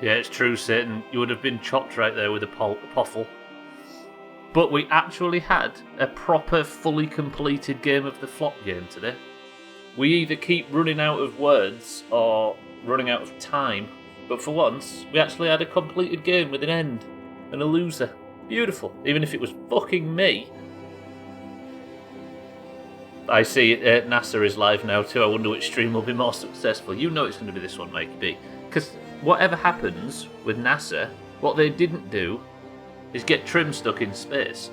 Yeah, it's true, Satan. You would have been chopped right there with a poffle. But we actually had a proper, fully completed game of the flop game today. We either keep running out of words or running out of time. But for once, we actually had a completed game with an end and a loser. Beautiful. Even if it was fucking me. I see NASA is live now too. I wonder which stream will be more successful. You know it's going to be this one, Mikey B. Because whatever happens with NASA, what they didn't do is get Trim stuck in space.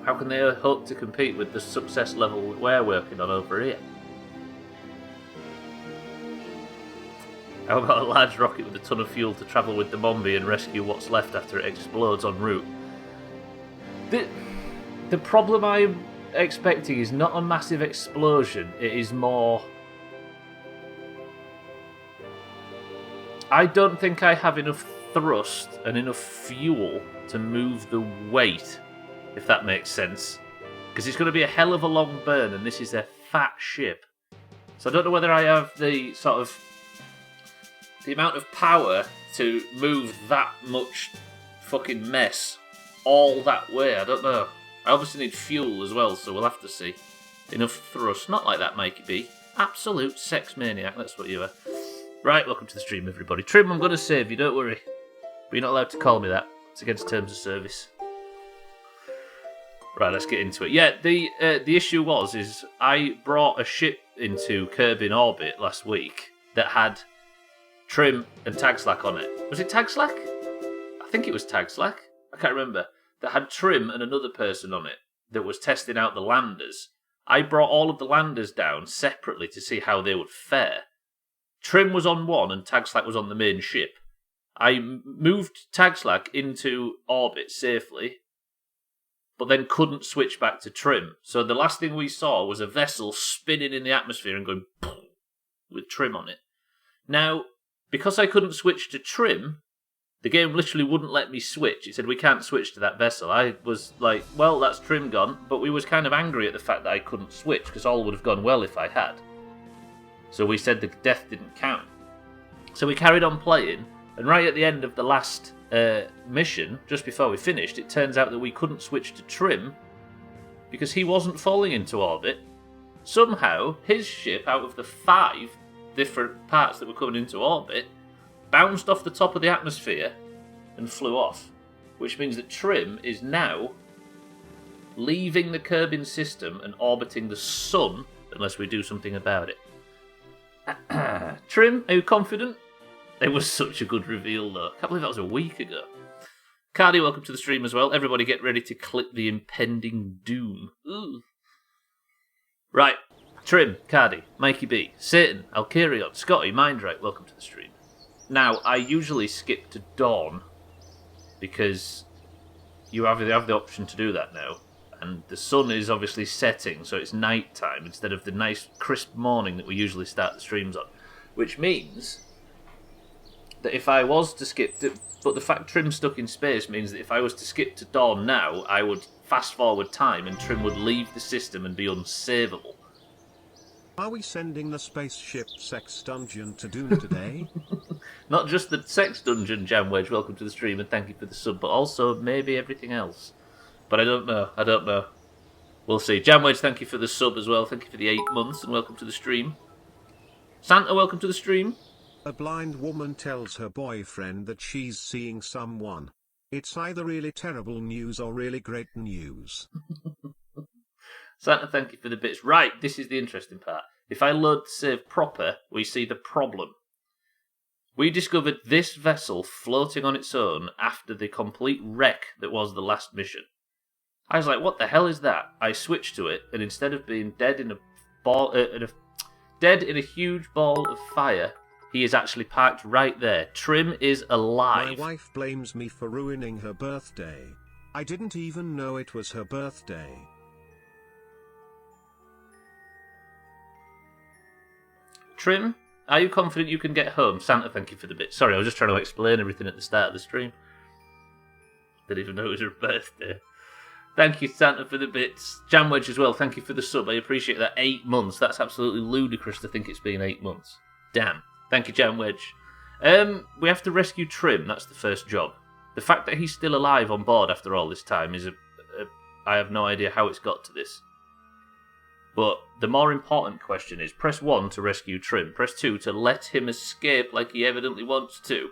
How can they hope to compete with the success level we're working on over here? How about a large rocket with a ton of fuel to travel with the Mombi and rescue what's left after it explodes en route? The problem I'm expecting is not a massive explosion, it is more... I don't think I have enough thrust and enough fuel to move the weight, if that makes sense. Because it's going to be a hell of a long burn, and this is a fat ship. So I don't know whether I have the sort of... the amount of power to move that much fucking mess all that way. I don't know. I obviously need fuel as well, so we'll have to see. Enough thrust. Not like that, Mikey B. Absolute sex maniac, that's what you are. Right, welcome to the stream, everybody. Trim, I'm going to save you, don't worry. But you're not allowed to call me that. It's against terms of service. Right, let's get into it. Yeah, the issue is I brought a ship into Kerbal orbit last week that had Trim and Tag Slack on it. Was it Tag Slack? I think it was Tag Slack. I can't remember. That had Trim and another person on it that was testing out the landers. I brought all of the landers down separately to see how they would fare. Trim was on one and Tag Slack was on the main ship. I moved Tag Slack into orbit safely, but then couldn't switch back to Trim. So the last thing we saw was a vessel spinning in the atmosphere and going with Trim on it. Now, because I couldn't switch to Trim, the game literally wouldn't let me switch. It said, we can't switch to that vessel. I was like, well, that's Trim gone. But we was kind of angry at the fact that I couldn't switch, because all would have gone well if I had. So we said the death didn't count. So we carried on playing, and right at the end of the last mission, just before we finished, it turns out that we couldn't switch to Trim, because he wasn't falling into orbit. Somehow, his ship, out of the 5 different parts that were coming into orbit, bounced off the top of the atmosphere and flew off, which means that Trim is now leaving the Kerbal system and orbiting the sun unless we do something about it. Trim, are you confident? It was such a good reveal though. Can't believe that was a week ago. Cardi, welcome to the stream as well. Everybody get ready to clip the impending doom. Ooh. Right, Trim, Cardi, Mikey B, Satan, Alkarion, Scotty, Mindright, welcome to the stream. Now, I usually skip to dawn because you have the option to do that now. And the sun is obviously setting, so it's night time instead of the nice crisp morning that we usually start the streams on. Which means that if I was to skip to... But the fact Trim's stuck in space means that if I was to skip to dawn now, I would fast forward time and Trim would leave the system and be unsavable. Are we sending the spaceship sex dungeon to Doom today? Not just the sex dungeon, Jam Wedge, welcome to the stream and thank you for the sub, but also maybe everything else. But I don't know. We'll see. Jam Wedge, thank you for the sub as well. Thank you for the 8 months and welcome to the stream. Santa, welcome to the stream. A blind woman tells her boyfriend that she's seeing someone. It's either really terrible news or really great news. Santa, thank you for the bits. Right, this is the interesting part. If I load the save proper, we see the problem. We discovered this vessel floating on its own after the complete wreck that was the last mission. I was like, what the hell is that? I switched to it, and instead of being dead in a huge ball of fire, he is actually parked right there. Trim is alive. My wife blames me for ruining her birthday. I didn't even know it was her birthday. Trim, are you confident you can get home? Santa, thank you for the bit. Sorry, I was just trying to explain everything at the start of the stream. Didn't even know it was her birthday. Thank you, Santa, for the bits. Jamwedge as well, thank you for the sub. I appreciate that. 8 months. That's absolutely ludicrous to think it's been 8 months. Damn. Thank you, Jamwedge. We have to rescue Trim. That's the first job. The fact that he's still alive on board after all this time is I have no idea how it's got to this. But the more important question is, press 1 to rescue Trim. Press 2 to let him escape like he evidently wants to.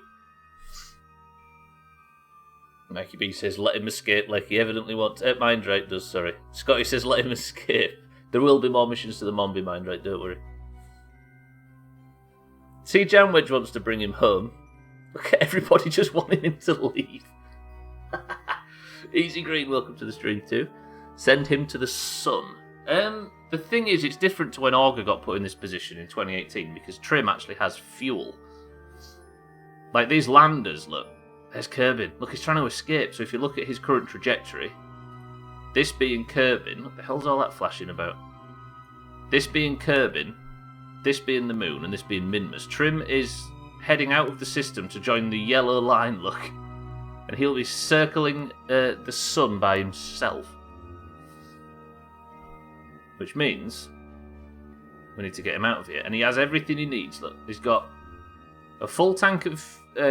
Mikey B says, let him escape like he evidently wants... Mindrake does, sorry. Scotty says, let him escape. There will be more missions to the Mombi, Mindrake, don't worry. See, Janwedge wants to bring him home. Look at everybody just wanting him to leave. Easy Green, welcome to the stream too. Send him to the sun. The thing is, it's different to when Augur got put in this position in 2018 because Trim actually has fuel. Like these landers, look. There's Kerbin. Look, he's trying to escape. So if you look at his current trajectory, this being Kerbin, what the hell's all that flashing about? This being Kerbin, this being the moon, and this being Minmus. Trim is heading out of the system to join the yellow line, look. And he'll be circling the sun by himself. Which means we need to get him out of here. And he has everything he needs, look. He's got a full tank of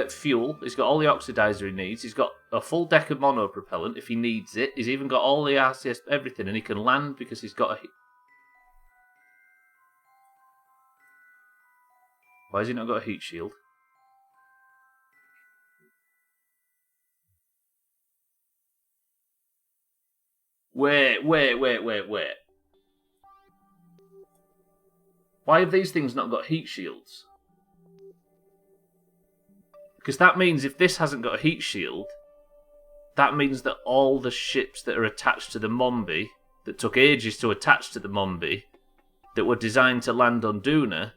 fuel. He's got all the oxidizer he needs. He's got a full deck of monopropellant if he needs it. He's even got all the RCS, everything. And he can land because he's got a... Why has he not got a heat shield? Wait. Why have these things not got heat shields? Because that means if this hasn't got a heat shield, that means that all the ships that are attached to the Mombi, that took ages to attach to the Mombi, that were designed to land on Duna,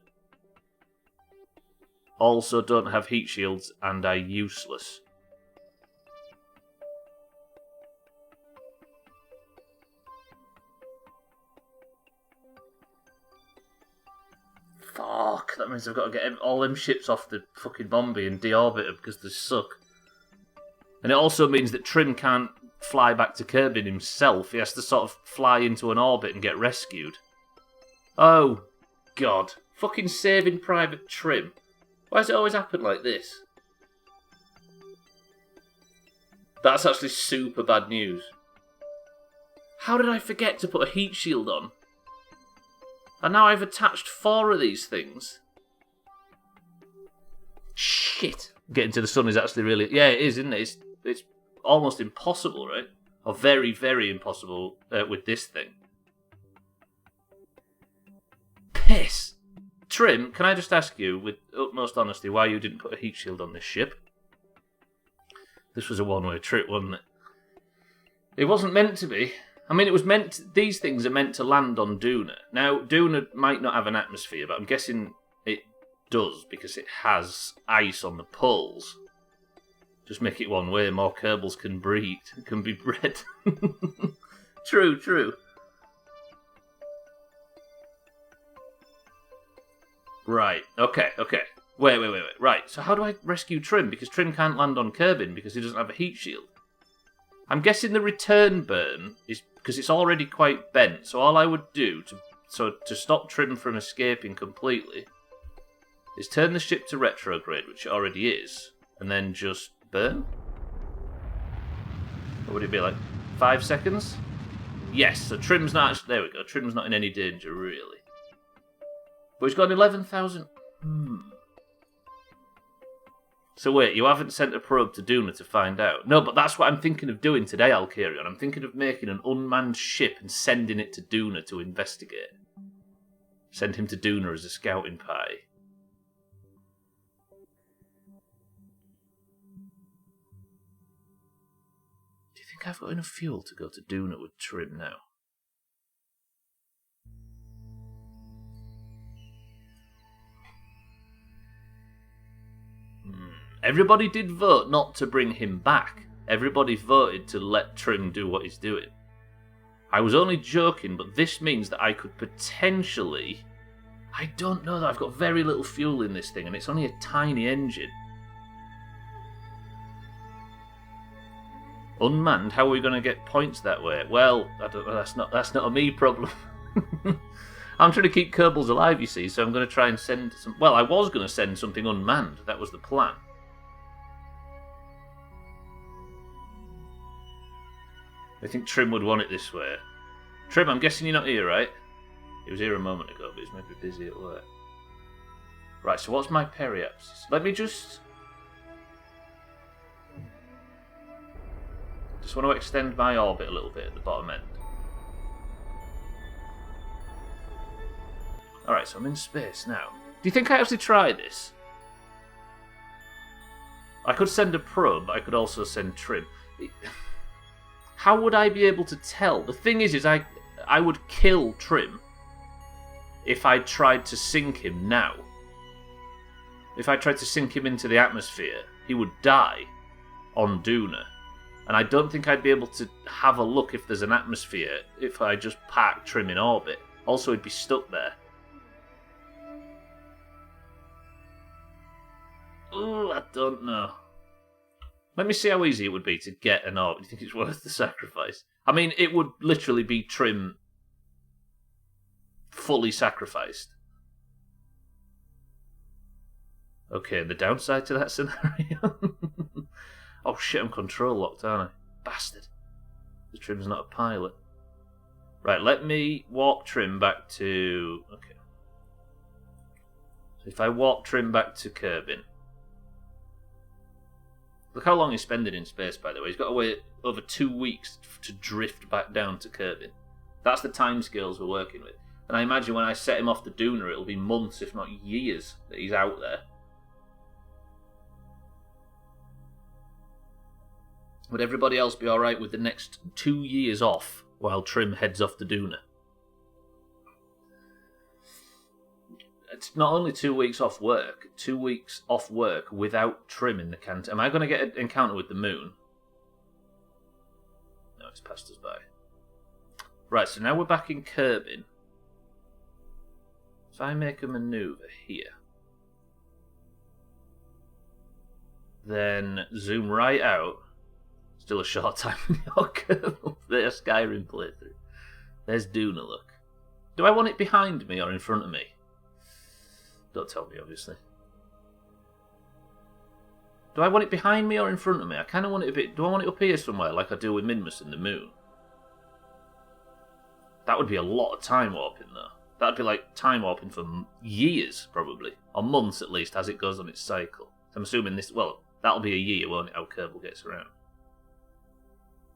also don't have heat shields and are useless. Fuck, that means I've got to get all them ships off the fucking Mombi and deorbit them because they suck. And it also means that Trim can't fly back to Kerbin himself. He has to sort of fly into an orbit and get rescued. Oh, God. Fucking Saving Private Trim. Why does it always happen like this? That's actually super bad news. How did I forget to put a heat shield on? And now I've attached 4 of these things. Shit. Getting to the sun is actually really... Yeah, it is, isn't it? It's almost impossible, right? Or very, very impossible with this thing. Piss. Trim, can I just ask you, with utmost honesty, why you didn't put a heat shield on this ship? This was a one-way trip, wasn't it? It wasn't meant to be. I mean, it was meant to, these things are meant to land on Duna. Now, Duna might not have an atmosphere, but I'm guessing it does because it has ice on the poles. Just make it one way, more Kerbals can breed, can be bred. True. Right, okay. Wait. Right, so how do I rescue Trim? Because Trim can't land on Kerbin because he doesn't have a heat shield. I'm guessing the return burn is because it's already quite bent, so all I would do to stop Trim from escaping completely is turn the ship to retrograde, which it already is, and then just burn? What would it be, like 5 seconds? Yes, so Trim's not actually... There we go, Trim's not in any danger, really. But he's got 11,000... So wait, you haven't sent a probe to Duna to find out? No, but that's what I'm thinking of doing today, Alkarion. I'm thinking of making an unmanned ship and sending it to Duna to investigate. Send him to Duna as a scouting party. Do you think I've got enough fuel to go to Duna with Trim now? Everybody did vote not to bring him back. Everybody voted to let Trim do what he's doing. I was only joking, but this means that I could potentially... I don't know, that I've got very little fuel in this thing, and it's only a tiny engine. Unmanned? How are we going to get points that way? Well, that's not a me problem. I'm trying to keep Kerbals alive, you see, so I'm going to try and send some... Well, I was going to send something unmanned. That was the plan. I think Trim would want it this way. Trim, I'm guessing you're not here, right? He was here a moment ago, but he's maybe busy at work. Right, so what's my periapsis? Let me just want to extend my orbit a little bit at the bottom end. Alright, so I'm in space now. Do you think I actually try this? I could send a probe, I could also send Trim. How would I be able to tell? The thing is I would kill Trim if I tried to sink him now. If I tried to sink him into the atmosphere, he would die on Duna. And I don't think I'd be able to have a look if there's an atmosphere if I just park Trim in orbit. Also, he'd be stuck there. Oh, I don't know. Let me see how easy it would be to get an orbit. Do you think it's worth the sacrifice? I mean, it would literally be Trim fully sacrificed. Okay, the downside to that scenario? Oh shit, I'm control locked, aren't I? Bastard. The Trim's not a pilot. Right, let me warp Trim back to... Okay. So if I warp Trim back to Kerbin... Look how long he's spending in space, by the way. He's got to wait over 2 weeks to drift back down to Kerbin. That's the timescales we're working with. And I imagine when I set him off the Duna, it'll be months, if not years, that he's out there. Would everybody else be alright with the next 2 years off while Trim heads off the Duna? It's not only 2 weeks off work, 2 weeks off work without Trim in the canteen. Am I going to get an encounter with the moon? No, it's passed us by. Right, so now we're back in Kerbin. If I make a maneuver here, then zoom right out. Still a short time in your Kerbal. There's Skyrim playthrough. There's Duna, look. Do I want it behind me or in front of me? Don't tell me, obviously. Do I want it behind me or in front of me? I kind of want it a bit... Do I want it up here somewhere, like I do with Minmus and the moon? That would be a lot of time warping, though. That would be like time warping for years, probably. Or months, at least, as it goes on its cycle. So I'm assuming this... Well, that'll be a year, won't it, how Kerbal gets around.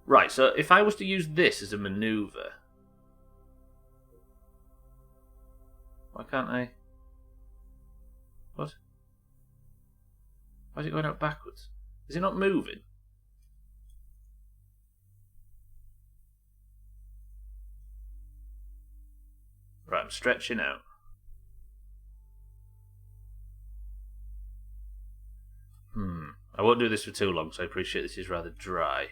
Right, so if I was to use this as a maneuver... Why can't I... What? Why is it going out backwards? Is it not moving? Right, I'm stretching out. I won't do this for too long, so I appreciate this is rather dry.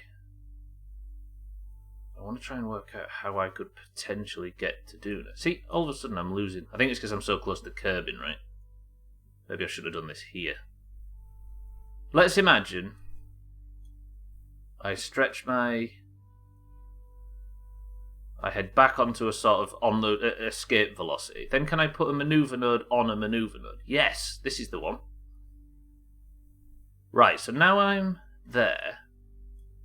I want to try and work out how I could potentially get to Duna. See, all of a sudden I'm losing. I think it's because I'm so close to Kerbin, right? Maybe I should have done this here. Let's imagine I stretch my... I head back onto a sort of on the escape velocity. Then can I put a maneuver node on a maneuver node? Yes, this is the one. Right, so now I'm there.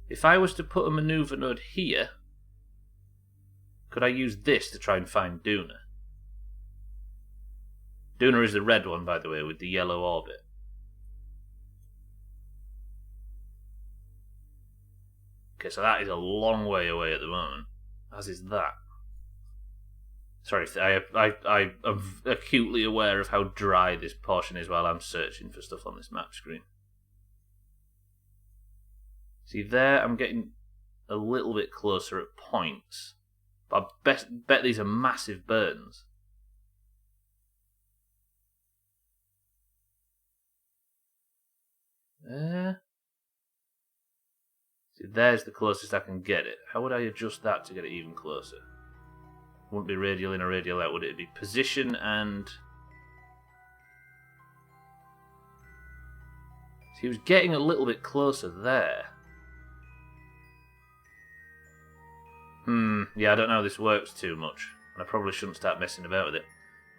If I was to put a maneuver node here, could I use this to try and find Duna? Duna is the red one, by the way, with the yellow orbit. Okay, so that is a long way away at the moment. As is that. Sorry, I'm acutely aware of how dry this portion is while I'm searching for stuff on this map screen. See, there I'm getting a little bit closer at points. But I bet these are massive burns. See, there's the closest I can get it. How would I adjust that to get it even closer? It wouldn't be radial in or radial out, would it? It'd be position and... See, he was getting a little bit closer there. Yeah, I don't know how this works too much. And I probably shouldn't start messing about with it.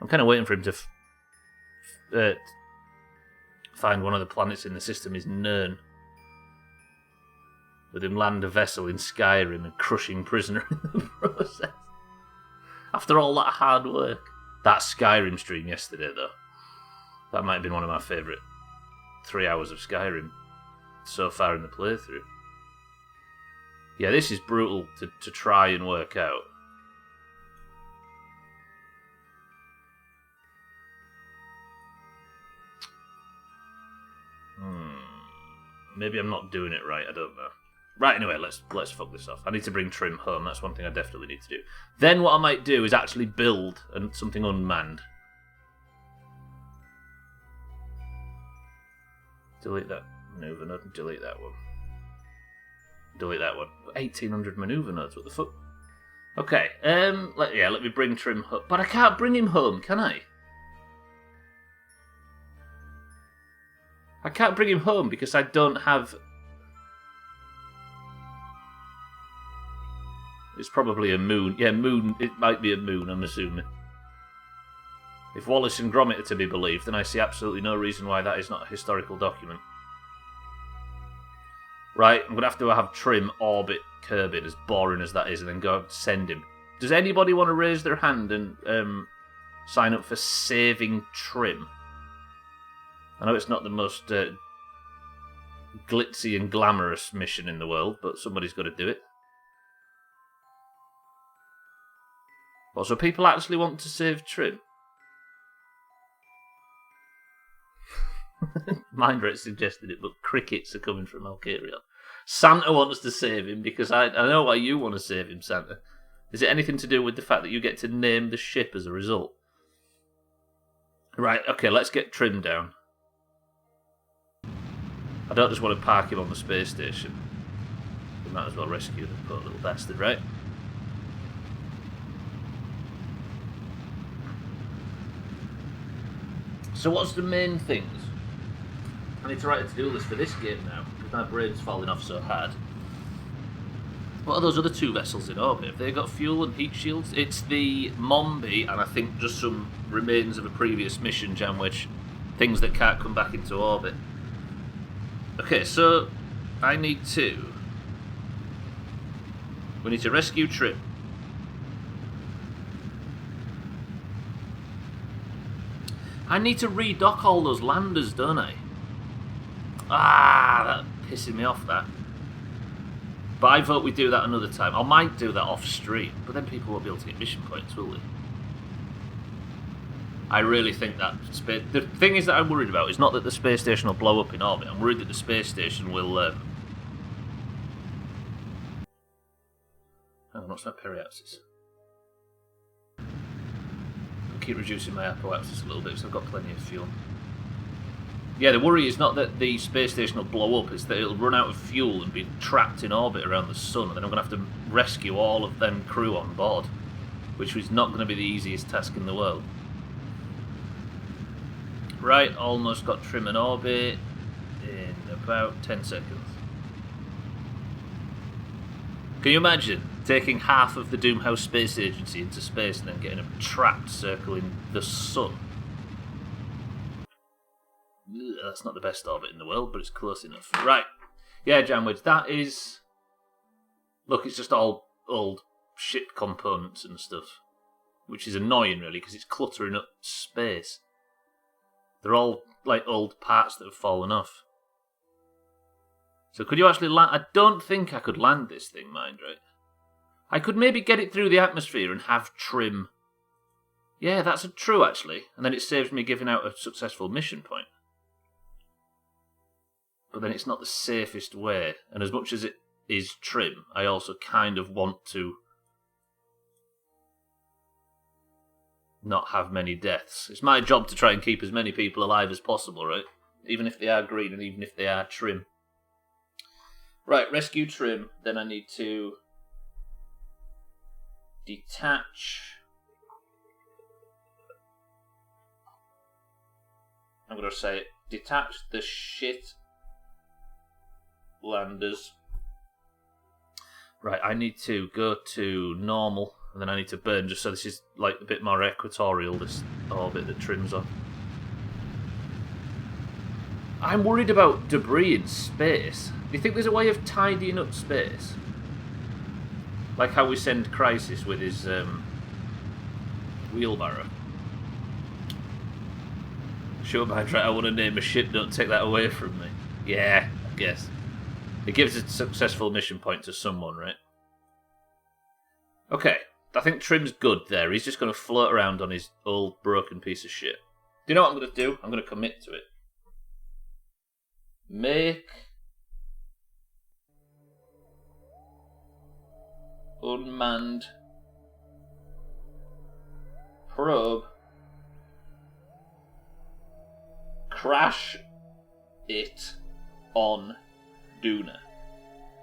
I'm kind of waiting for him to find one of the planets in the system is Nern. With him land a vessel in Skyrim and crushing prisoner in the process. After all that hard work. That Skyrim stream yesterday, though. That might have been one of my favourite 3 hours of Skyrim so far in the playthrough. Yeah, this is brutal to try and work out. Maybe I'm not doing it right, I don't know. Right, anyway, let's fuck this off. I need to bring Trim home, that's one thing I definitely need to do. Then what I might do is actually build something unmanned. Delete that maneuver node and delete that one. Delete that one. 1800 maneuver nodes, what the fuck? Okay, let me bring Trim home. But I can't bring him home, can I? I can't bring him home because I don't have... It's probably a moon. Yeah, moon. It might be a moon, I'm assuming. If Wallace and Gromit are to be believed, then I see absolutely no reason why that is not a historical document. Right, I'm going to have Trim orbit Kerbin, as boring as that is, and then go and send him. Does anybody want to raise their hand and sign up for saving Trim? I know it's not the most glitzy and glamorous mission in the world, but somebody's got to do it. Well, so people actually want to save Trim? Mindrate suggested it, but crickets are coming from Alcaria. Santa wants to save him because I know why you want to save him, Santa. Is it anything to do with the fact that you get to name the ship as a result? Right, okay, let's get Trim down. I don't just want to park him on the space station. We might as well rescue the poor little bastard, right? So what's the main things? I need to write a to-do list for this game now, because my brain's falling off so hard. What are those other two vessels in orbit? Have they got fuel and heat shields? It's the Mombi, and I think just some remains of a previous mission, Jamwich. Things that can't come back into orbit. Okay, so we need to rescue Trim. I need to redock all those landers, don't I? Ah, that's pissing me off, that. But I vote we do that another time. I might do that off stream, but then people won't be able to get mission points, will they? I really think that the thing is that I'm worried about is not that the space station will blow up in orbit. I'm worried that the space station will. Hang on, what's my periapsis? I'll keep reducing my apoapsis a little bit because I've got plenty of fuel. Yeah, the worry is not that the space station will blow up, it's that it'll run out of fuel and be trapped in orbit around the sun, and then I'm going to have to rescue all of them crew on board, which is not going to be the easiest task in the world. Right, almost got Trim in orbit in about 10 seconds. Can you imagine taking half of the Doomhaus Space Agency into space and then getting them trapped circling the sun? Ugh, that's not the best orbit in the world, but it's close enough. Right, yeah, Jamwich, that is... Look, it's just all old ship components and stuff, which is annoying, really, because it's cluttering up space. They're all, like, old parts that have fallen off. So could you actually land... I don't think I could land this thing, Mindrate. I could maybe get it through the atmosphere and have Trim... Yeah, that's true, actually. And then it saves me giving out a successful mission point. But then it's not the safest way. And as much as it is Trim, I also kind of want to... not have many deaths. It's my job to try and keep as many people alive as possible, right? Even if they are green and even if they are Trim. Right, rescue Trim. Then I need to detach. I'm going to say it. Detach the shit landers. Right, I need to go to normal. and then I need to burn just so this is like a bit more equatorial, this orbit that Trim's on. I'm worried about debris in space. Do you think there's a way of tidying up space? Like how we send Crisis with his wheelbarrow. Sure, man, right, I want to name a ship, don't take that away from me. Yeah, I guess. It gives a successful mission point to someone, right? Okay, I think Trim's good there. He's just going to float around on his old broken piece of shit. Do you know what I'm going to do? I'm going to commit to it. Make unmanned probe crash it on Duna.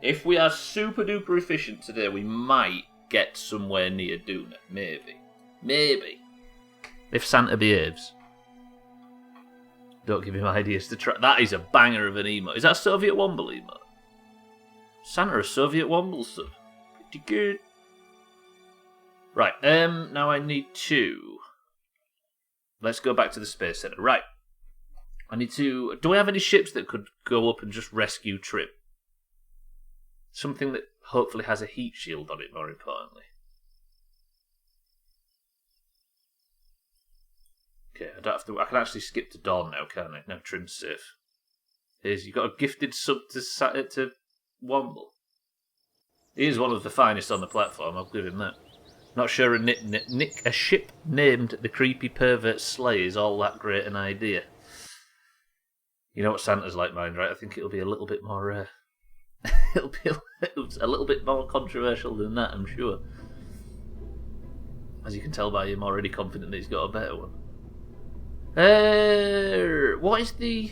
If we are super duper efficient today, we might get somewhere near Duna. Maybe. If Santa behaves. Don't give him ideas to try. That is a banger of an emote. Is that a Soviet Womble emote? Santa a Soviet Womble sub. Pretty good. Right, now I need to... Let's go back to the Space Center. Right. I need to... Do I have any ships that could go up and just rescue Trim? Something that hopefully has a heat shield on it, more importantly. Okay, I don't have to... I can actually skip to Dawn now, can't I? Now Trim's safe. Here's... You got a gifted sub to Womble. He is one of the finest on the platform, I'll give him that. Not sure a ship named the Creepy Pervert Slay is all that great an idea. You know what Santa's like, mind, right? I think it'll be a little bit more... it'll be a little bit more controversial than that, I'm sure. As you can tell by him already confident that he's got a better one. What is the...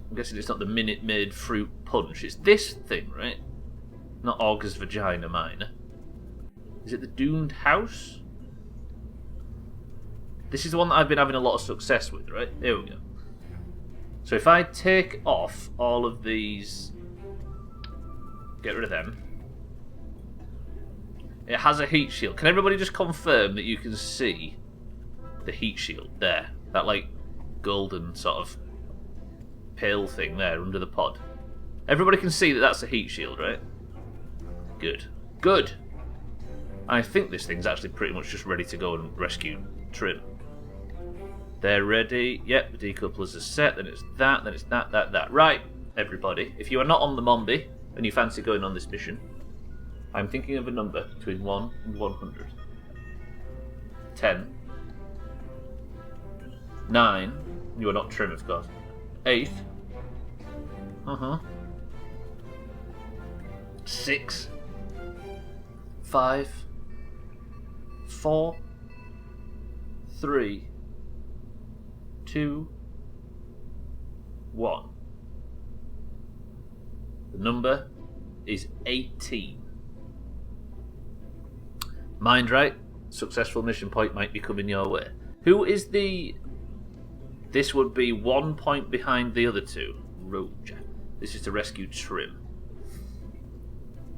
I'm guessing it's not the Minute Maid Fruit Punch. It's this thing, right? Not August Vagina Minor. Is it the Doomhaus? This is the one that I've been having a lot of success with, right? Here we go. So if I take off all of these... Get rid of them. It has a heat shield. Can everybody just confirm that you can see the heat shield there? That, like, golden sort of pale thing there under the pod. Everybody can see that that's a heat shield, right? Good. Good! I think this thing's actually pretty much just ready to go and rescue Trim. They're ready. Yep, the decouplers are set. Then it's that. Then it's that. Right, everybody. If you are not on the Mombi and you fancy going on this mission, I'm thinking of a number between 1 and 100. 10. 9. You are not Trim, of course. 8. 6. 5. 4. 3. 2. 1. The number is 18. Mind right, successful mission point might be coming your way. Who is the... This would be 1 point behind the other two. Roger. This is to rescue Trim.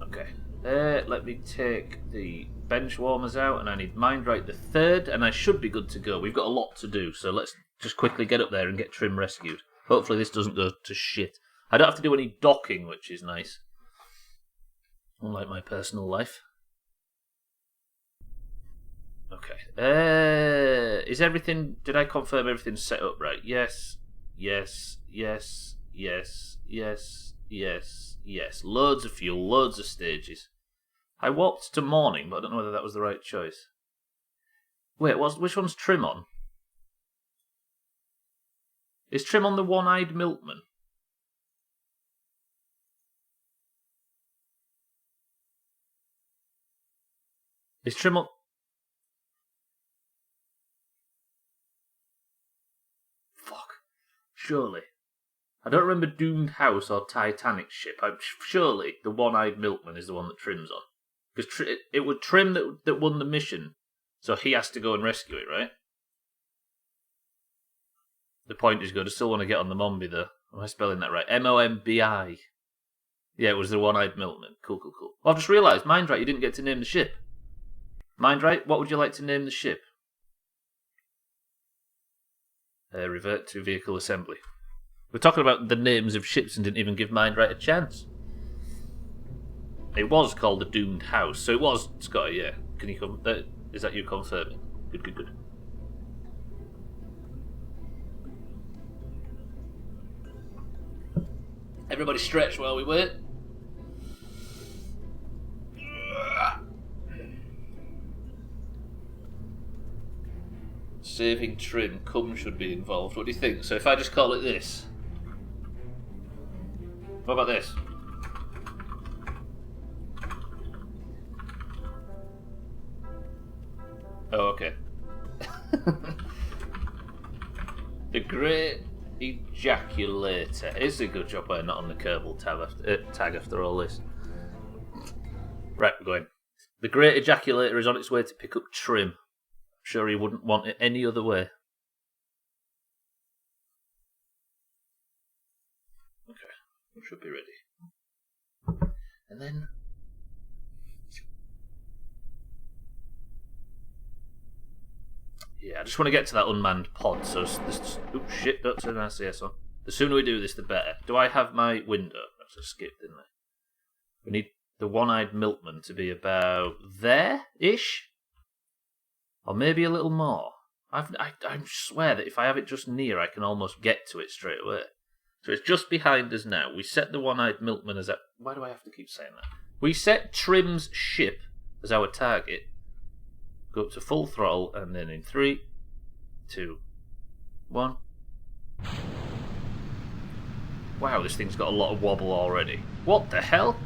Okay. Let me take the bench warmers out, and I need Mind right the third, and I should be good to go. We've got a lot to do, so let's just quickly get up there and get Trim rescued. Hopefully this doesn't go to shit. I don't have to do any docking, which is nice. Unlike my personal life. Okay. Is everything... Did I confirm everything's set up right? Yes. Yes. Yes. Yes. Yes. Yes. Yes. Loads of fuel. Loads of stages. I walked to morning, but I don't know whether that was the right choice. Wait, which one's Trim on? Is Trim on the one-eyed milkman? Is Trim on... Fuck. Surely. I don't remember Doomhaus or Titanic ship. Surely the one-eyed milkman is the one that Trim's on. Because it was Trim that won the mission, so he has to go and rescue it, right? The point is good. I still want to get on the Mombi, though. Am I spelling that right? Mombi. Yeah, it was the one-eyed milkman. Cool. Well, I've just realised, Mindright, you didn't get to name the ship. Mindright, what would you like to name the ship? Revert to vehicle assembly. We're talking about the names of ships and didn't even give Mindright a chance. It was called the Doomhaus, so it was Scotty, yeah. Can you come? Is that you confirming? Good. Everybody stretch while we wait. Saving trim, cum should be involved. What do you think? So if I just call it this. What about this? Oh, okay. The Great Ejaculator. It's a good job we're not on the Kerbal tag after all this. Right, we're going. The Great Ejaculator is on its way to pick up trim. I'm sure he wouldn't want it any other way. Okay, we should be ready. And then... Yeah, I just want to get to that unmanned pod, so this... Oops, shit, don't turn RCS on. The sooner we do this, the better. Do I have my window? That's a skip, didn't I? We need the one-eyed milkman to be about there-ish? Or maybe a little more. I swear that if I have it just near, I can almost get to it straight away. So it's just behind us now. We set the one-eyed milkman as a... Why do I have to keep saying that? We set Trim's ship as our target. Go up to full throttle, and then in 3, 2, 1. Wow, this thing's got a lot of wobble already. What the hell?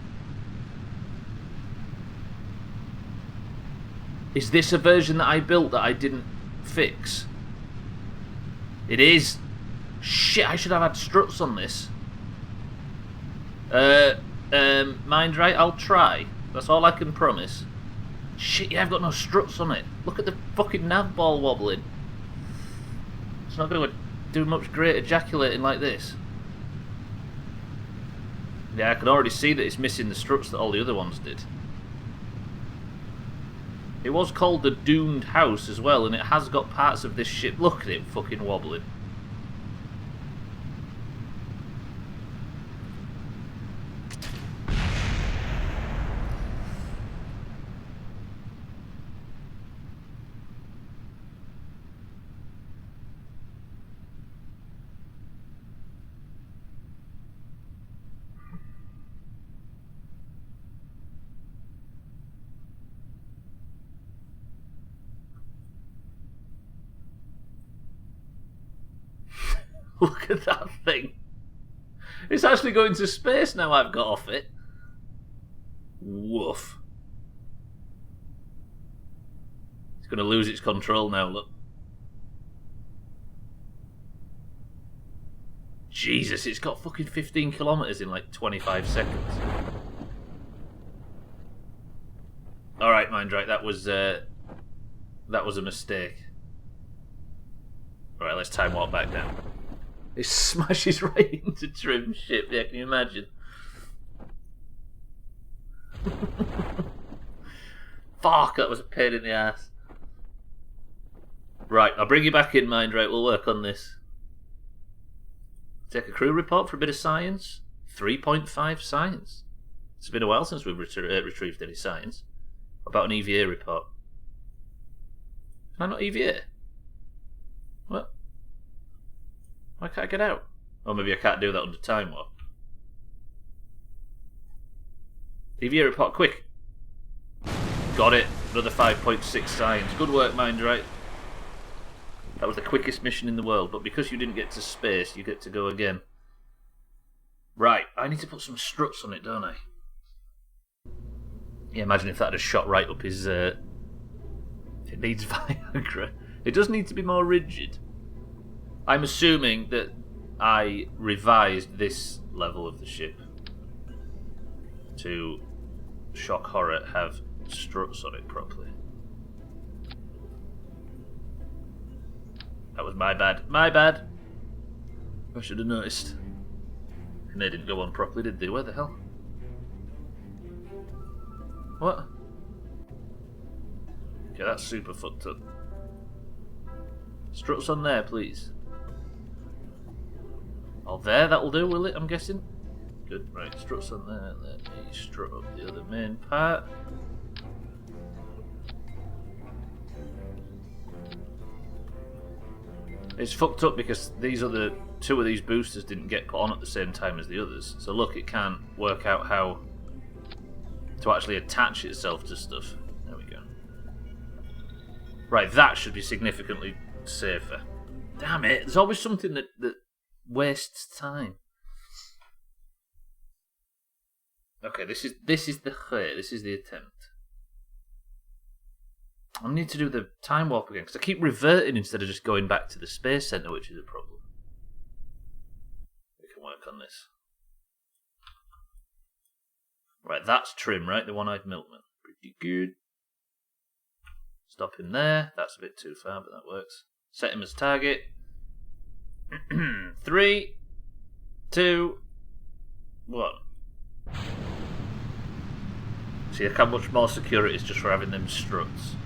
Is this a version that I built that I didn't fix? It is. Shit, I should have had struts on this. Mindright, I'll try. That's all I can promise. Shit, yeah, I've got no struts on it. Look at the fucking nav ball wobbling. It's not going to do much great ejaculating like this. Yeah, I can already see that it's missing the struts that all the other ones did. It was called the Doomhaus as well, and it has got parts of this ship. Look at it fucking wobbling. Look at that thing. It's actually going to space now I've got off it. Woof. It's going to lose its control now, look. Jesus, it's got fucking 15 kilometers in like 25 seconds. Alright, Mindright, that was a mistake. Alright, let's time warp back down. It smashes right into Trim's ship, yeah, can you imagine? Fuck, that was a pain in the ass. Right, I'll bring you back in, Mindright, we'll work on this. Take a crew report for a bit of science. 3.5 science. It's been a while since we've retrieved any science. What about an EVA report? Can I not EVA? What? Why can't I get out? Or maybe I can't do that under time warp. EVA report, quick! Got it. Another 5.6 science. Good work, Mindright. That was the quickest mission in the world, but because you didn't get to space, you get to go again. Right, I need to put some struts on it, don't I? Yeah, imagine if that had shot right up his... It needs Viagra. It does need to be more rigid. I'm assuming that I revised this level of the ship to shock horror have struts on it properly. That was my bad. My bad! I should have noticed. And they didn't go on properly, did they? Where the hell? What? Okay, that's super fucked up. Struts on there, please. Oh, there, that'll do, will it, I'm guessing? Good, right, struts on there. Let me strut up the other main part. It's fucked up because these other two of these boosters didn't get put on at the same time as the others. So look, it can't work out how to actually attach itself to stuff. There we go. Right, that should be significantly safer. Damn it, there's always something that wastes time. Okay, this is the attempt. I need to do the time warp again because I keep reverting instead of just going back to the space center, which is a problem. We can work on this. Right, that's Trim, right? The one-eyed milkman. Pretty good. Stop him there. That's a bit too far, but that works. Set him as target. 3, 2, 1. See, look how much more secure it is just for having them struts.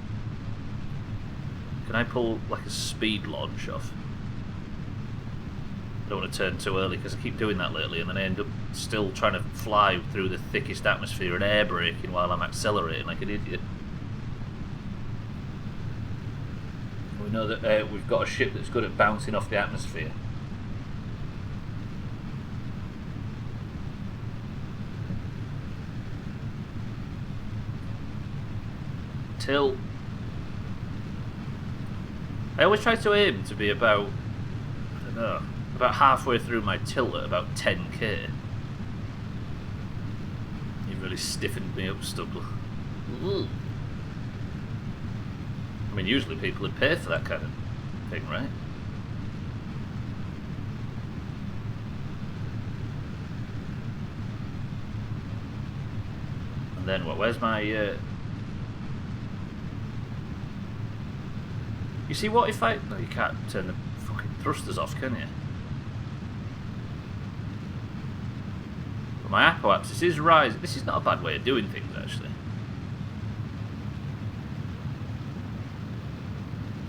Can I pull like a speed launch off? I don't want to turn too early because I keep doing that lately and then I end up still trying to fly through the thickest atmosphere and air braking while I'm accelerating like an idiot. We know that we've got a ship that's good at bouncing off the atmosphere. Tilt. I always try to aim to be about, I don't know, about halfway through my tilt at about 10k. You really stiffened me up, Stubbler. I mean, usually people would pay for that kind of thing, right? And then what? Where's my... You see what if I... No, you can't turn the fucking thrusters off, can you? But my apoapsis is rising. This is not a bad way of doing things, actually.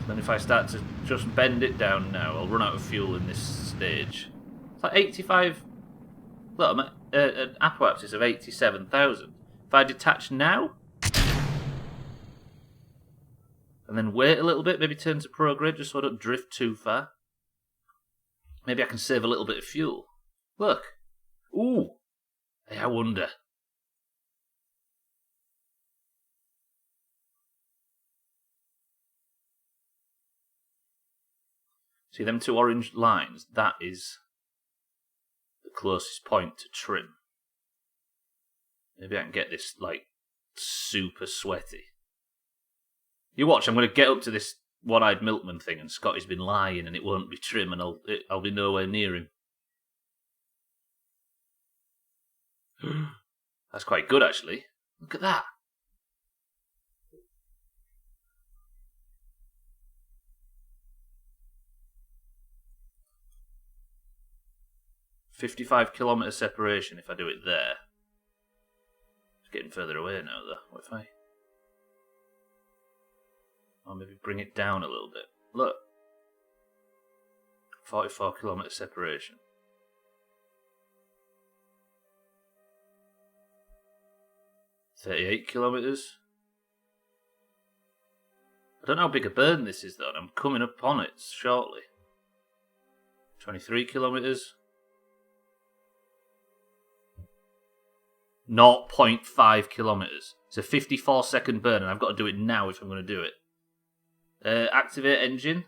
Then if I start to just bend it down now, I'll run out of fuel in this stage. It's like 85... Look, I'm at an apoapsis of 87,000. If I detach now... and then wait a little bit, maybe turn to prograde just so I don't drift too far. Maybe I can save a little bit of fuel. Look. Ooh. Hey, I wonder. See them two orange lines? That is the closest point to Trim. Maybe I can get this, like, super sweaty. You watch, I'm going to get up to this one-eyed milkman thing and Scotty's been lying and it won't be Trim and I'll be nowhere near him. That's quite good, actually. Look at that. "55km separation if I do it there." It's getting further away now, though. What if I... Or maybe bring it down a little bit. Look. 44km separation. "38km. I don't know how big a burn this is though, and I'm coming up on it shortly. 23km. 0.5km. It's a 54-second burn, and I've got to do it now if I'm going to do it. Activate engine.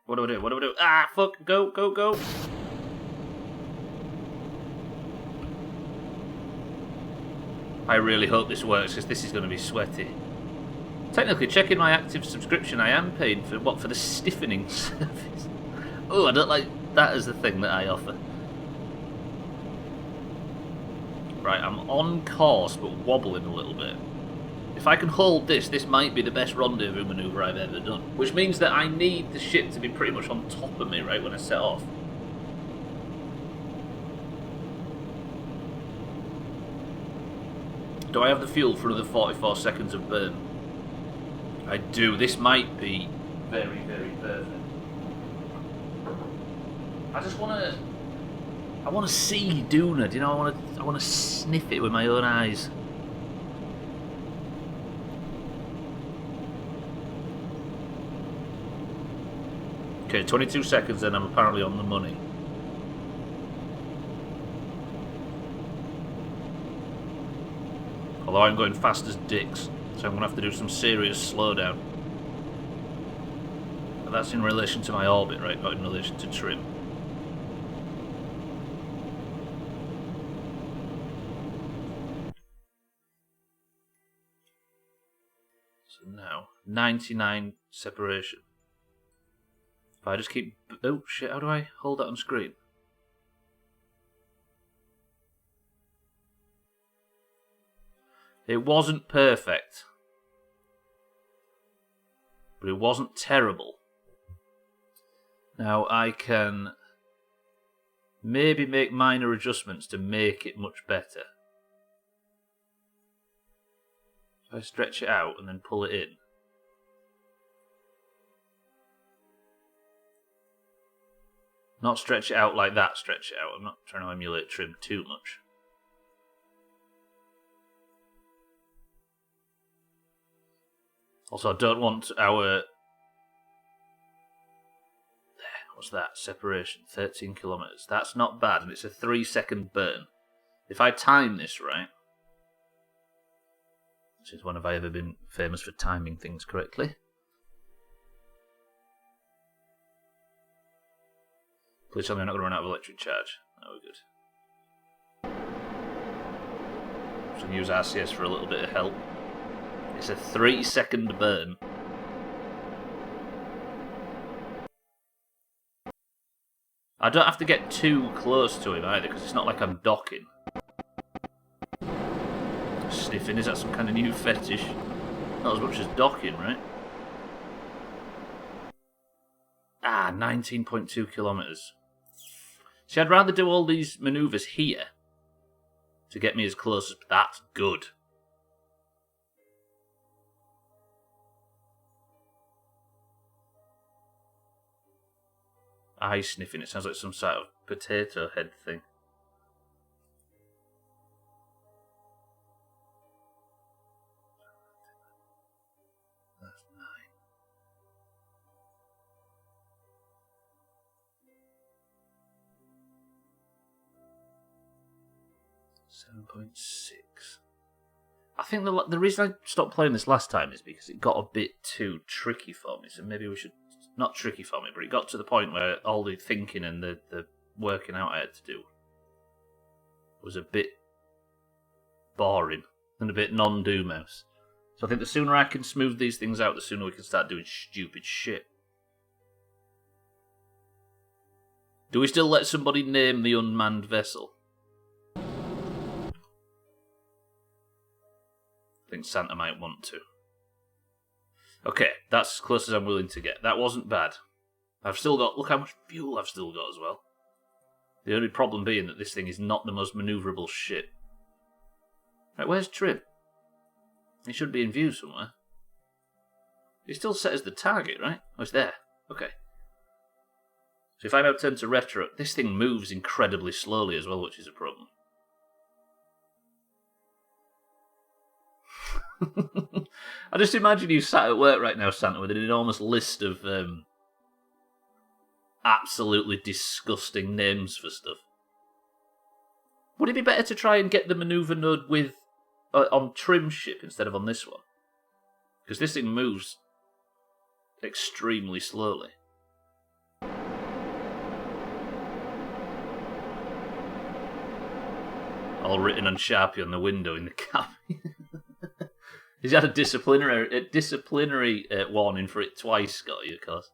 What do I do? What do I do? Ah, fuck. Go, go, go. I really hope this works, because this is going to be sweaty. Technically, checking my active subscription, I am paying for, what, for the stiffening service? Oh, I don't like that as the thing that I offer. Right, I'm on course, but wobbling a little bit. If I can hold this, this might be the best rendezvous manoeuvre I've ever done. Which means that I need the ship to be pretty much on top of me, right, when I set off. Do I have the fuel for another 44 seconds of burn? I do. This might be very, very perfect. I just want to... I want to see Duna, do you know? I want to sniff it with my own eyes. Okay, 22 seconds then, I'm apparently on the money. Although I'm going fast as dicks, so I'm going to have to do some serious slowdown. But that's in relation to my orbit, right? Not in relation to trim. So now, 99 separation. If I just keep... Oh shit, how do I hold that on screen? It wasn't perfect. But it wasn't terrible. Now I can maybe make minor adjustments to make it much better. If I stretch it out and then pull it in. Not stretch it out like that, stretch it out. I'm not trying to emulate trim too much. Also, I don't want our... What's that? Separation. 13 kilometers. That's not bad, and it's a 3-second burn. If I time this right... Since when have I ever been famous for timing things correctly? Please tell me I'm not going to run out of electric charge. Oh, we're good. I'm going to use RCS for a little bit of help. It's a 3-second burn. I don't have to get too close to him either, because it's not like I'm docking. Sniffing, is that some kind of new fetish? Not as much as docking, right? Ah, 19.2 kilometers. See, I'd rather do all these maneuvers here to get me as close as... That's good. Eye sniffing, it sounds like some sort of potato head thing. That's 7.6. I think the reason I stopped playing this last time is because it got a bit too tricky for me, so maybe we should... Not tricky for me, but it got to the point where all the thinking and the working out I had to do was a bit boring and a bit non-Doomhaus. So I think the sooner I can smooth these things out, the sooner we can start doing stupid shit. Do we still let somebody name the unmanned vessel? I think Santa might want to. Okay, that's as close as I'm willing to get. That wasn't bad. I've still got... Look how much fuel I've still got as well. The only problem being that this thing is not the most manoeuvrable shit. Right, where's Trim? He should be in view somewhere. He's still set as the target, right? Oh, it's there. Okay. So if I now turn to retro, this thing moves incredibly slowly as well, which is a problem. I just imagine you sat at work right now, Santa, with an enormous list of absolutely disgusting names for stuff. Would it be better to try and get the manoeuvre node with on Trim ship instead of on this one? Because this thing moves extremely slowly. All written on Sharpie on the window in the cabin. He's had a disciplinary warning for it twice, Scotty, of course.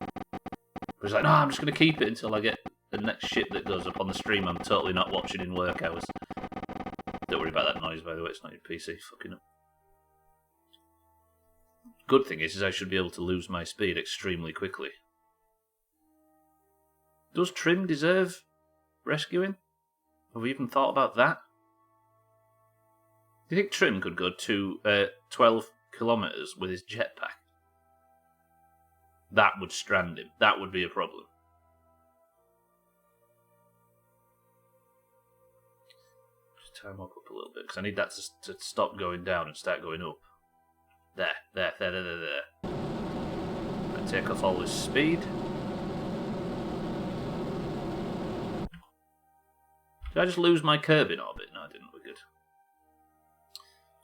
But he's like, no, I'm just going to keep it until I get the next shit that goes up on the stream. I'm totally not watching in work hours. Don't worry about that noise, by the way. It's not your PC fucking up. Good thing is I should be able to lose my speed extremely quickly. Does Trim deserve rescuing? Have we even thought about that? Do you think Trim could go to 12 kilometres with his jetpack? That would strand him. That would be a problem. Just time up a little bit, because I need that to stop going down and start going up. There. I take off all this speed. Did I just lose my curb in orbit? No, I didn't. We're good.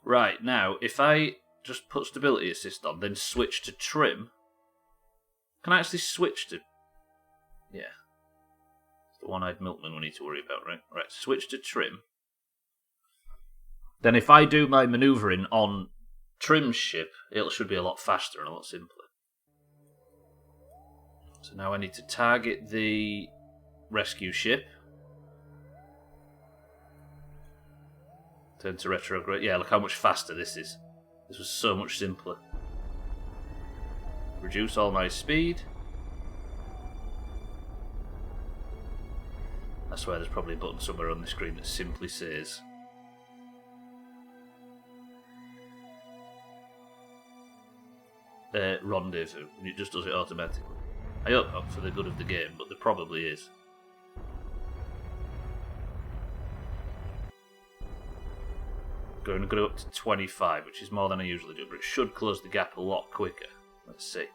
Right, now, if I just put stability assist on, then switch to trim... Can I actually switch to... Yeah. It's the one-eyed milkman we need to worry about, right? Right, switch to trim. Then if I do my manoeuvring on Trim's ship, it should be a lot faster and a lot simpler. So now I need to target the rescue ship. Turn to retrograde. Yeah, look how much faster this is. This was so much simpler. Reduce all my speed. I swear there's probably a button somewhere on the screen that simply says rendezvous, and it just does it automatically. I hope not for the good of the game, but there probably is. Going to go up to 25, which is more than I usually do, but it should close the gap a lot quicker. Let's see.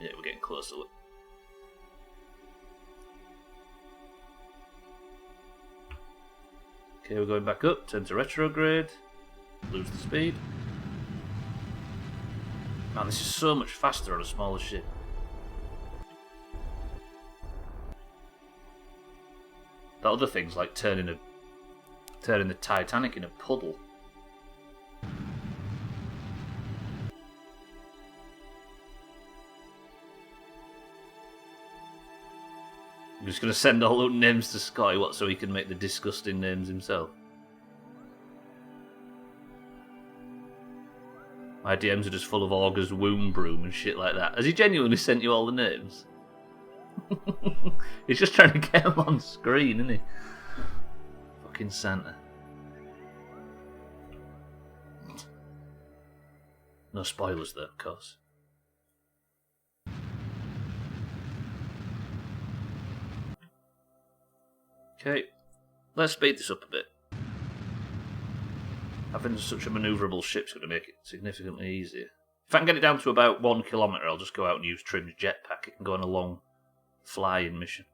Yeah, we're getting closer. Look. Okay, we're going back up. Turn to retrograde. Lose the speed. Man, this is so much faster on a smaller ship. The other things like turning the Titanic in a puddle. I'm just going to send all those names to Scotty, so he can make the disgusting names himself. My DMs are just full of Augur's womb broom and shit like that. Has he genuinely sent you all the names? He's just trying to get them on screen, isn't he? Fucking Santa. No spoilers though, of course. Okay, let's speed this up a bit. Having such a manoeuvrable ship's going to make it significantly easier. If I can get it down to about 1 kilometre, I'll just go out and use Trim's jetpack. It can go on a long flying mission.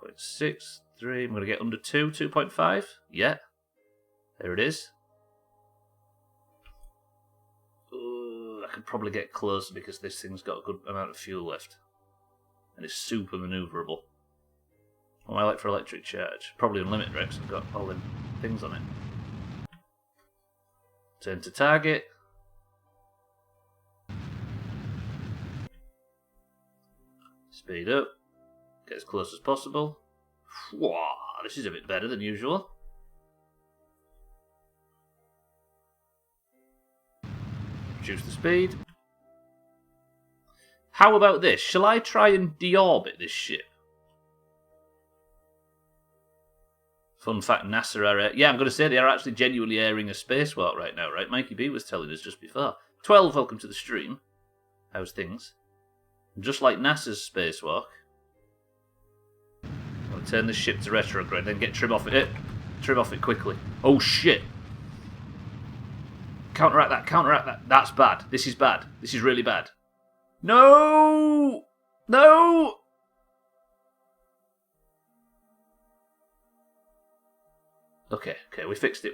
3.63, I'm going to get under 2, 2.5. Yeah, there it is. I could probably get closer because this thing's got a good amount of fuel left. And it's super manoeuvrable. What am I like for electric charge? Probably unlimited, right? 'Cause I've got all the things on it. Turn to target. Speed up. Get as close as possible. Wow, this is a bit better than usual. Reduce the speed. How about this? Shall I try and deorbit this ship? Fun fact, NASA are... Yeah, I'm going to say they are actually genuinely airing a spacewalk right now, right? Mikey B was telling us just before. 12, welcome to the stream. How's things? And just like NASA's spacewalk, I'm going to turn the ship to retrograde, then get Trim off it. Trim off it quickly. Oh, shit. Counteract that, counteract that. That's bad. This is bad. This is really bad. No! No! Okay, we fixed it,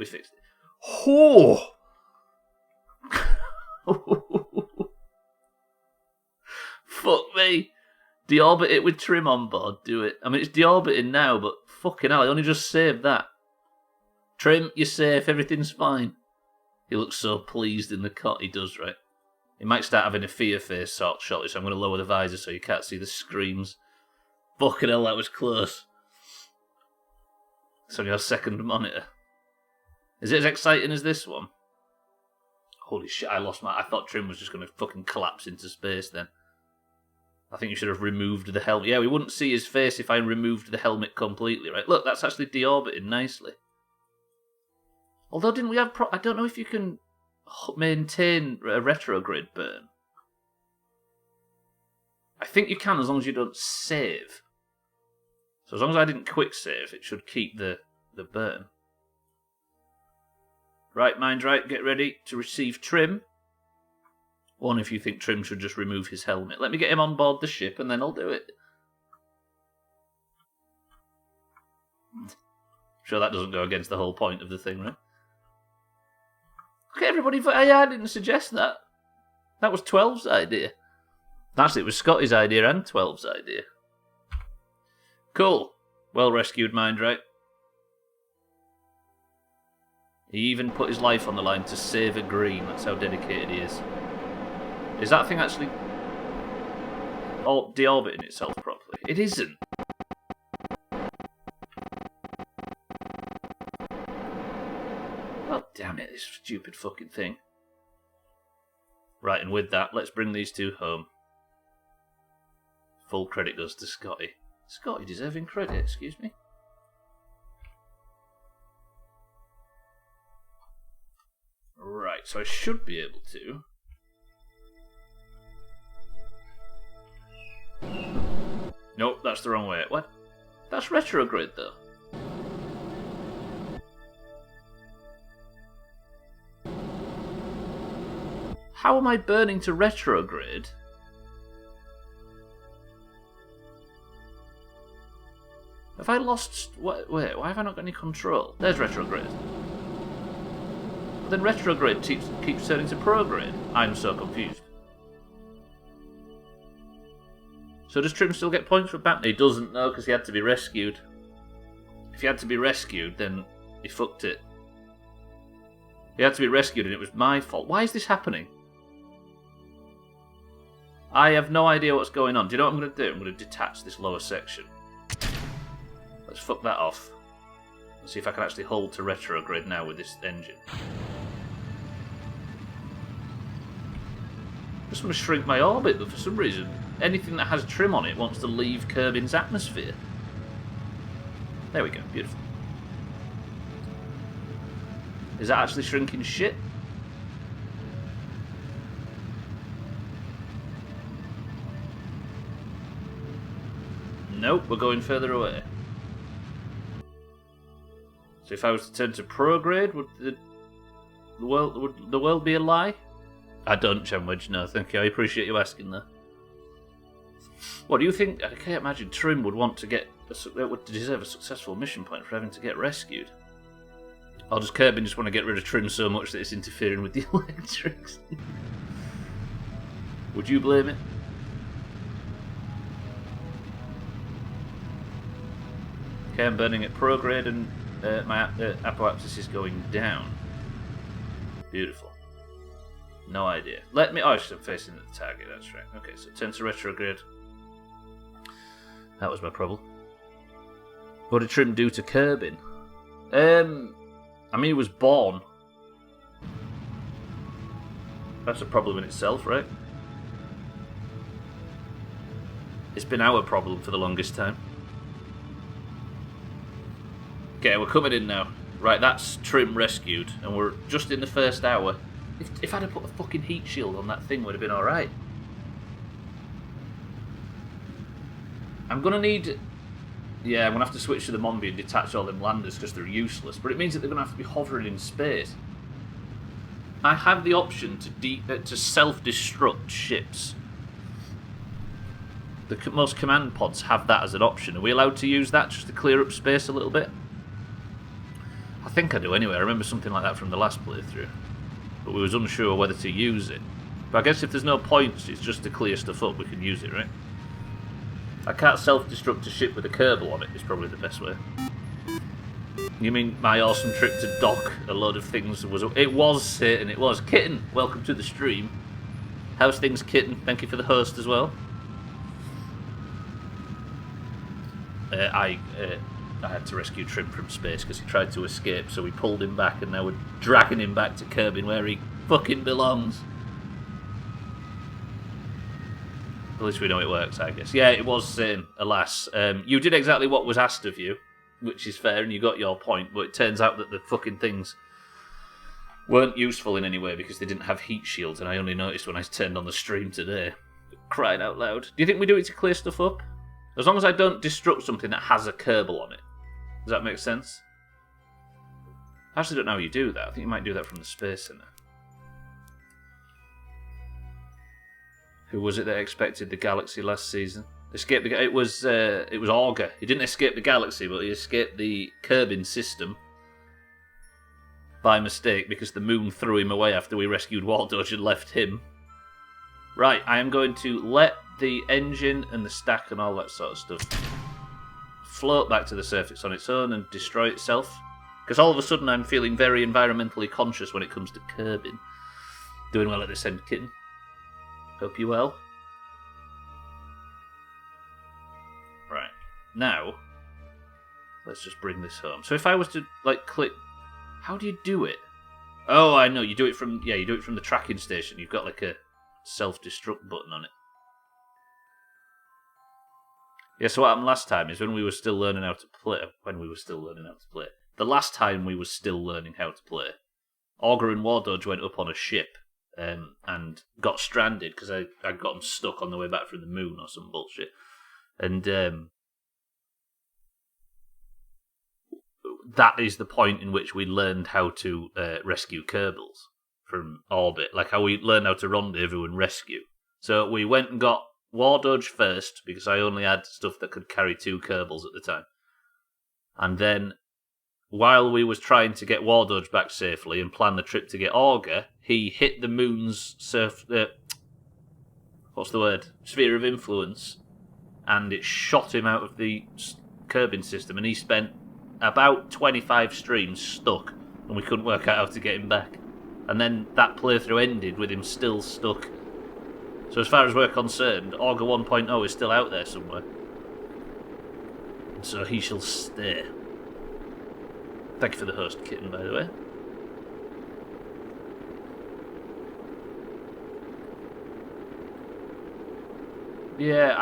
Oh! Fuck me. Deorbit it with Trim on board, do it. I mean, it's deorbiting now, but fucking hell, I only just saved that. Trim, you're safe, everything's fine. He looks so pleased in the cot, he does, right? He might start having a fear face sort shot, so I'm going to lower the visor so you can't see the screams. Fucking hell, that was close. It's on your second monitor. Is it as exciting as this one? Holy shit, I thought Trim was just going to fucking collapse into space then. I think you should have removed the helmet. Yeah, we wouldn't see his face if I removed the helmet completely, right? Look, that's actually deorbiting nicely. Although, didn't we have... I don't know if you can maintain a retrograde burn. I think you can as long as you don't save. So as long as I didn't quick save, it should keep the burn. Right, mind right, get ready to receive Trim. One, if you think Trim should just remove his helmet. Let me get him on board the ship and then I'll do it. Sure that doesn't go against the whole point of the thing, right? Okay, everybody, I didn't suggest that. That was 12's idea. Actually, it was Scotty's idea and 12's idea. Cool. Well rescued, mind right. He even put his life on the line to save a green. That's how dedicated he is. Is that thing actually deorbiting itself properly? It isn't. Oh, damn it, this stupid fucking thing. Right, and with that, let's bring these two home. Full credit goes to Scotty. Scotty deserving credit, excuse me. Right, so I should be able to... Nope, that's the wrong way. What? That's retrograde, though. How am I burning to retrograde? Have I lost... Wait, why have I not got any control? There's retrograde. But then retrograde keeps turning to prograde. I'm so confused. So does Trim still get points for Batman? He doesn't, know because he had to be rescued. If he had to be rescued, then he fucked it. He had to be rescued and it was my fault. Why is this happening? I have no idea what's going on. Do you know what I'm going to do? I'm going to detach this lower section. Let's fuck that off. Let's see if I can actually hold to retrograde now with this engine. I just want to shrink my orbit, but for some reason, anything that has trim on it wants to leave Kerbin's atmosphere. There we go, beautiful. Is that actually shrinking shit? Nope, we're going further away. So if I was to turn to prograde, would the world be a lie? I don't, Shamwedge, no, thank you. I appreciate you asking that. What do you think? I can't imagine Trim would want to would deserve a successful mission point for having to get rescued. Or does Kerbin just want to get rid of Trim so much that it's interfering with the electrics? Would you blame it? Okay, I'm burning at prograde and my apoapsis is going down. Beautiful. No idea. Let me... Oh, I'm facing the target, that's right. Okay, so turn to retrograde. That was my problem. What did Trim do to Kerbin? I mean, he was born. That's a problem in itself, right? It's been our problem for the longest time. Okay, we're coming in now. Right, that's Trim rescued, and we're just in the first hour. If I'd have put a fucking heat shield on that thing, would have been alright. I'm gonna need... Yeah, I'm gonna have to switch to the Mombi and detach all them landers because they're useless, but it means that they're gonna have to be hovering in space. I have the option to self-destruct ships. The most command pods have that as an option. Are we allowed to use that just to clear up space a little bit? I think I do anyway. I remember something like that from the last playthrough. But we was unsure whether to use it. But I guess if there's no points, it's just to clear stuff up, we can use it, right? I can't self-destruct a ship with a Kerbal on it, is probably the best way. You mean my awesome trip to dock a load of things was... It was Satan, it was. Kitten, welcome to the stream. How's things, Kitten? Thank you for the host as well. I had to rescue Trim from space because he tried to escape, so we pulled him back and now we're dragging him back to Kerbin where he fucking belongs. At least we know it works, I guess. Yeah, it was Satan, alas. You did exactly what was asked of you, which is fair, and you got your point, but it turns out that the fucking things weren't useful in any way because they didn't have heat shields, and I only noticed when I turned on the stream today. Crying out loud. Do you think we do it to clear stuff up? As long as I don't destruct something that has a Kerbal on it. Does that make sense? I actually don't know how you do that. I think you might do that from the Space Center. Who was it that expected the galaxy last season? It was Augur. He didn't escape the galaxy, but he escaped the Kerbin system by mistake because the moon threw him away after we rescued Wardodge and left him. Right, I am going to let the engine and the stack and all that sort of stuff float back to the surface on its own and destroy itself. Because all of a sudden I'm feeling very environmentally conscious when it comes to Kerbin. Doing well at this end, kitten. Hope you well. Right, now, let's just bring this home. So if I was to, like, click... How do you do it? Oh, I know, you do it from the tracking station. You've got, like, a self-destruct button on it. Yeah, so what happened last time is when we were still learning how to play... The last time we were still learning how to play, Augur and Wardodge went up on a ship and got stranded because I got them stuck on the way back from the moon or some bullshit. And that is the point in which we learned how to rescue Kerbals from orbit, like how we learned how to rendezvous and rescue. So we went and got Wardodge first because I only had stuff that could carry 2 Kerbals at the time. And then, while we was trying to get Wardodge back safely and plan the trip to get Augur, he hit the moon's sphere of influence, and it shot him out of the Kerbin system, and he spent about 25 streams stuck, and we couldn't work out how to get him back. And then that playthrough ended with him still stuck. So as far as we're concerned, Augur 1.0 is still out there somewhere. And so he shall stay. Thank you for the host, kitten, by the way. Yeah,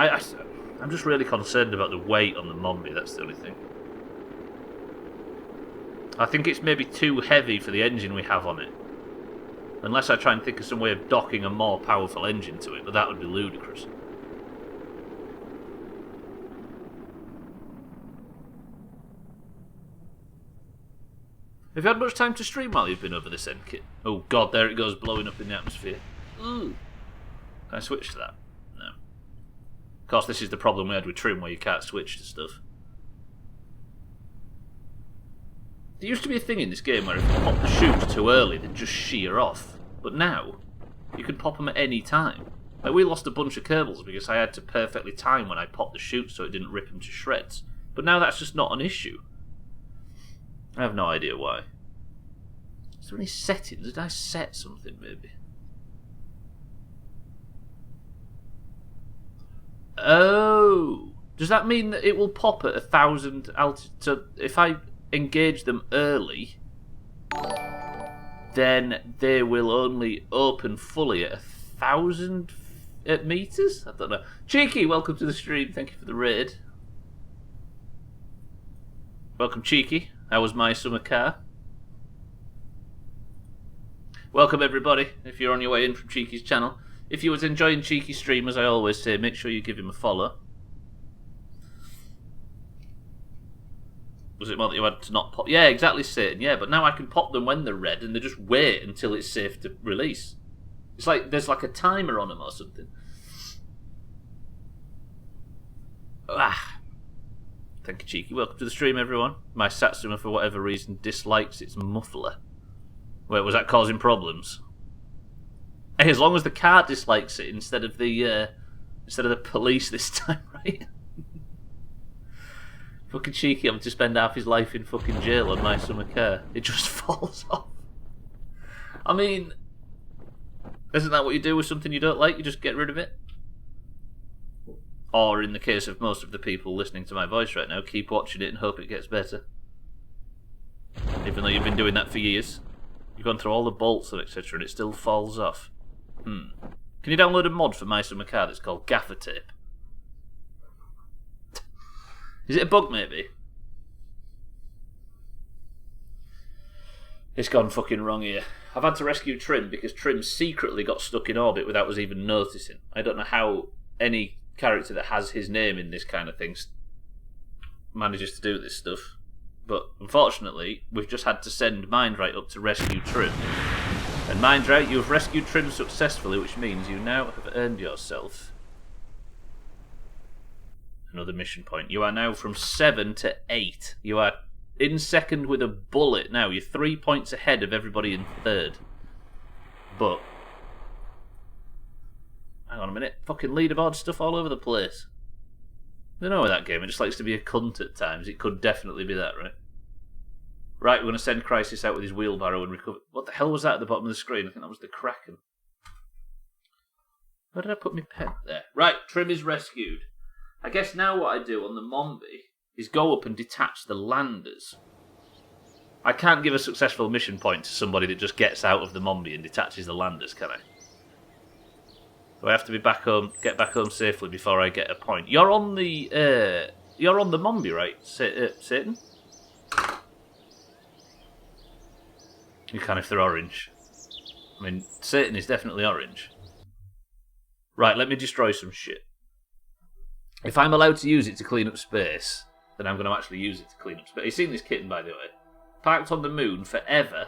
I'm just really concerned about the weight on the Mombi, that's the only thing. I think it's maybe too heavy for the engine we have on it. Unless I try and think of some way of docking a more powerful engine to it, but that would be ludicrous. Have you had much time to stream while you've been over this end, kit? Oh god, there it goes, blowing up in the atmosphere. Ooh. Can I switch to that? No. Of course, this is the problem we had with Trim, where you can't switch to stuff. There used to be a thing in this game where if you pop the chutes too early, they'd just shear off. But now, you can pop them at any time. Like, we lost a bunch of Kerbals because I had to perfectly time when I popped the chute so it didn't rip them to shreds. But now that's just not an issue. I have no idea why. Is there any settings? Did I set something, maybe? Oh! Does that mean that it will pop at 1,000 altitude? So if I engage them early, then they will only open fully at 1,000 meters? I don't know. Cheeky, welcome to the stream. Thank you for the raid. Welcome, Cheeky. How was my summer car? Welcome, everybody, if you're on your way in from Cheeky's channel. If you was enjoying Cheeky's stream, as I always say, make sure you give him a follow. Was it more that you had to not pop? Yeah, exactly, Satan. Yeah, but now I can pop them when they're red, and they just wait until it's safe to release. It's like there's like a timer on them or something. Ah. Thank you, Cheeky. Welcome to the stream, everyone. My Satsuma, for whatever reason, dislikes its muffler. Wait, was that causing problems? Hey, as long as the car dislikes it instead of the police this time, right? Fucking Cheeky having to spend half his life in fucking jail on my summer car. It just falls off. I mean, isn't that what you do with something you don't like? You just get rid of it? Or, in the case of most of the people listening to my voice right now, keep watching it and hope it gets better. Even though you've been doing that for years. You've gone through all the bolts and etc. and it still falls off. Can you download a mod for my summer car that's called gaffer tape? Is it a bug, maybe? It's gone fucking wrong here. I've had to rescue Trim because Trim secretly got stuck in orbit without us even noticing. I don't know how any character that has his name in this kind of thing manages to do this stuff. But unfortunately, we've just had to send Mindright up to rescue Trim. And Mindright, you have rescued Trim successfully, which means you now have earned yourself another mission point. You are now from 7 to 8. You are in second with a bullet now. You're 3 points ahead of everybody in third. But hang on a minute. Fucking leaderboard stuff all over the place. I don't know with that game. It just likes to be a cunt at times. It could definitely be that, right? Right, we're going to send Crisis out with his wheelbarrow and recover. What the hell was that at the bottom of the screen? I think that was the Kraken. Where did I put my pen? There. Right, Trim is rescued. I guess now what I do on the Mombi is go up and detach the landers. I can't give a successful mission point to somebody that just gets out of the Mombi and detaches the landers, can I? Do I have to be back home, get back home safely before I get a point? You're on the Mombi, right, Satan? You can if they're orange. I mean, Satan is definitely orange. Right, let me destroy some shit. If I'm allowed to use it to clean up space, then I'm going to actually use it to clean up space. You've seen this kitten, by the way. Parked on the moon forever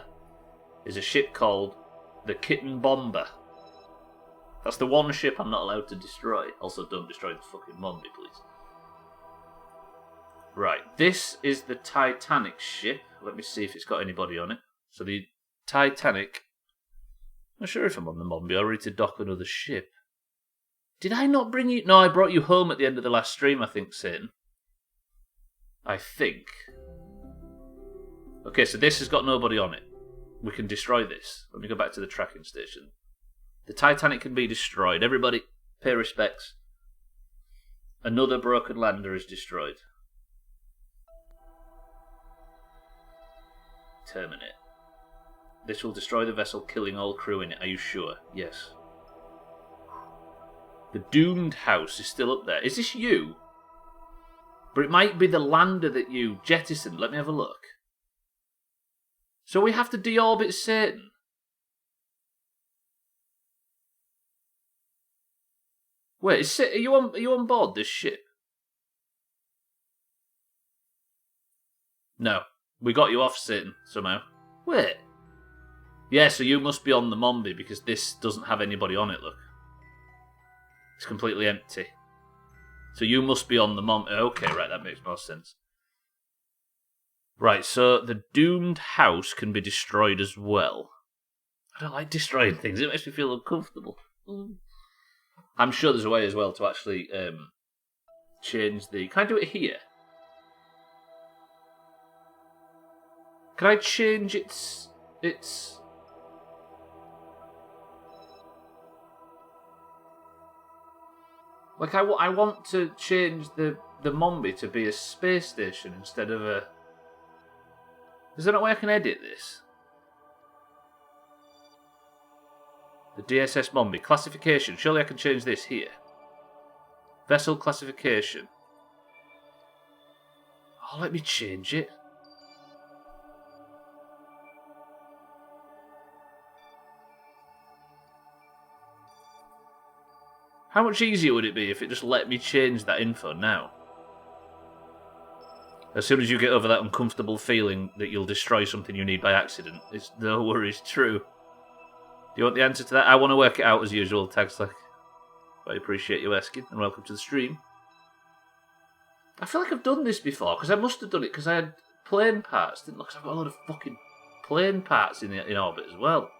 is a ship called the Kitten Bomber. That's the one ship I'm not allowed to destroy. Also, don't destroy the fucking Mombi, please. Right, this is the Titanic ship. Let me see if it's got anybody on it. So the Titanic... I'm not sure if I'm on the Mombi or ready to dock another ship. Did I not bring you... No, I brought you home at the end of the last stream, I think, Satan. I think. Okay, so this has got nobody on it. We can destroy this. Let me go back to the tracking station. The Titanic can be destroyed. Everybody, pay respects. Another broken lander is destroyed. Terminate. This will destroy the vessel, killing all crew in it. Are you sure? Yes. The Doomhaus is still up there. Is this you? But it might be the lander that you jettisoned. Let me have a look. So we have to deorbit Satan. Wait, are you on board this ship? No. We got you off, Satan, somehow. Wait. Yeah, so you must be on the Mombi because this doesn't have anybody on it, look. It's completely empty. So you must be on the Mombi. Okay, right, that makes more sense. Right, so the doomed house can be destroyed as well. I don't like destroying things. It makes me feel uncomfortable. I'm sure there's a way as well to actually change the... Can I do it here? Can I change its... Like, I want to change the Mombi to be a space station instead of a... Is there no way I can edit this? The DSS Mombi. Classification. Surely I can change this here. Vessel classification. Oh, let me change it. How much easier would it be if it just let me change that info now? As soon as you get over that uncomfortable feeling that you'll destroy something you need by accident, it's no worries, true. Do you want the answer to that? I want to work it out as usual, Tagslack. I appreciate you asking, and welcome to the stream. I feel like I've done this before, because I must have done it because I had plane parts, didn't I? Because I've got a lot of fucking plane parts in orbit as well.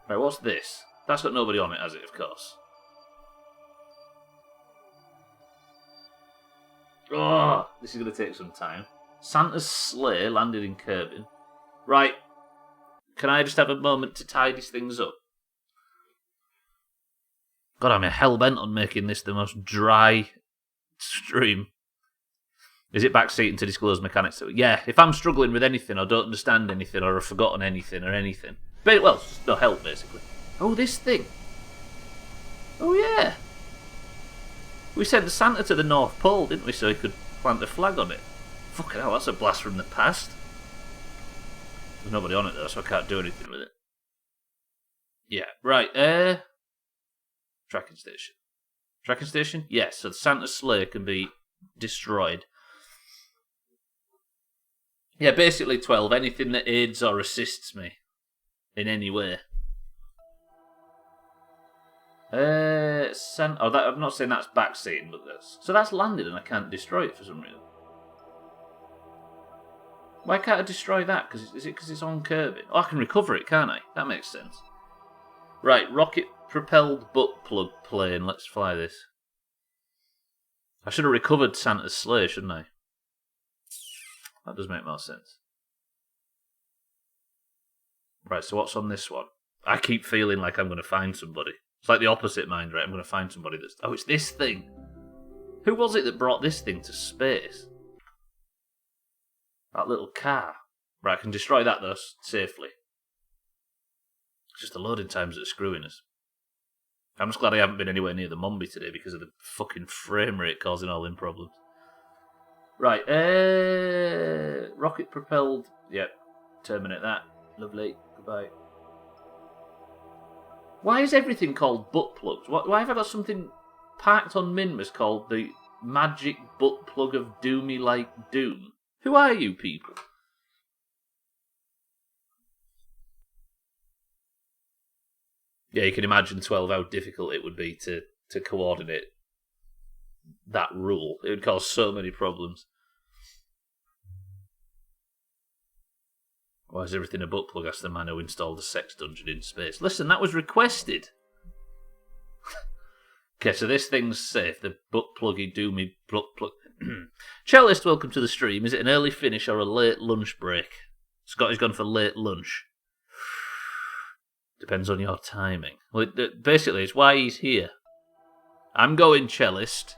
Right, what's this? That's got nobody on it, has it, of course? Oh, this is going to take some time. Santa's sleigh landed in Kerbal. Right. Can I just have a moment to tidy things up? God, I'm hell-bent on making this the most dry stream. Is it backseating to disclose mechanics? Yeah, if I'm struggling with anything or don't understand anything or have forgotten anything or anything. But, well, no help, basically. Oh, this thing. Oh, yeah. We sent Santa to the North Pole, didn't we, so he could plant a flag on it. Fucking hell, that's a blast from the past. There's nobody on it though, so I can't do anything with it. Yeah, right. Tracking station. Tracking station? Yes, so the Santa's sleigh can be destroyed. Yeah, basically 12. Anything that aids or assists me in any way. I'm not saying that's backseating, but that's... So that's landed and I can't destroy it for some reason. Why can't I destroy that? Is it because it's on Kirby? Oh, I can recover it, can't I? That makes sense. Right, rocket-propelled butt plug plane. Let's fly this. I should have recovered Santa's sleigh, shouldn't I? That does make more sense. Right, so what's on this one? I keep feeling like I'm going to find somebody. It's like the opposite mind, right? I'm going to find somebody that's... Oh, it's this thing. Who was it that brought this thing to space? That little car. Right, I can destroy that, though, safely. It's just the loading times that are screwing us. I'm just glad I haven't been anywhere near the Mombi today because of the fucking frame rate causing all them problems. Right, rocket propelled. Yep, terminate that. Lovely. Goodbye. Why is everything called butt plugs? Why have I got something parked on Minmus called the magic butt plug of Doomy like Doom? Who are you people? Yeah, you can imagine 12 how difficult it would be to coordinate that rule. It would cause so many problems. Why is everything a butt plug? Asked the man who installed a sex dungeon in space. Listen, that was requested. Okay, so this thing's safe. The butt pluggy doomy butt plug. Cellist, welcome to the stream. Is it an early finish or a late lunch break? Scotty's gone for late lunch. Depends on your timing. Well, basically, it's why he's here. I'm going cellist.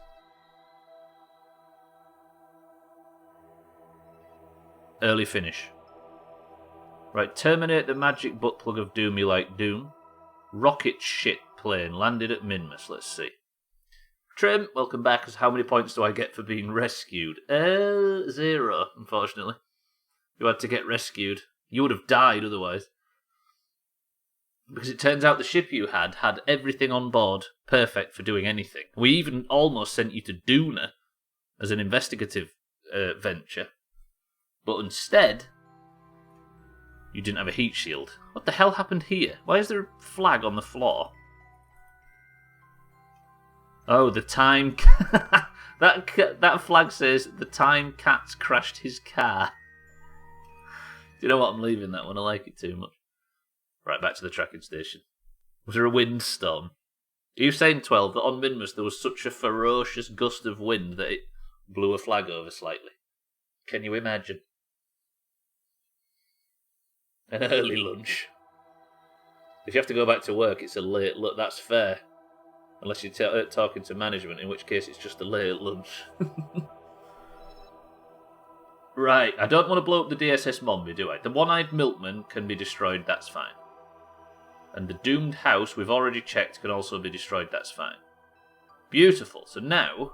Early finish. Right, terminate the magic butt plug of Doomy like Doom. Rocket shit plane landed at Minmus. Let's see. Trim, welcome back. How many points do I get for being rescued? 0, unfortunately. You had to get rescued. You would have died otherwise. Because it turns out the ship you had everything on board perfect for doing anything. We even almost sent you to Duna as an investigative venture. But instead, you didn't have a heat shield. What the hell happened here? Why is there a flag on the floor? Oh, the time... that flag says the time Cats crashed his car. Do you know what? I'm leaving that one. I like it too much. Right, back to the tracking station. Was there a windstorm? Are you saying, 12, that on Minmus there was such a ferocious gust of wind that it blew a flag over slightly? Can you imagine? An early lunch. If you have to go back to work, it's a late lunch. That's fair. Unless you're talking to management, in which case it's just a late lunch. Right, I don't want to blow up the DSS Mombi, do I? The one-eyed milkman can be destroyed, that's fine. And the doomed house, we've already checked, can also be destroyed, that's fine. Beautiful. So now,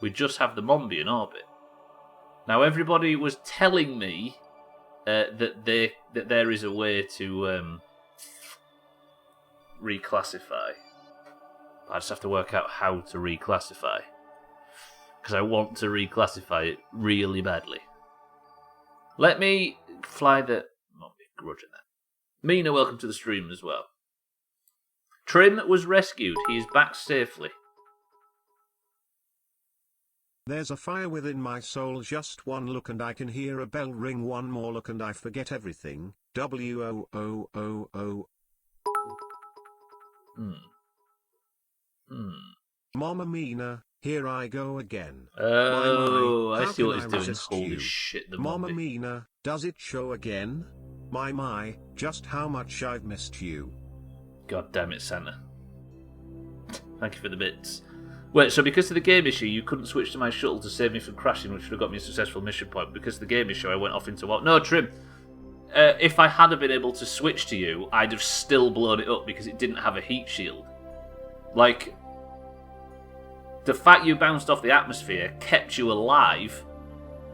we just have the Mombi in orbit. Now, everybody was telling me that there is a way to reclassify. I just have to work out how to reclassify. Because I want to reclassify it really badly. Let me fly the... Mombi, grudging that. Mina, welcome to the stream as well. Trim was rescued. He is back safely. There's a fire within my soul, just one look and I can hear a bell ring, one more look and I forget everything. W-O-O-O-O. Mama Mina, here I go again. Oh, my, I see what he's doing. resist Holy you? shit, the Mama Mombi. Mina, does it show again? My, just how much I've missed you. God damn it, Santa. Thank you for the bits. Wait, so because of the game issue, you couldn't switch to my shuttle to save me from crashing, which would have got me a successful mission point. Because of the game issue, I went off into what? No, Trim. If I had been able to switch to you, I'd have still blown it up because it didn't have a heat shield. Like, the fact you bounced off the atmosphere kept you alive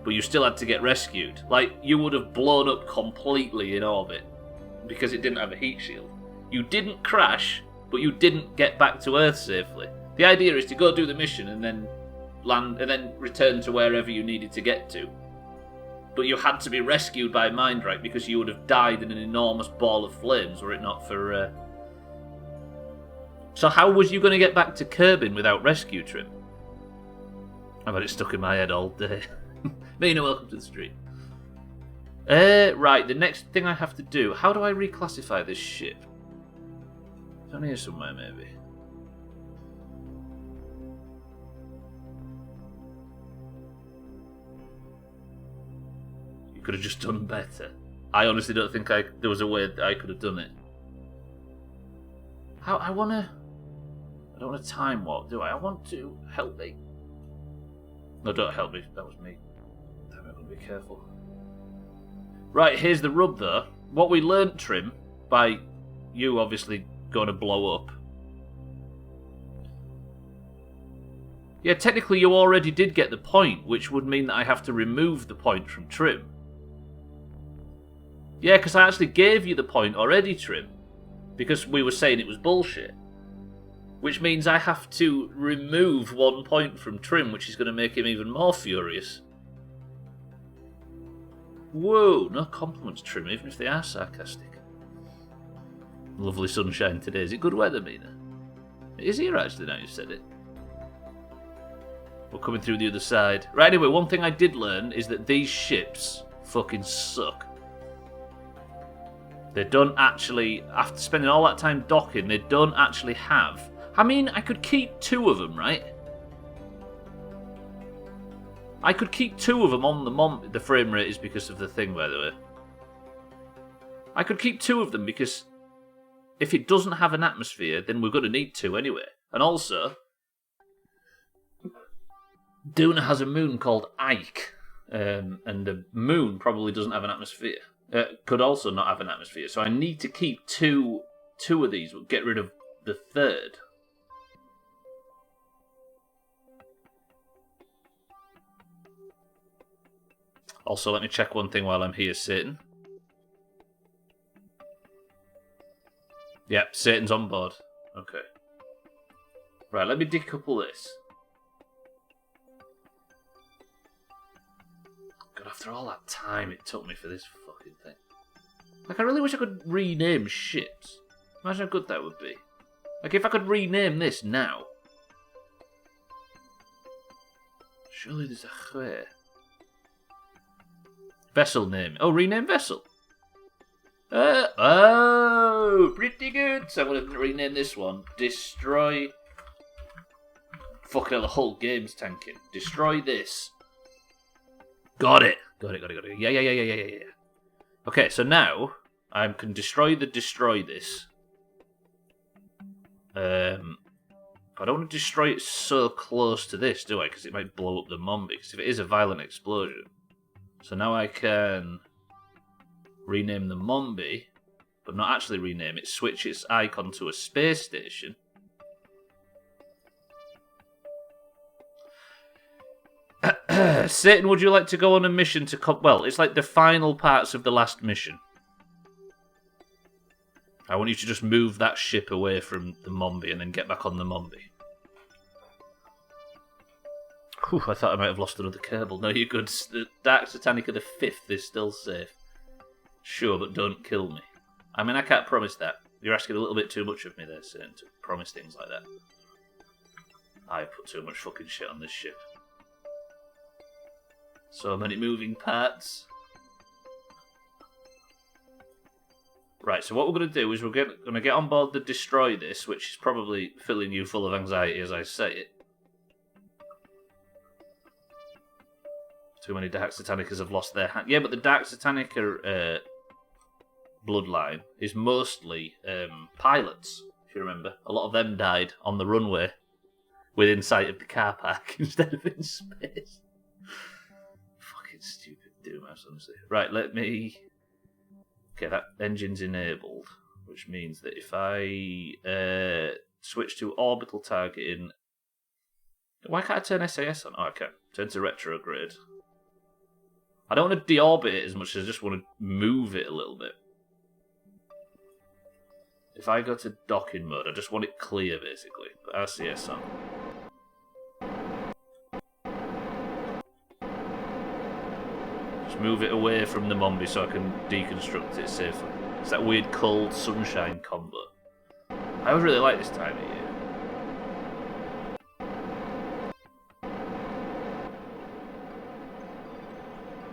but you still had to get rescued. Like, you would have blown up completely in orbit because it didn't have a heat shield. You didn't crash, but you didn't get back to Earth safely. The idea is to go do the mission and then land and then return to wherever you needed to get to. But you had to be rescued by Mindwreck because you would have died in an enormous ball of flames were it not for... So how was you going to get back to Kerbin without rescue, Trim? I've had it stuck in my head all day. Mina, welcome to the stream. Right, the next thing I have to do... How do I reclassify this ship? It's on here somewhere, maybe. You could have just done better. I honestly don't think there was a way that I could have done it. I don't want to time warp, do I? I want to help me. No, don't help me. That was me. Damn it, I've got to be careful. Right, here's the rub, though. What we learnt, Trim, by you obviously going to blow up. Yeah, technically you already did get the point, which would mean that I have to remove the point from Trim. Yeah, because I actually gave you the point already, Trim. Because we were saying it was bullshit. Which means I have to remove 1 point from Trim, which is going to make him even more furious. Whoa, no compliments, Trim, even if they are sarcastic. Lovely sunshine today. Is it good weather, Mina? It is here, actually, now you've said it. We're coming through the other side. Right, anyway, one thing I did learn is that these ships fucking suck. They don't actually, after spending all that time docking, they don't actually have... I mean, I could keep 2 of them, right? I could keep 2 of them on the frame rate is because of the thing, by the way. I could keep 2 of them because if it doesn't have an atmosphere, then we're going to need 2 anyway. And also, Duna has a moon called Ike, and the moon probably doesn't have an atmosphere. Could also not have an atmosphere, so I need to keep two of these. We'll get rid of the third. Also, let me check one thing while I'm here, Satan. Yep, Satan's on board. Okay. Right, let me decouple this. God, after all that time it took me for this fucking thing. Like, I really wish I could rename ships. Imagine how good that would be. Like, if I could rename this now. Surely there's a way. Vessel name. Oh, rename vessel. Oh, pretty good. So I'm going to rename this one. Destroy. Fucking hell, the whole game's tanking. Destroy this. Got it. Got it. Yeah. Okay, so now I can destroy this. I don't want to destroy it so close to this, do I? Because it might blow up the Mombi. Because if it is a violent explosion. So now I can rename the Mombi, but not actually rename it. Switch its icon to a space station. Satan, would you like to go on a mission to... Well, it's like the final parts of the last mission. I want you to just move that ship away from the Mombi and then get back on the Mombi. Whew, I thought I might have lost another Kerbal. No, you're good. The Dark Satanica the 5th is still safe. Sure, but don't kill me. I mean, I can't promise that. You're asking a little bit too much of me there, Satan, to promise things like that. I put too much fucking shit on this ship. So many moving parts. Right, so what we're going to do is we're going to get on board the Destroy This, which is probably filling you full of anxiety as I say it. Too many Dark Satanicas have lost their hand. Yeah, but the Dark Satanica bloodline is mostly pilots, if you remember. A lot of them died on the runway within sight of the car park instead of in space. Fucking stupid Doomhaus, honestly. Right, let me... Okay, that engine's enabled, which means that if I switch to orbital targeting... Why can't I turn SAS on? Oh, I can. Turn to retrograde. I don't want to deorbit it as much as I just want to move it a little bit. If I go to docking mode, I just want it clear, basically. Put RCS on. Just move it away from the Mombi so I can deconstruct it safely. It's that weird cold sunshine combo. I always really like this time of year.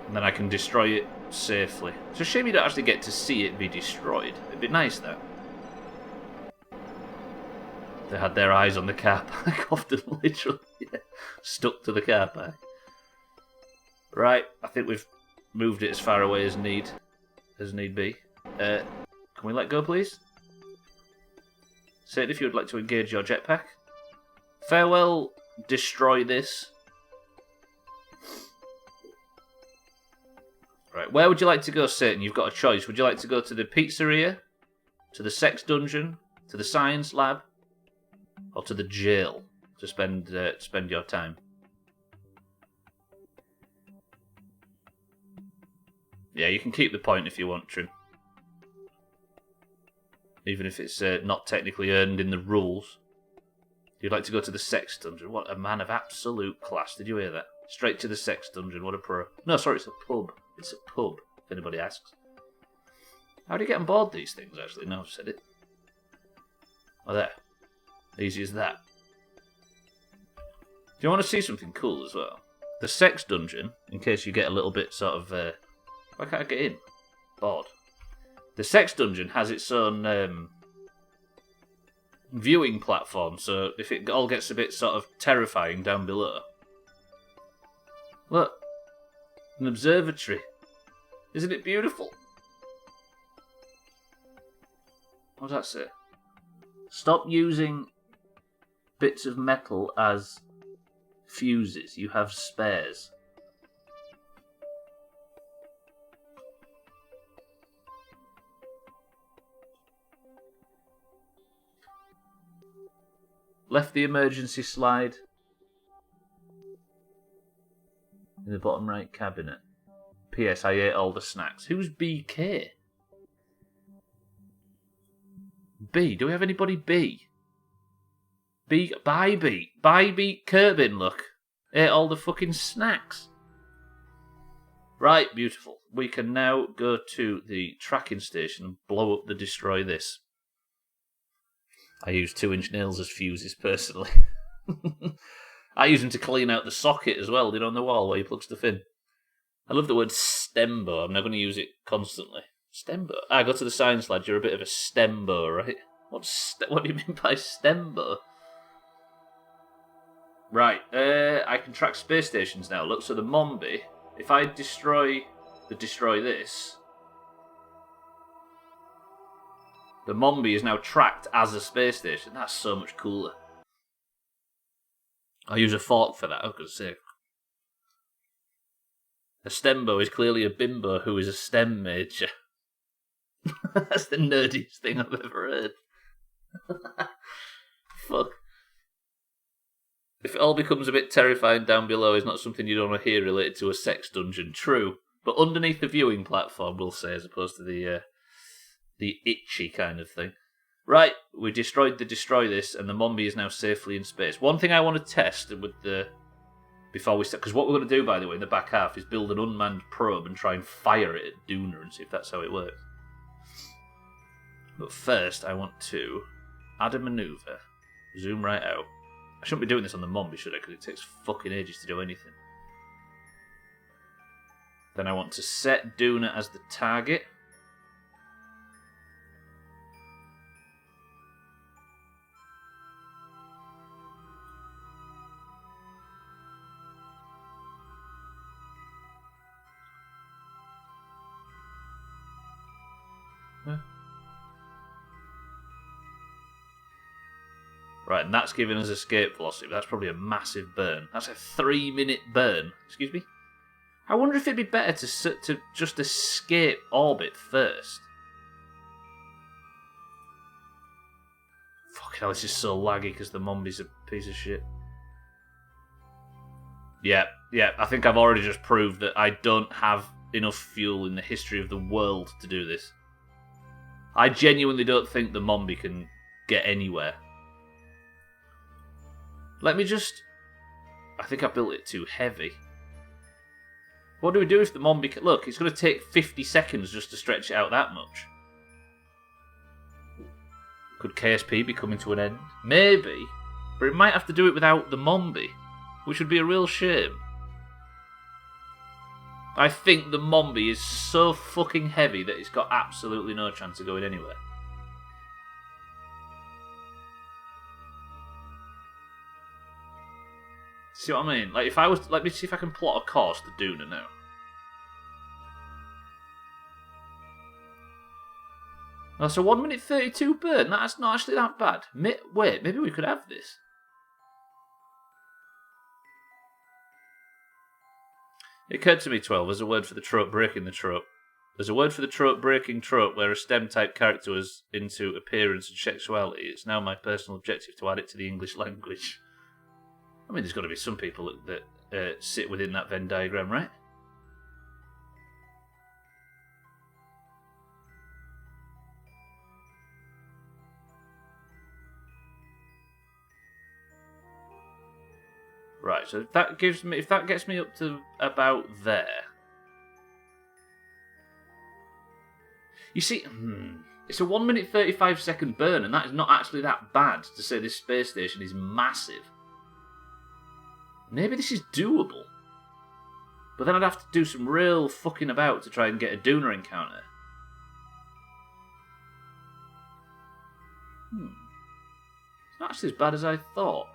And then I can destroy it safely. It's a shame you don't actually get to see it be destroyed. It'd be nice, though. They had their eyes on the car park, often literally stuck to the car park. Right, I think we've moved it as far away as need be. Can we let go, please? Say it if you would like to engage your jetpack. Farewell, destroy this. Right, where would you like to go, Satan? You've got a choice. Would you like to go to the pizzeria, to the sex dungeon, to the science lab, or to the jail to spend your time? Yeah, you can keep the point if you want, Trim. Even if it's not technically earned in the rules. You'd like to go to the sex dungeon. What a man of absolute class. Did you hear that? Straight to the sex dungeon. What a pro. No, sorry, it's a pub. It's a pub, if anybody asks. How do you get on board these things, actually? No, I've said it. Oh, there. Easy as that. Do you want to see something cool as well? The sex dungeon, in case you get a little bit sort of... why can't I get in? Bored. The sex dungeon has its own viewing platform, so if it all gets a bit sort of terrifying down below... Look. An observatory. Isn't it beautiful? What does that say? Stop using bits of metal as fuses. You have spares. Left the emergency slide in the bottom right cabinet. P.S. I ate all the snacks. Who's BK? B. Do we have anybody B? B. Bye B. Bye B. Kerbin, look. Ate all the fucking snacks. Right, beautiful. We can now go to the tracking station and blow up the destroy this. I use 2-inch nails as fuses, personally. I use them to clean out the socket as well, on the wall where you plug stuff in. I love the word stembo. I'm now going to use it constantly. Stembo? Go to the science lad. You're a bit of a stembo, right? What do you mean by stembo? Right, I can track space stations now. Look, so the Mombi, if I destroy this, the Mombi is now tracked as a space station. That's so much cooler. I use a fork for that, I was going to say. A stembo is clearly a bimbo who is a STEM major. That's the nerdiest thing I've ever heard. Fuck. If it all becomes a bit terrifying down below, is not something you'd want to hear related to a sex dungeon. True, but underneath the viewing platform, we'll say, as opposed to the itchy kind of thing. Right, we destroyed the destroy this, and the Mombi is now safely in space. One thing I want to test with the... Before we start... Because what we're going to do, by the way, in the back half, is build an unmanned probe and try and fire it at Duna and see if that's how it works. But first, I want to add a maneuver. Zoom right out. I shouldn't be doing this on the Mombi, should I? Because it takes fucking ages to do anything. Then I want to set Duna as the target. Right, and that's giving us escape velocity. That's probably a massive burn. That's a 3-minute burn. Excuse me? I wonder if it'd be better to just escape orbit first. Fucking hell, this is so laggy because the Mombi's a piece of shit. Yeah, I think I've already just proved that I don't have enough fuel in the history of the world to do this. I genuinely don't think the Mombi can get anywhere. Let me just... I think I built it too heavy. What do we do if the Mombi... Look, it's going to take 50 seconds just to stretch it out that much. Could KSP be coming to an end? Maybe. But it might have to do it without the Mombi, which would be a real shame. I think the Mombi is so fucking heavy that it's got absolutely no chance of going anywhere. See what I mean? Like, if I was... Let me see if I can plot a course to Duna now. Oh, so 1 minute 32 burn. That's not actually that bad. Wait, maybe we could have this. It occurred to me, 12, there's a word for the trope breaking the trope. There's a word for the trope breaking trope where a STEM-type character was into appearance and sexuality. It's now my personal objective to add it to the English language. I mean, there's got to be some people that sit within that Venn diagram, right? Right, so if that gets me up to about there. You see, it's a 1 minute 35 second burn, and that is not actually that bad to say this space station is massive. Maybe this is doable. But then I'd have to do some real fucking about to try and get a Duna encounter. It's not actually as bad as I thought.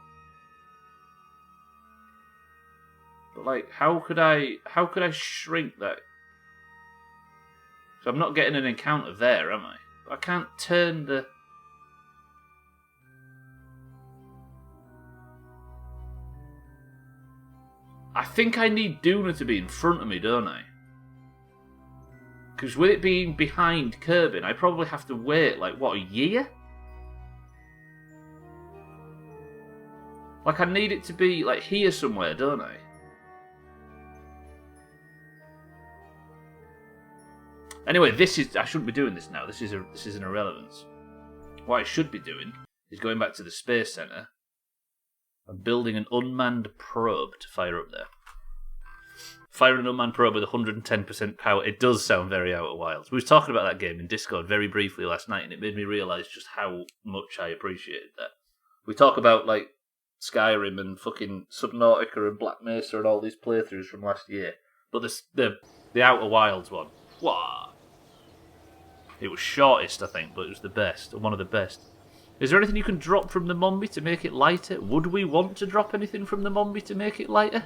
But like, how could I shrink that? So I'm not getting an encounter there, am I? I can't turn the... I think I need Duna to be in front of me, don't I? Because with it being behind Kerbin, I probably have to wait, like, what, a year? Like, I need it to be, like, here somewhere, don't I? Anyway, I shouldn't be doing this now. This is an irrelevance. What I should be doing is going back to the Space Center and building an unmanned probe to fire up there. Firing an unmanned probe with 110% power. It does sound very Outer Wilds. We were talking about that game in Discord very briefly last night, and it made me realise just how much I appreciated that. We talk about, like, Skyrim and fucking Subnautica and Black Mesa and all these playthroughs from last year. But the Outer Wilds one, wow. It was shortest, I think, but it was the best, one of the best. Is there anything you can drop from the Mombi to make it lighter? Would we want to drop anything from the Mombi to make it lighter?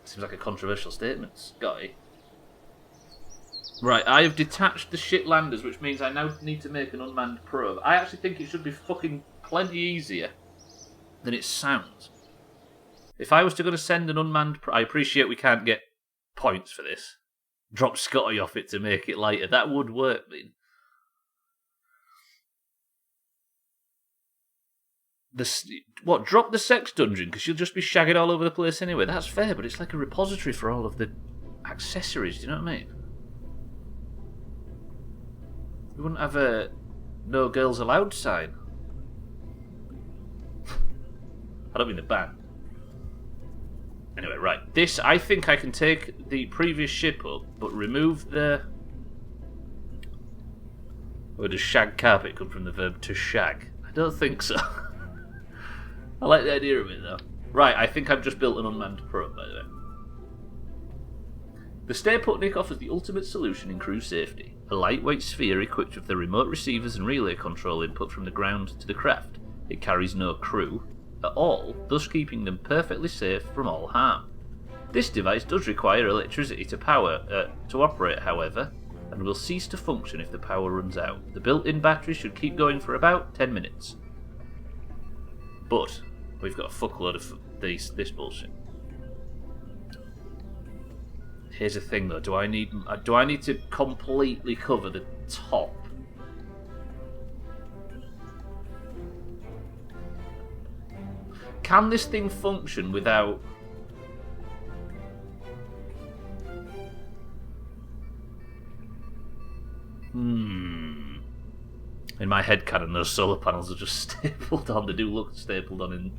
Seems like a controversial statement, Scotty. Right, I have detached the shit landers, which means I now need to make an unmanned probe. I actually think it should be fucking plenty easier than it sounds. If I was to go to send an unmanned probe... I appreciate we can't get points for this. Drop Scotty off it to make it lighter. That would work, man. Drop the sex dungeon, because you'll just be shagging all over the place anyway. That's fair, but it's like a repository for all of the accessories, do you know what I mean? We wouldn't have a no girls allowed sign. I don't mean the ban. Anyway, right. This, I think I can take the previous ship up, but remove the... Where does shag carpet come from the verb to shag? I don't think so. I like the idea of it, though. Right, I think I've just built an unmanned probe, by the way. The Stay Put Nick offers the ultimate solution in crew safety. A lightweight sphere equipped with the remote receivers and relay control input from the ground to the craft. It carries no crew at all, thus keeping them perfectly safe from all harm. This device does require electricity to operate, however, and will cease to function if the power runs out. The built-in battery should keep going for about 10 minutes. But we've got a fuckload of this bullshit. Here's the thing, though. Do I need to completely cover the top? Can this thing function without my head canon, those solar panels are just stapled on. They do look stapled on in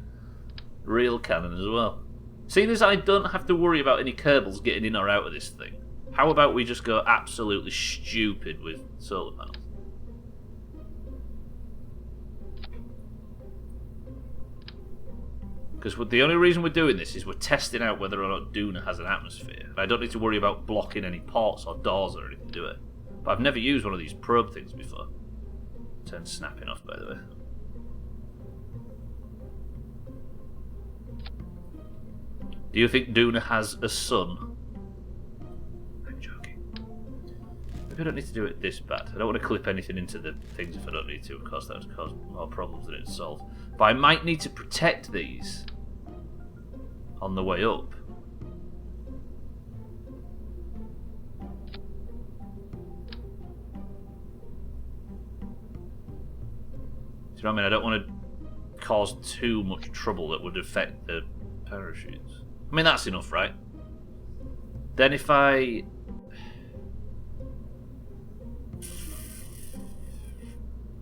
real canon as well. Seeing as I don't have to worry about any Kerbals getting in or out of this thing, how about we just go absolutely stupid with solar panels? Because the only reason we're doing this is we're testing out whether or not Duna has an atmosphere. And I don't need to worry about blocking any ports or doors or anything, do it. But I've never used one of these probe things before. Turn snapping off, by the way. Do you think Duna has a sun? I'm joking. Maybe I don't need to do it this bad. I don't want to clip anything into the things if I don't need to. Of course, that would cause more problems than it would solve. But I might need to protect these on the way up. Do you know what I mean? I don't want to cause too much trouble that would affect the parachutes. I mean, that's enough, right? Then if I...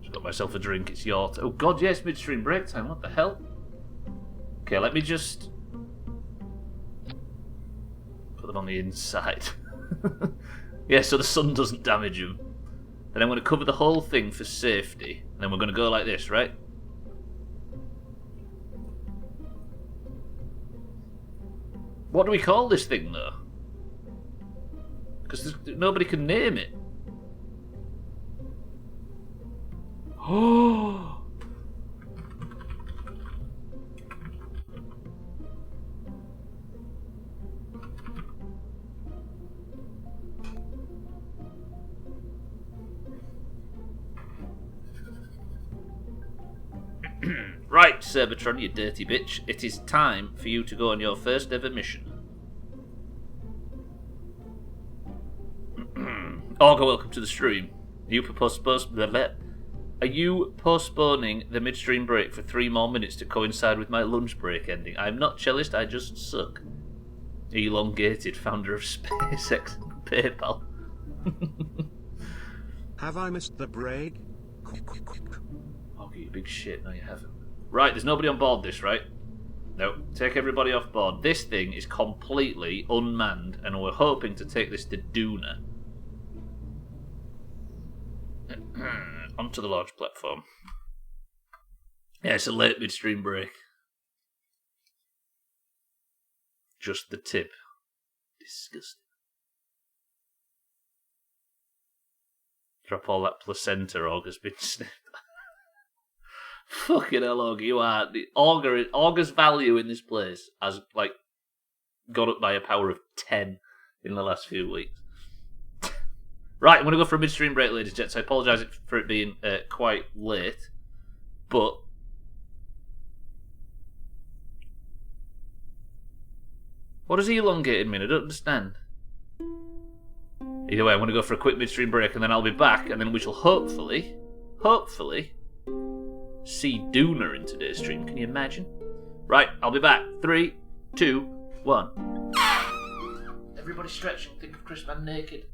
Just got myself a drink, it's your... Oh god, yes, midstream break time, what the hell? Okay, let me just... put them on the inside. Yeah, so the sun doesn't damage them. Then I'm going to cover the whole thing for safety. And then we're going to go like this, right? What do we call this thing, though? Because nobody can name it. Oh! Right, Cerbatron, you dirty bitch. It is time for you to go on your first ever mission. Augur, welcome to the stream. Are you postponing the midstream break for 3 more minutes to coincide with my lunch break ending? I'm not cellist, I just suck. Elongated, founder of SpaceX and PayPal. Have I missed the break? Augur, you big shit. No, you haven't. Right, there's nobody on board this, right? No, take everybody off board. This thing is completely unmanned, and we're hoping to take this to Duna. Onto the large platform. Yeah, it's a late midstream break. Just the tip. Disgusting. Drop all that placenta Augur's been sniffed. Fucking hell, Augur, you are... Augur's value in this place has, like, gone up by a power of 10 in the last few weeks. Right, I'm going to go for a midstream break, ladies and gents. I apologise for it being quite late, but... What does elongated mean? I don't understand. Either way, I'm going to go for a quick midstream break, and then I'll be back, and then we shall hopefully... see Duna in today's stream. Can you imagine? Right, I'll be back. 3, 2, 1. Everybody stretch and think of Chris Man naked.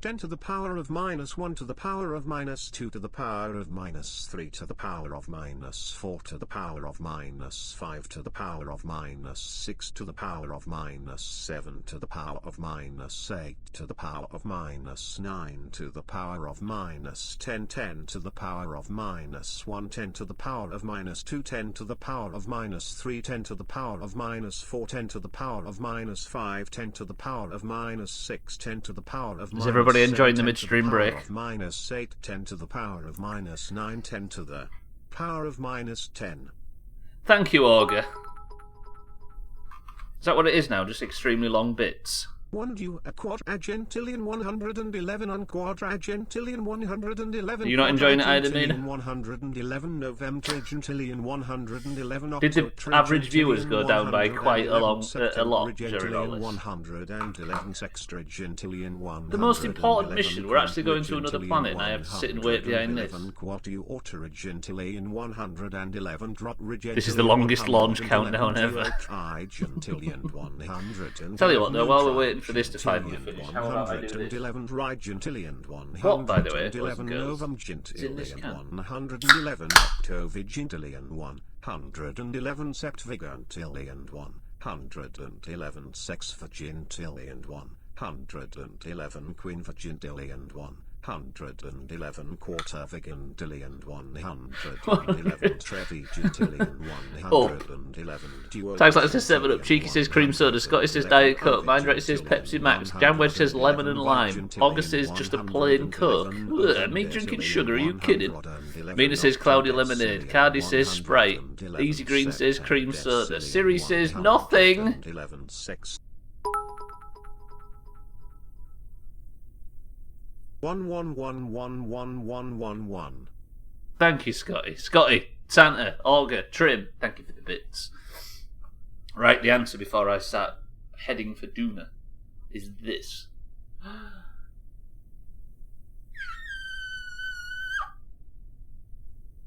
10 to the power of -1 to the power of -2 to the power of -3 to the power of -4 to the power of -5 to the power of -6 to the power of -7 to the power of -8 to the power of -9 to the power of -10 10 to the power of -1 10 to the power of -2 10 to the power of -3 10 to the power of -4 10 to the power of -5 10 to the power of -6 10 to the power of Is everybody enjoying the midstream break? -8 10 to the power of -9 10 to the power of -10. Thank you, Augur. Is that what it is now? Just extremely long bits? 1 due a quadragentillion 111 unquadragentillion 111. Are you not enjoying it either, Mina? 111 November gentillion 111. Did the average viewers go down by quite a lot during all this? 111 sextragentillion 1. The most important mission, we're actually going to another planet and I have to sit and wait behind this. This is the longest launch countdown ever. Tell you what though, while we're waiting for this to finally finish, how about I do this? What, by the way, boys and girls, is in this can? 111 octovigintillion 111 septvigantillion 111 sexvigintillion 111 quinvigintillion 111 quarter-vigintillion 111 trevigintillion 111 Tags like says 7-Up, Cheeky says cream soda, Scotty says Diet Coke, Mindrex says Pepsi Max, Jamwedge says lemon and lime, August says just a plain Coke. Ugh, me drinking sugar, are you kidding? Mina says cloudy lemonade, Cardi says Sprite, Easy Green says cream soda, Siri says nothing! 1111111. Thank you, Scotty. Scotty, Santa, Augur, Trim, thank you for the bits. Right, the answer before I start heading for Duna is this.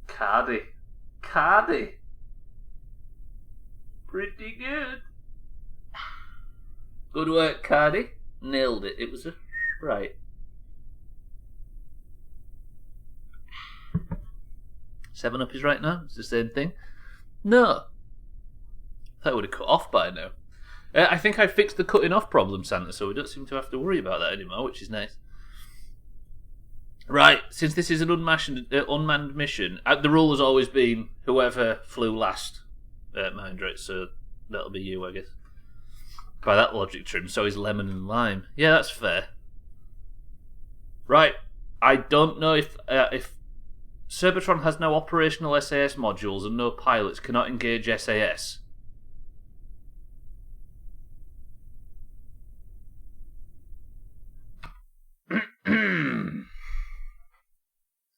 Cardi. Cardi. Pretty good. Good work, Cardi. Nailed it. It was a right. 7-Up is right now? It's the same thing? No. I thought it would have cut off by now. I think I fixed the cutting off problem, Santa, so we don't seem to have to worry about that anymore, which is nice. Right, since this is an unmanned mission, the rule has always been whoever flew last, Mindrex, so that'll be you, I guess. By that logic, Trim, so is lemon and lime. Yeah, that's fair. Right, I don't know if Cybertron has no operational SAS modules and no pilots, cannot engage SAS.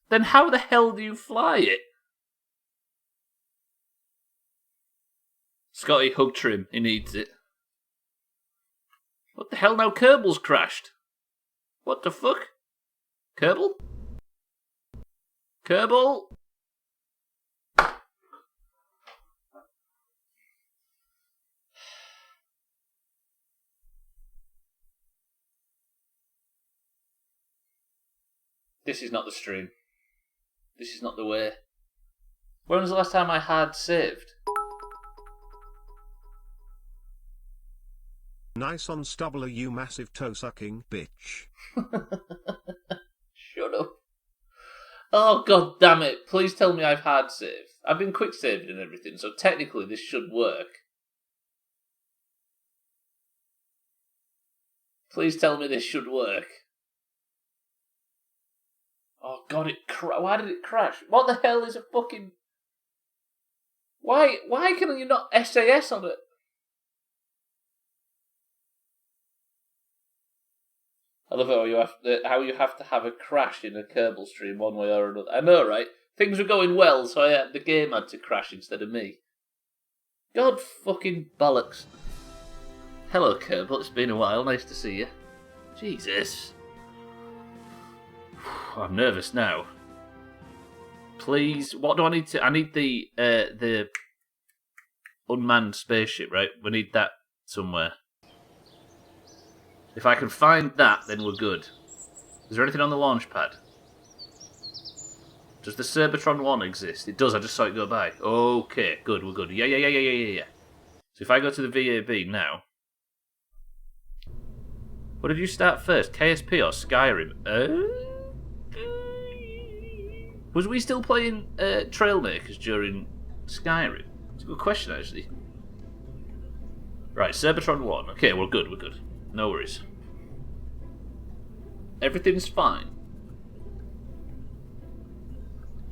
Then how the hell do you fly it? Scotty, hug Trim, he needs it. What the hell now? Kerbal's crashed. What the fuck? Kerbal? Kerbal? This is not the stream. This is not the way. When was the last time I had saved? Nice on Stubbler, you massive toe-sucking bitch. Shut up. Oh, god damn it. Please tell me I've hard saved. I've been quick saved and everything, so technically this should work. Please tell me this should work. Oh god, why did it crash? What the hell is a fucking... Why can you not SAS on it? I love how you have to have a crash in a Kerbal stream one way or another. I know, right? Things were going well, so the game had to crash instead of me. God fucking bollocks. Hello, Kerbal. It's been a while. Nice to see you. Jesus. I'm nervous now. Please, what do I need to... I need the unmanned spaceship, right? We need that somewhere. If I can find that, then we're good. Is there anything on the launch pad? Does the Cybertron 1 exist? It does, I just saw it go by. Okay, good, we're good. Yeah. So if I go to the VAB now... What did you start first? KSP or Skyrim? Was we still playing Trailmakers during Skyrim? It's a good question, actually. Right, Cybertron 1. Okay, we're good. No worries. Everything's fine.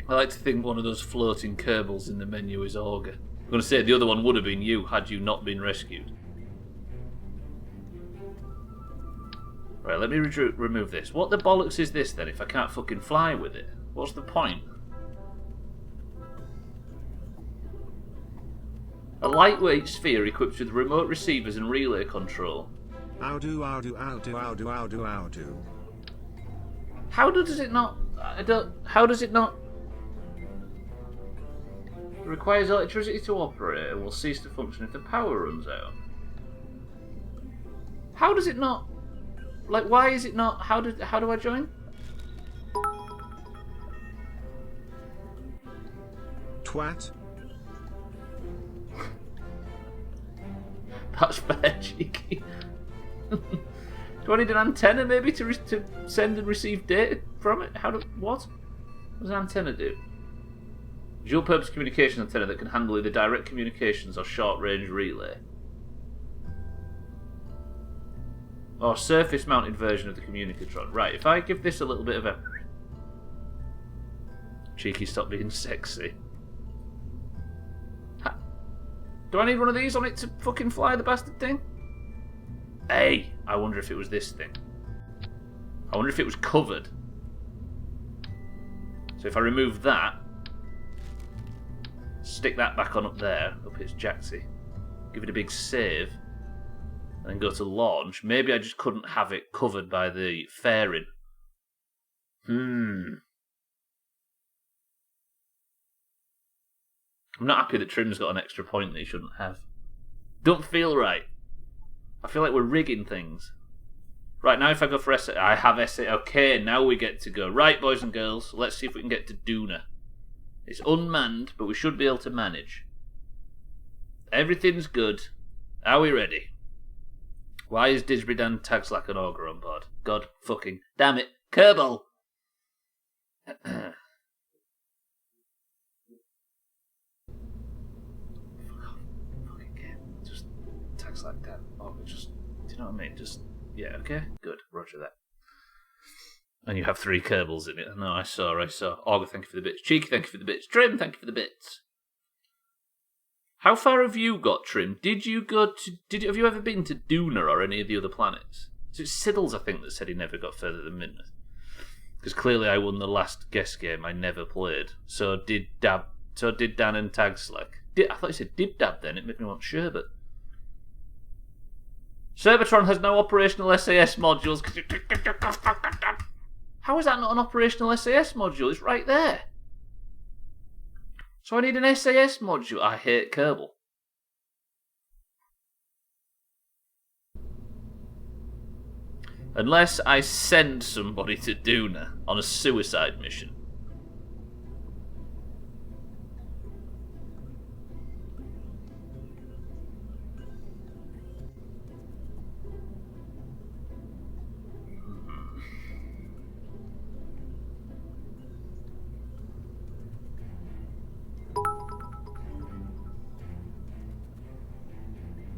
I like to think one of those floating Kerbals in the menu is Augur. I'm going to say the other one would have been you had you not been rescued. Right, let me remove this. What the bollocks is this then if I can't fucking fly with it? What's the point? A lightweight sphere equipped with remote receivers and relay control. How does it not... How does it not... It requires electricity to operate and will cease to function if the power runs out. How does it not... Like, why is it not... How do I join? Twat. That's fair, cheeky. Do I need an antenna maybe to send and receive data from it? What? What does an antenna do? Dual purpose communication antenna that can handle either direct communications or short range relay. Or surface mounted version of the communicatron. Right, if I give this a little bit of a... Cheeky, stop being sexy. Do I need one of these on it to fucking fly the bastard thing? Hey, I wonder if it was this thing. I wonder if it was covered. So if I remove that, stick that back on up there, up its jacksy, give it a big save, and then go to launch. Maybe I just couldn't have it covered by the fairing. I'm not happy that Trim's got an extra point that he shouldn't have. Don't feel right. I feel like we're rigging things. Right, now if I go for SA, I have SA. Okay, now we get to go. Right, boys and girls, let's see if we can get to Duna. It's unmanned, but we should be able to manage. Everything's good. Are we ready? Why is Disbredan Tagslack and Augur on board? God fucking damn it. Kerbal! Like that. Oh, just, do you know what I mean? Just, yeah, okay, good, roger that. And you have 3 Kerbals in it. No, I saw. Augur, thank you for the bits. Cheeky, thank you for the bits. Trim, thank you for the bits. How far have you got, Trim? Have you ever been to Duna or any of the other planets? So it's Siddles, I think, that said he never got further than Midnath. Because clearly I won the last guest game I never played. So did Dan and Tagslack. I thought you said Dib Dab then, it made me want sherbet. Cybertron has no operational SAS modules. How is that not an operational SAS module? It's right there. So I need an SAS module. I hate Kerbal. Unless I send somebody to Duna on a suicide mission.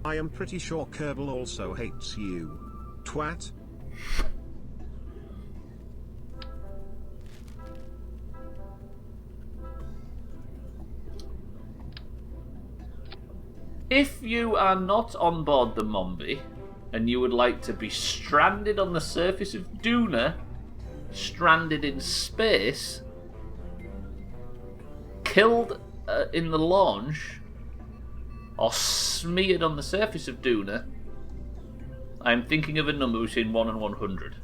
I am pretty sure Kerbal also hates you. Twat. If you are not on board the Mombi, and you would like to be stranded on the surface of Duna, stranded in space, killed in the launch, or smeared on the surface of Duna, I am thinking of a number between 1 and 100.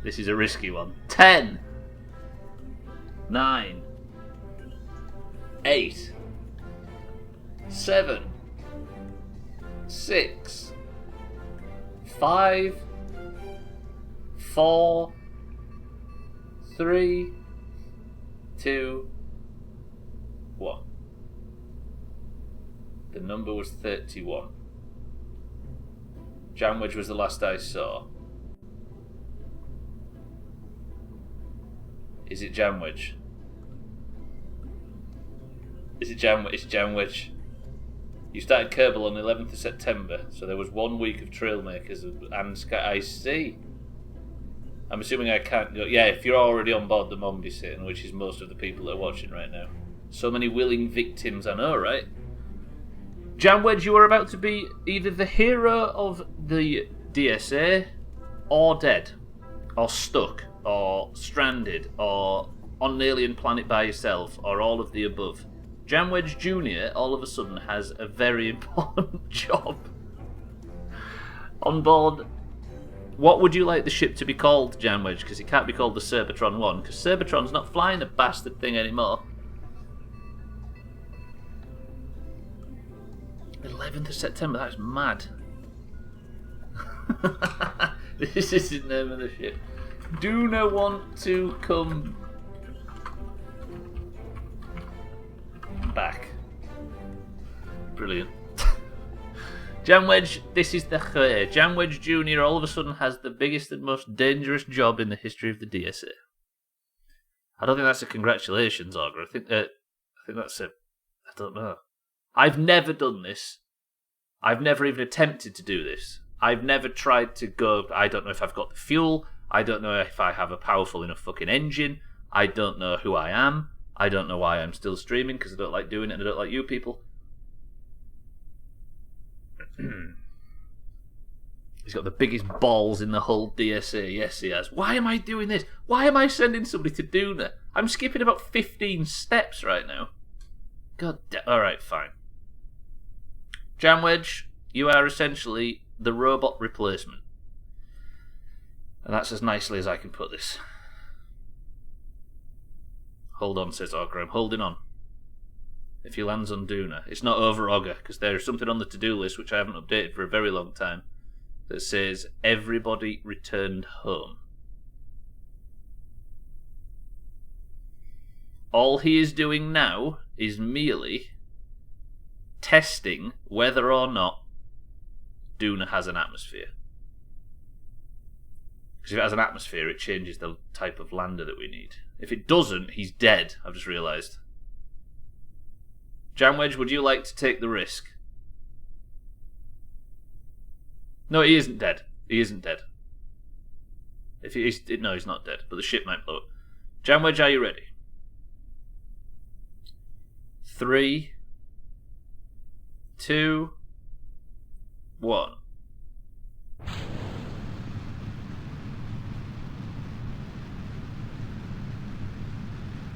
This is a risky one. 10, 9, 8, 7, 6, 5, 4, 3, 2, 1. The number was 31. Janwich was the last I saw. Is it Janwich? Is it Janwich? It's Janwich. You started Kerbal on the 11th of September, so there was 1 week of Trailmakers and Sky. I see. I'm assuming I can't go. Yeah, if you're already on board the Mombi Satan, which is most of the people that are watching right now. So many willing victims, I know, right? Janwedge, you are about to be either the hero of the DSA, or dead, or stuck, or stranded, or on an alien planet by yourself, or all of the above. Janwedge Jr. all of a sudden has a very important job. On board, what would you like the ship to be called, Janwedge? Because it can't be called the Cerbertron 1, because Cerbertron's not flying the bastard thing anymore. 11th of September, that's mad. This is the name of the ship. Do not want to come back. Brilliant. Janwedge, this is the Khair. Janwedge Jr. all of a sudden has the biggest and most dangerous job in the history of the DSA. I don't think that's a congratulations, Augur. I think that's a... I don't know. I've never done this. I've never even attempted to do this. I've never tried to go... I don't know if I've got the fuel. I don't know if I have a powerful enough fucking engine. I don't know who I am. I don't know why I'm still streaming, because I don't like doing it and I don't like you people. He's got the biggest balls in the whole DSA. Yes, he has. Why am I doing this? Why am I sending somebody to Duna? I'm skipping about 15 steps right now. God damn. Alright, fine. Janwedge, you are essentially the robot replacement. And that's as nicely as I can put this. Hold on, says Ogre. I'm holding on. If he lands on Duna. It's not over, Ogre, because there is something on the to-do list which I haven't updated for a very long time that says everybody returned home. All he is doing now is merely testing whether or not Duna has an atmosphere. Because if it has an atmosphere, it changes the type of lander that we need. If it doesn't, he's dead, I've just realised. Janwedge, would you like to take the risk? No, he isn't dead. He isn't dead. If he is, no, he's not dead, but the ship might blow up. Janwedge, are you ready? 3, 2, 1.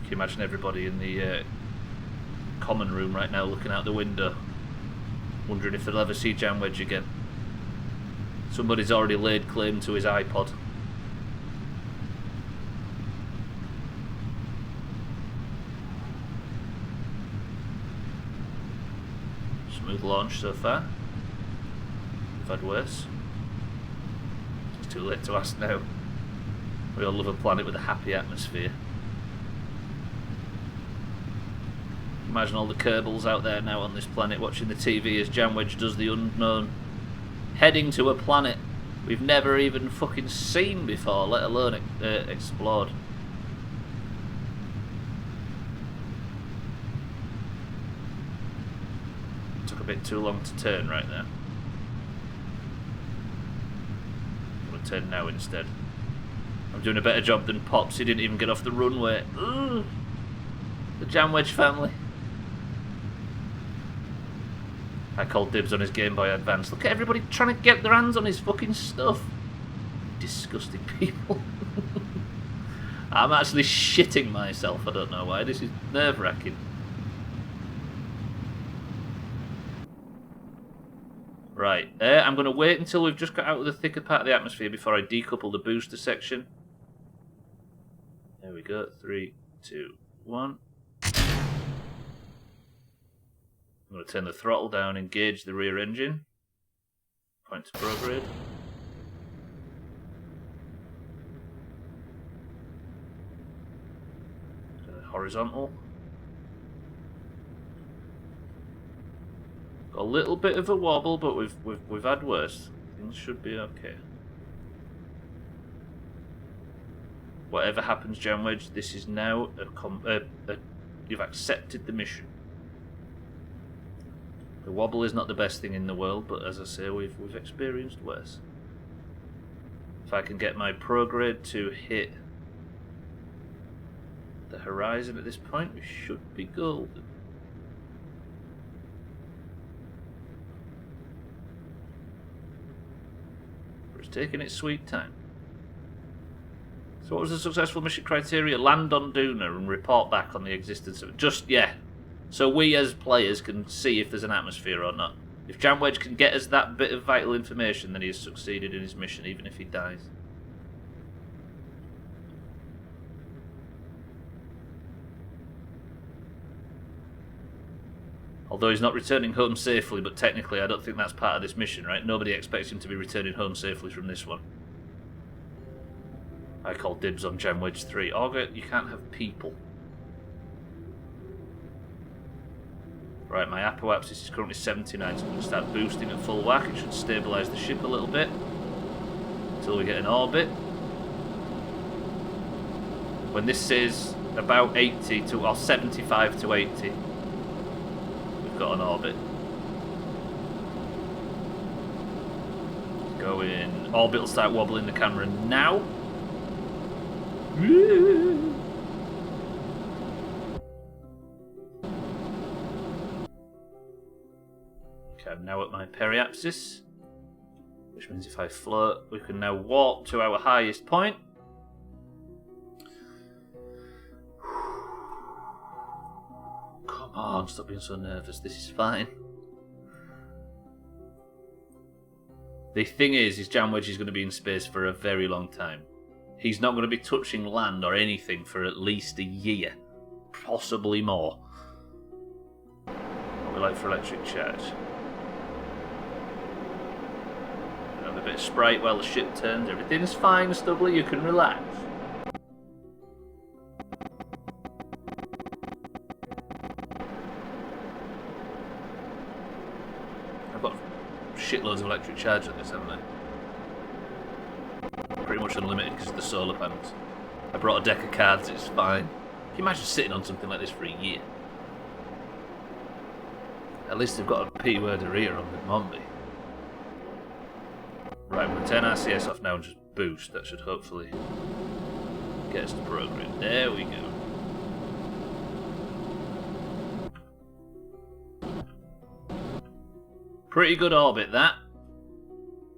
Can you imagine everybody in the common room right now looking out the window, wondering if they'll ever see Janwedge again? Somebody's already laid claim to his iPod. Smooth launch so far. We've had worse. Too late to ask now. We all love a planet with a happy atmosphere. Imagine all the Kerbals out there now on this planet watching the TV as Jamwedge does the unknown. Heading to a planet we've never even fucking seen before, let alone explored. Took a bit too long to turn right there. I'm going to turn now instead. I'm doing a better job than Pops. He didn't even get off the runway. Ugh. The Jamwedge family. I called dibs on his Game Boy Advance. Look at everybody trying to get their hands on his fucking stuff. Disgusting people. I'm actually shitting myself. I don't know why. This is nerve-wracking. Right. I'm going to wait until we've just got out of the thicker part of the atmosphere before I decouple the booster section. There we go. 3, 2, 1. I'm going to turn the throttle down, engage the rear engine. Point to prograde. Horizontal. Got a little bit of a wobble, but we've had worse. Things should be okay. Whatever happens, Jamwedge, this is now you've accepted the mission. The wobble is not the best thing in the world, but as I say, we've experienced worse. If I can get my prograde to hit the horizon at this point, we should be golden. But it's taking its sweet time. So what was the successful mission criteria? Land on Duna and report back on the existence of it. Just, yeah. So we as players can see if there's an atmosphere or not. If Jamwedge can get us that bit of vital information, then he has succeeded in his mission, even if he dies. Although he's not returning home safely, but technically I don't think that's part of this mission, right? Nobody expects him to be returning home safely from this one. I call dibs on Jamwedge 3. Augur, you can't have people. Right, my apoapsis is currently 79, so I'm going to start boosting at full whack. It should stabilise the ship a little bit until we get an orbit. When this says about 80 to, or 75 to 80, we've got an orbit. Go in. Orbit will start wobbling the camera now. I'm now at my periapsis, which means if I float, we can now walk to our highest point. Come on, stop being so nervous. This is fine. The thing is Jamwedge is going to be in space for a very long time. He's not going to be touching land or anything for at least a year, possibly more. What we like for electric charge. A bit of Sprite while the ship turns. Everything's fine, Stubbler. You can relax. I've got shitloads of electric charge on this, haven't I? Pretty much unlimited because of the solar panels. I brought a deck of cards. It's fine. Can you imagine sitting on something like this for a year? At least they've got a P-word area on the Mombi. Right, I'm going to turn RCS off now and just boost. That should hopefully get us to program. There we go. Pretty good orbit, that.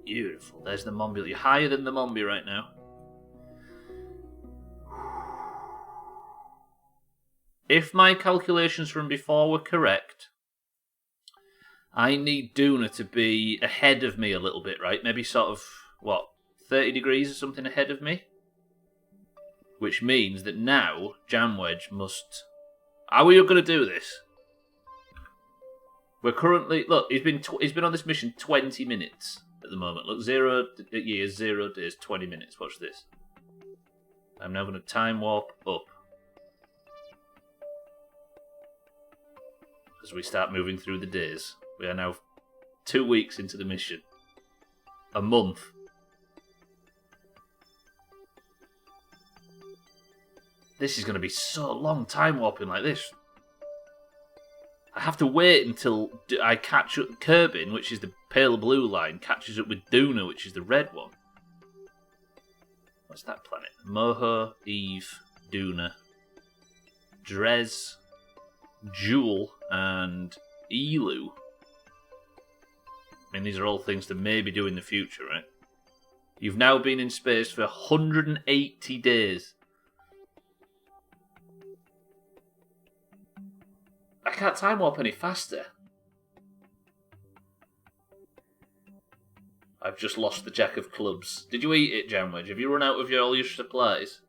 Beautiful. There's the Mombi. You're higher than the Mombi right now. If my calculations from before were correct, I need Duna to be ahead of me a little bit, right? Maybe sort of, what, 30 degrees or something ahead of me? Which means that now Jamwedge must... Are we going to do this? We're currently... Look, he's been on this mission 20 minutes. at the moment. Look, 0 years, 0 days, 20 minutes. Watch this. I'm now going to time warp up. As we start moving through the days. We are now 2 weeks into the mission. A month. This is going to be so long time warping like this. I have to wait until I catch up Kerbin, which is the pale blue line, catches up with Duna, which is the red one. What's that planet? Moho, Eve, Duna, Drez, Jewel, and Elu. I mean, these are all things to maybe do in the future, right? You've now been in space for 180 days. I can't time warp any faster. I've just lost the Jack of Clubs. Did you eat it, Jamwedge? Have you run out of all your supplies?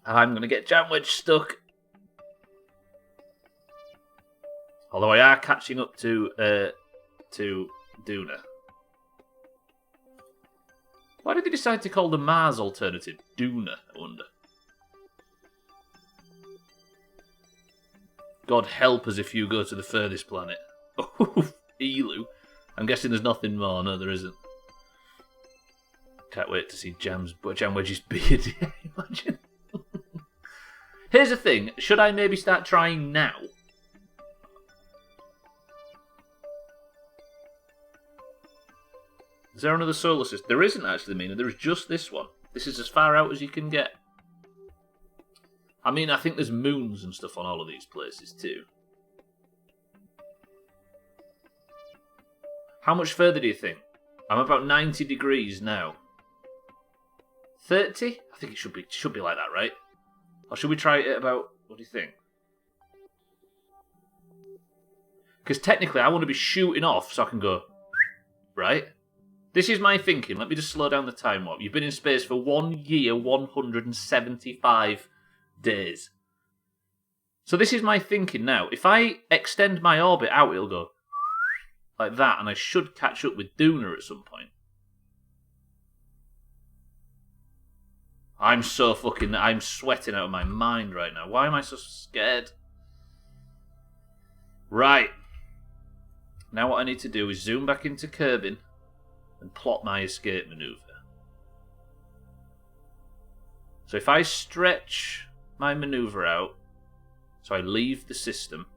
I'm going to get Jamwedge stuck. Although I are catching up to Duna. Why did they decide to call the Mars alternative Duna, I wonder? God help us if you go to the furthest planet. Oh, Elu. I'm guessing there's nothing more. No, there isn't. Can't wait to see Jamwedge's beard. Imagine. Here's the thing. Should I maybe start trying now? Is there another solar system? There isn't actually, Mina. There is just this one. This is as far out as you can get. I mean, I think there's moons and stuff on all of these places too. How much further do you think? I'm about 90 degrees now. 30? I think it should be like that, right? Or should we try it at about, what do you think? Because technically I want to be shooting off so I can go, right? This is my thinking. Let me just slow down the time warp. You've been in space for 1 year, 175 days. So this is my thinking now. If I extend my orbit out, it'll go like that, and I should catch up with Duna at some point. I'm sweating out of my mind right now. Why am I so scared? Right. Now what I need to do is zoom back into Kerbin and plot my escape maneuver. So if I stretch my maneuver out, so I leave the system,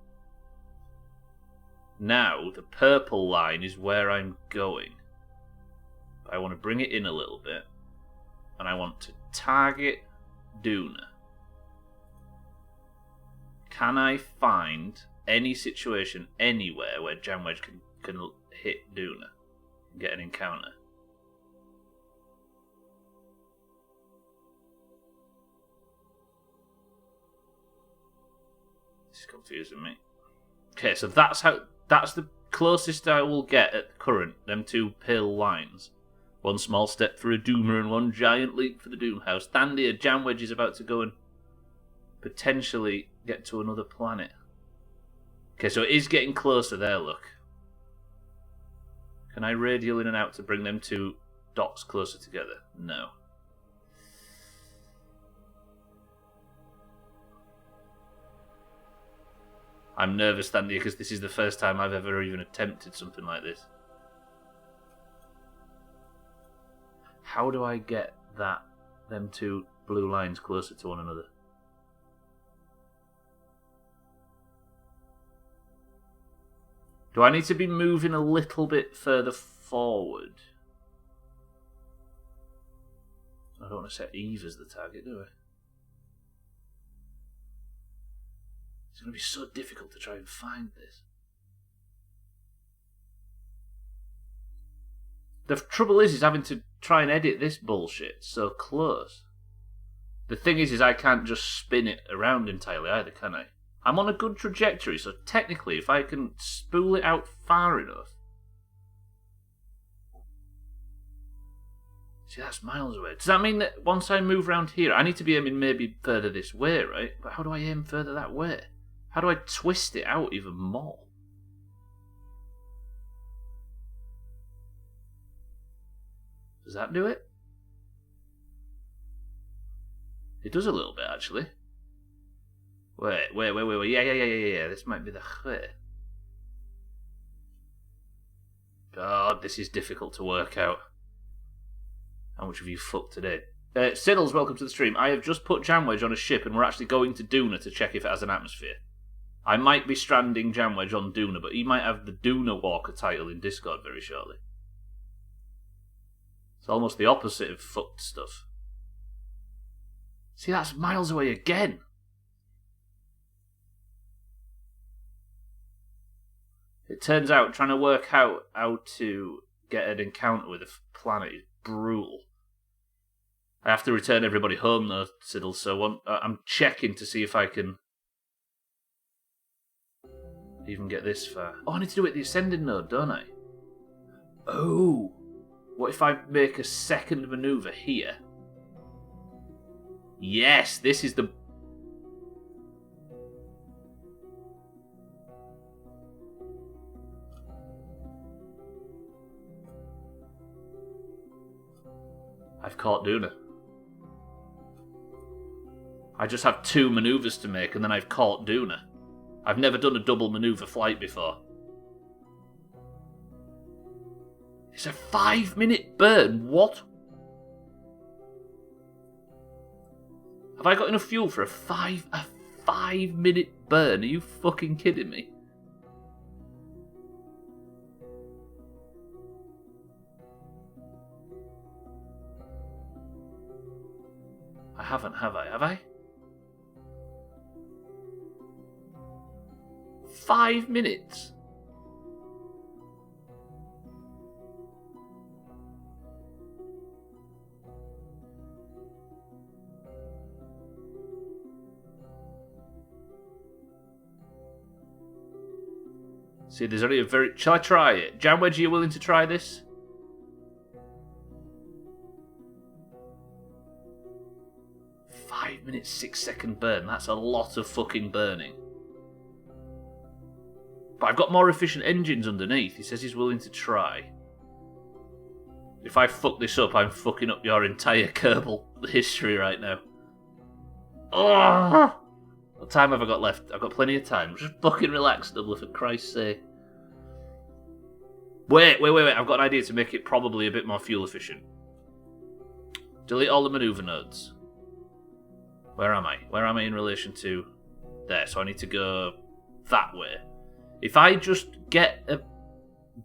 now the purple line is where I'm going. I want to bring it in a little bit, and I want to target Duna. Can I find any situation anywhere where Jamwedge can hit Duna and get an encounter? This is confusing me. Okay, so that's the closest I will get at current, them two pale lines. One small step for a Doomer and one giant leap for the Doomhaus. Stand here, Jamwedge is about to go and potentially get to another planet. Okay, so it is getting closer there, look. Can I radial in and out to bring them two dots closer together? No. I'm nervous standing here because this is the first time I've ever even attempted something like this. How do I get them two blue lines closer to one another? Do I need to be moving a little bit further forward? I don't want to set Eve as the target, do I? It's going to be so difficult to try and find this. The trouble is having to try and edit this bullshit so close. The thing is I can't just spin it around entirely either, can I? I'm on a good trajectory, so technically if I can spool it out far enough... See, that's miles away. Does that mean that once I move around here, I need to be aiming maybe further this way, right? But how do I aim further that way? How do I twist it out even more? Does that do it? It does a little bit, actually. Wait. Yeah. This might be the way. God, this is difficult to work out. How much have you fucked today? Siddles, welcome to the stream. I have just put Jamwedge on a ship and we're actually going to Duna to check if it has an atmosphere. I might be stranding Jamwedge on Duna, but he might have the Duna Walker title in Discord very shortly. It's almost the opposite of fucked stuff. See, that's miles away again. It turns out trying to work out how to get an encounter with a planet is brutal. I have to return everybody home though, Siddle, so I'm checking to see if I can even get this far. Oh, I need to do it at the ascending node, don't I? Oh, what if I make a second manoeuvre here? Yes, this is the... I've caught Duna. I just have 2 manoeuvres to make and then I've caught Duna. I've never done a double manoeuvre flight before. It's a 5-minute burn, what? Have I got enough fuel for a 5-minute burn? Are you fucking kidding me? I haven't, have I? Have I? 5 minutes? See, there's only a very... Shall I try it? Jamwedge, are you willing to try this? Minute 6-second burn. That's a lot of fucking burning. But I've got more efficient engines underneath. He says he's willing to try. If I fuck this up, I'm fucking up your entire Kerbal history right now. Oh! What time have I got left? I've got plenty of time. Just fucking relax, Stubbler, for Christ's sake. Wait. I've got an idea to make it probably a bit more fuel efficient. Delete all the maneuver nodes. Where am I? Where am I in relation to there? So I need to go that way. If I just get a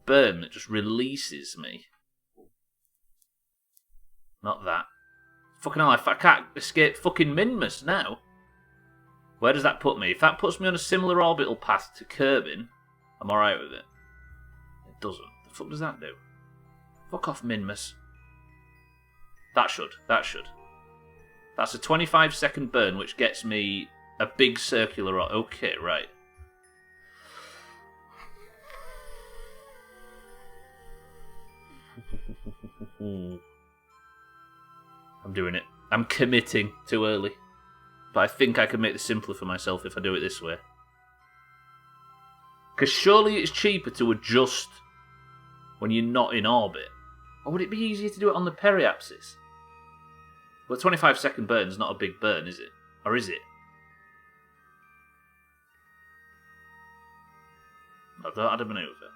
burn that just releases me. Not that. Fucking hell, I can't escape fucking Minmus now. Where does that put me? If that puts me on a similar orbital path to Kerbin, I'm alright with it. It doesn't. The fuck does that do? Fuck off, Minmus. That should. That's a 25-second burn, which gets me a big circular... Okay, right. I'm doing it. I'm committing too early. But I think I can make this simpler for myself if I do it this way. Because surely it's cheaper to adjust when you're not in orbit. Or would it be easier to do it on the periapsis? Well, 25-second burn's not a big burn, is it? Or is it? I've not had a manoeuvre.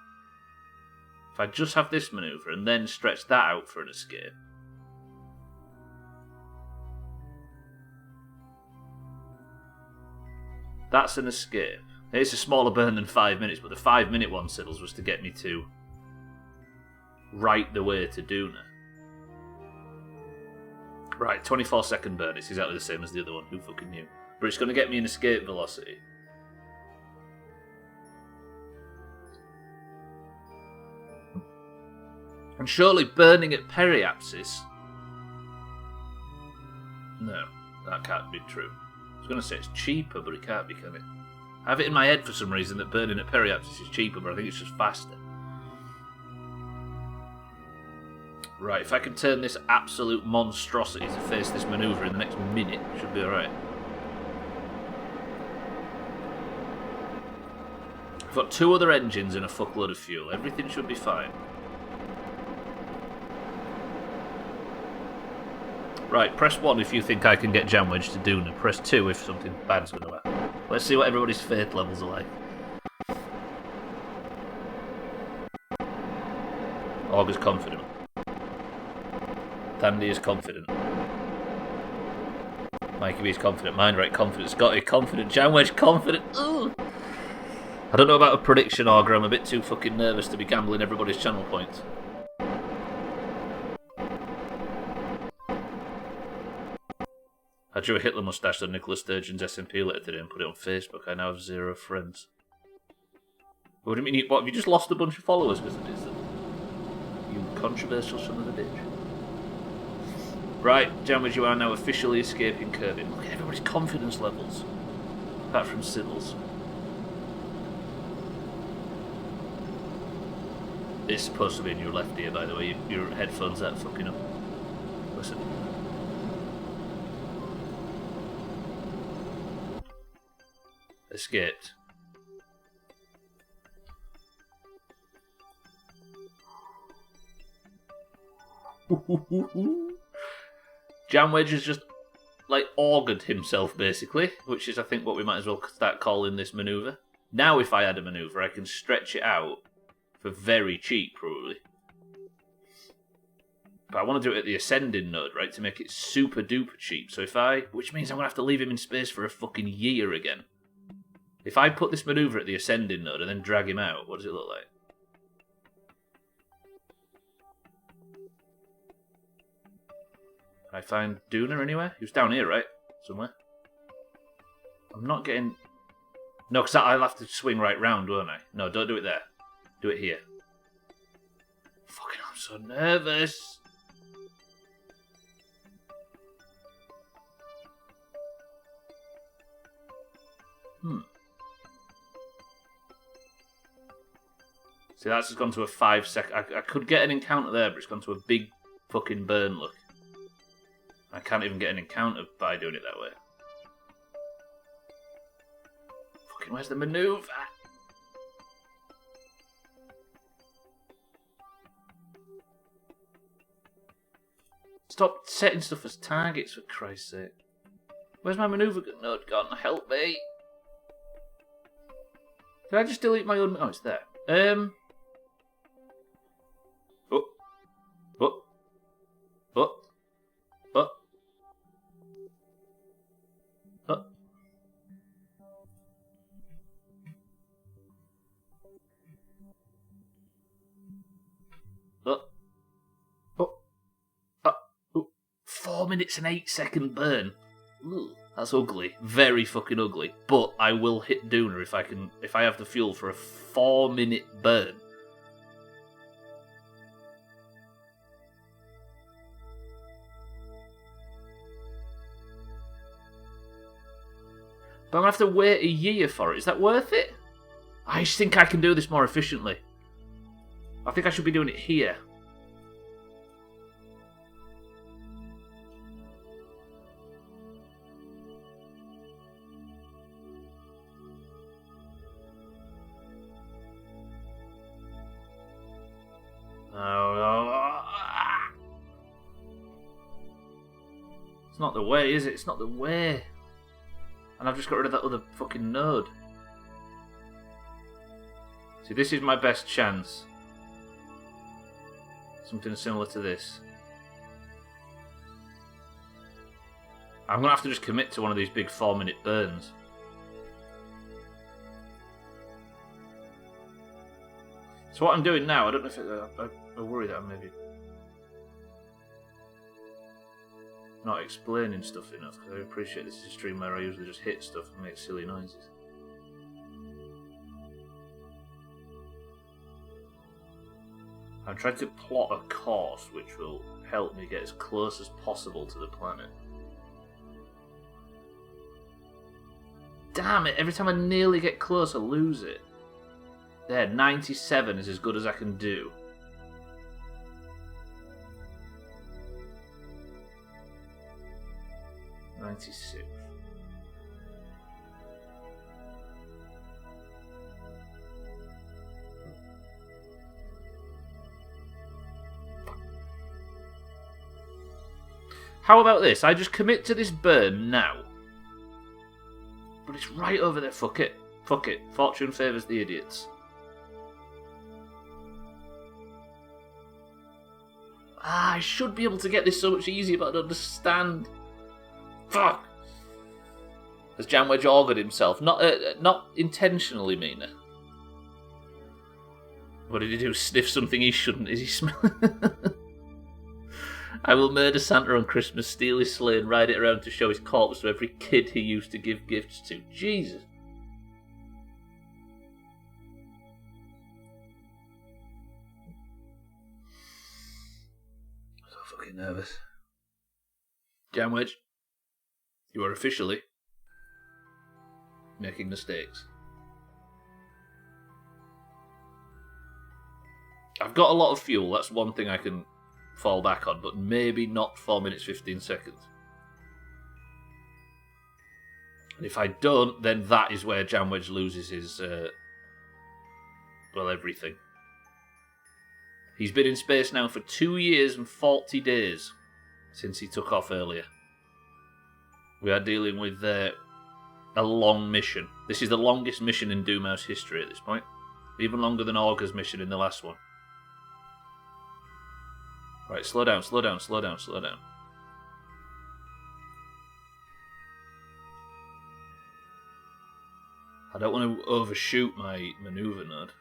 If I just have this manoeuvre and then stretch that out for an escape. That's an escape. It's a smaller burn than 5 minutes, but the 5-minute one, Siddles, was to get me to right the way to Duna. Right, 24-second burn. It's exactly the same as the other one. Who fucking knew? But it's going to get me an escape velocity. And surely burning at periapsis... No, that can't be true. I was going to say it's cheaper, but it can't be, can it? I have it in my head for some reason that burning at periapsis is cheaper, but I think it's just faster. Right, if I can turn this absolute monstrosity to face this manoeuvre in the next minute, it should be alright. I've got 2 other engines and a fuckload of fuel. Everything should be fine. Right, press 1 if you think I can get Jam Wedge to Duna. Press 2 if something bad's going to happen. Let's see what everybody's faith levels are like. Augur's confident. Tandy is confident. Mikey B's confident. Mindright confident. Scotty confident. Jam Wedge confident. Ugh. I don't know about a prediction, Augur. I'm a bit too fucking nervous to be gambling everybody's channel points. I drew a Hitler moustache on Nicola Sturgeon's SMP letter today and put it on Facebook. I now have 0 friends. What do you mean? What, have you just lost a bunch of followers because of this? You controversial son of a bitch. Right, Jammers, you are now officially escaping Kirby. Look at everybody's confidence levels. Apart from Sybil's. It's supposed to be in your left ear, by the way. Your headphones are fucking up. Listen. Escaped. Jam Wedge has just, like, augured himself, basically, which is, I think, what we might as well start calling this manoeuvre. Now, if I add a manoeuvre, I can stretch it out for very cheap, probably. But I want to do it at the ascending node, right, to make it super duper cheap. So if I, which means I'm going to have to leave him in space for a fucking year again. If I put this manoeuvre at the ascending node and then drag him out, what does it look like? Can I find Duna anywhere? He was down here, right? Somewhere. I'm not getting... No, because I'll have to swing right round, won't I? No, don't do it there. Do it here. Fucking, I'm so nervous. See, that's just gone to a 5 second... I could get an encounter there, but it's gone to a big fucking burn look. I can't even get an encounter by doing it that way. Fucking, where's the manoeuvre? Stop setting stuff as targets, for Christ's sake. Where's my manoeuvre node gone? Help me. Did I just delete my own... Oh, it's there. Oh. Oh. Oh. Oh. Oh. Oh. Oh. Oh. 4 minutes and 8 second burn. Ooh, that's ugly. Very fucking ugly. But I will hit Duna if I have the fuel for a 4-minute burn. But I'm going to have to wait a year for it. Is that worth it? I just think I can do this more efficiently. I think I should be doing it here. It's not the way, is it? It's not the way. And I've just got rid of that other fucking node. See, this is my best chance. Something similar to this. I'm going to have to just commit to one of these big 4-minute burns. So what I'm doing now, I don't know if I worry that I'm maybe not explaining stuff enough, because I appreciate this is a stream where I usually just hit stuff and make silly noises. I'm trying to plot a course which will help me get as close as possible to the planet. Damn it, every time I nearly get close I lose it. There, 97 is as good as I can do. $96. How about this? I just commit to this burn now. But it's right over there. Fuck it. Fuck it. Fortune favours the idiots. I should be able to get this so much easier, but I don't understand. Fuck. Has Jamwedge augured himself? Not intentionally, Mina. What did he do? Sniff something he shouldn't? Is he smelling? I will murder Santa on Christmas, steal his sleigh, and ride it around to show his corpse to every kid he used to give gifts to. Jesus. I'm so fucking nervous. Jamwedge, you are officially making mistakes. I've got a lot of fuel, that's one thing I can fall back on, but maybe not 4 minutes 15 seconds. And if I don't, then that is where Jamwedge loses his everything. He's been in space now for 2 years and 40 days since he took off earlier. We are dealing with a long mission. This is the longest mission in Doomhaus history at this point. Even longer than Augur's mission in the last one. Right, slow down, slow down, slow down, slow down. I don't want to overshoot my maneuver node.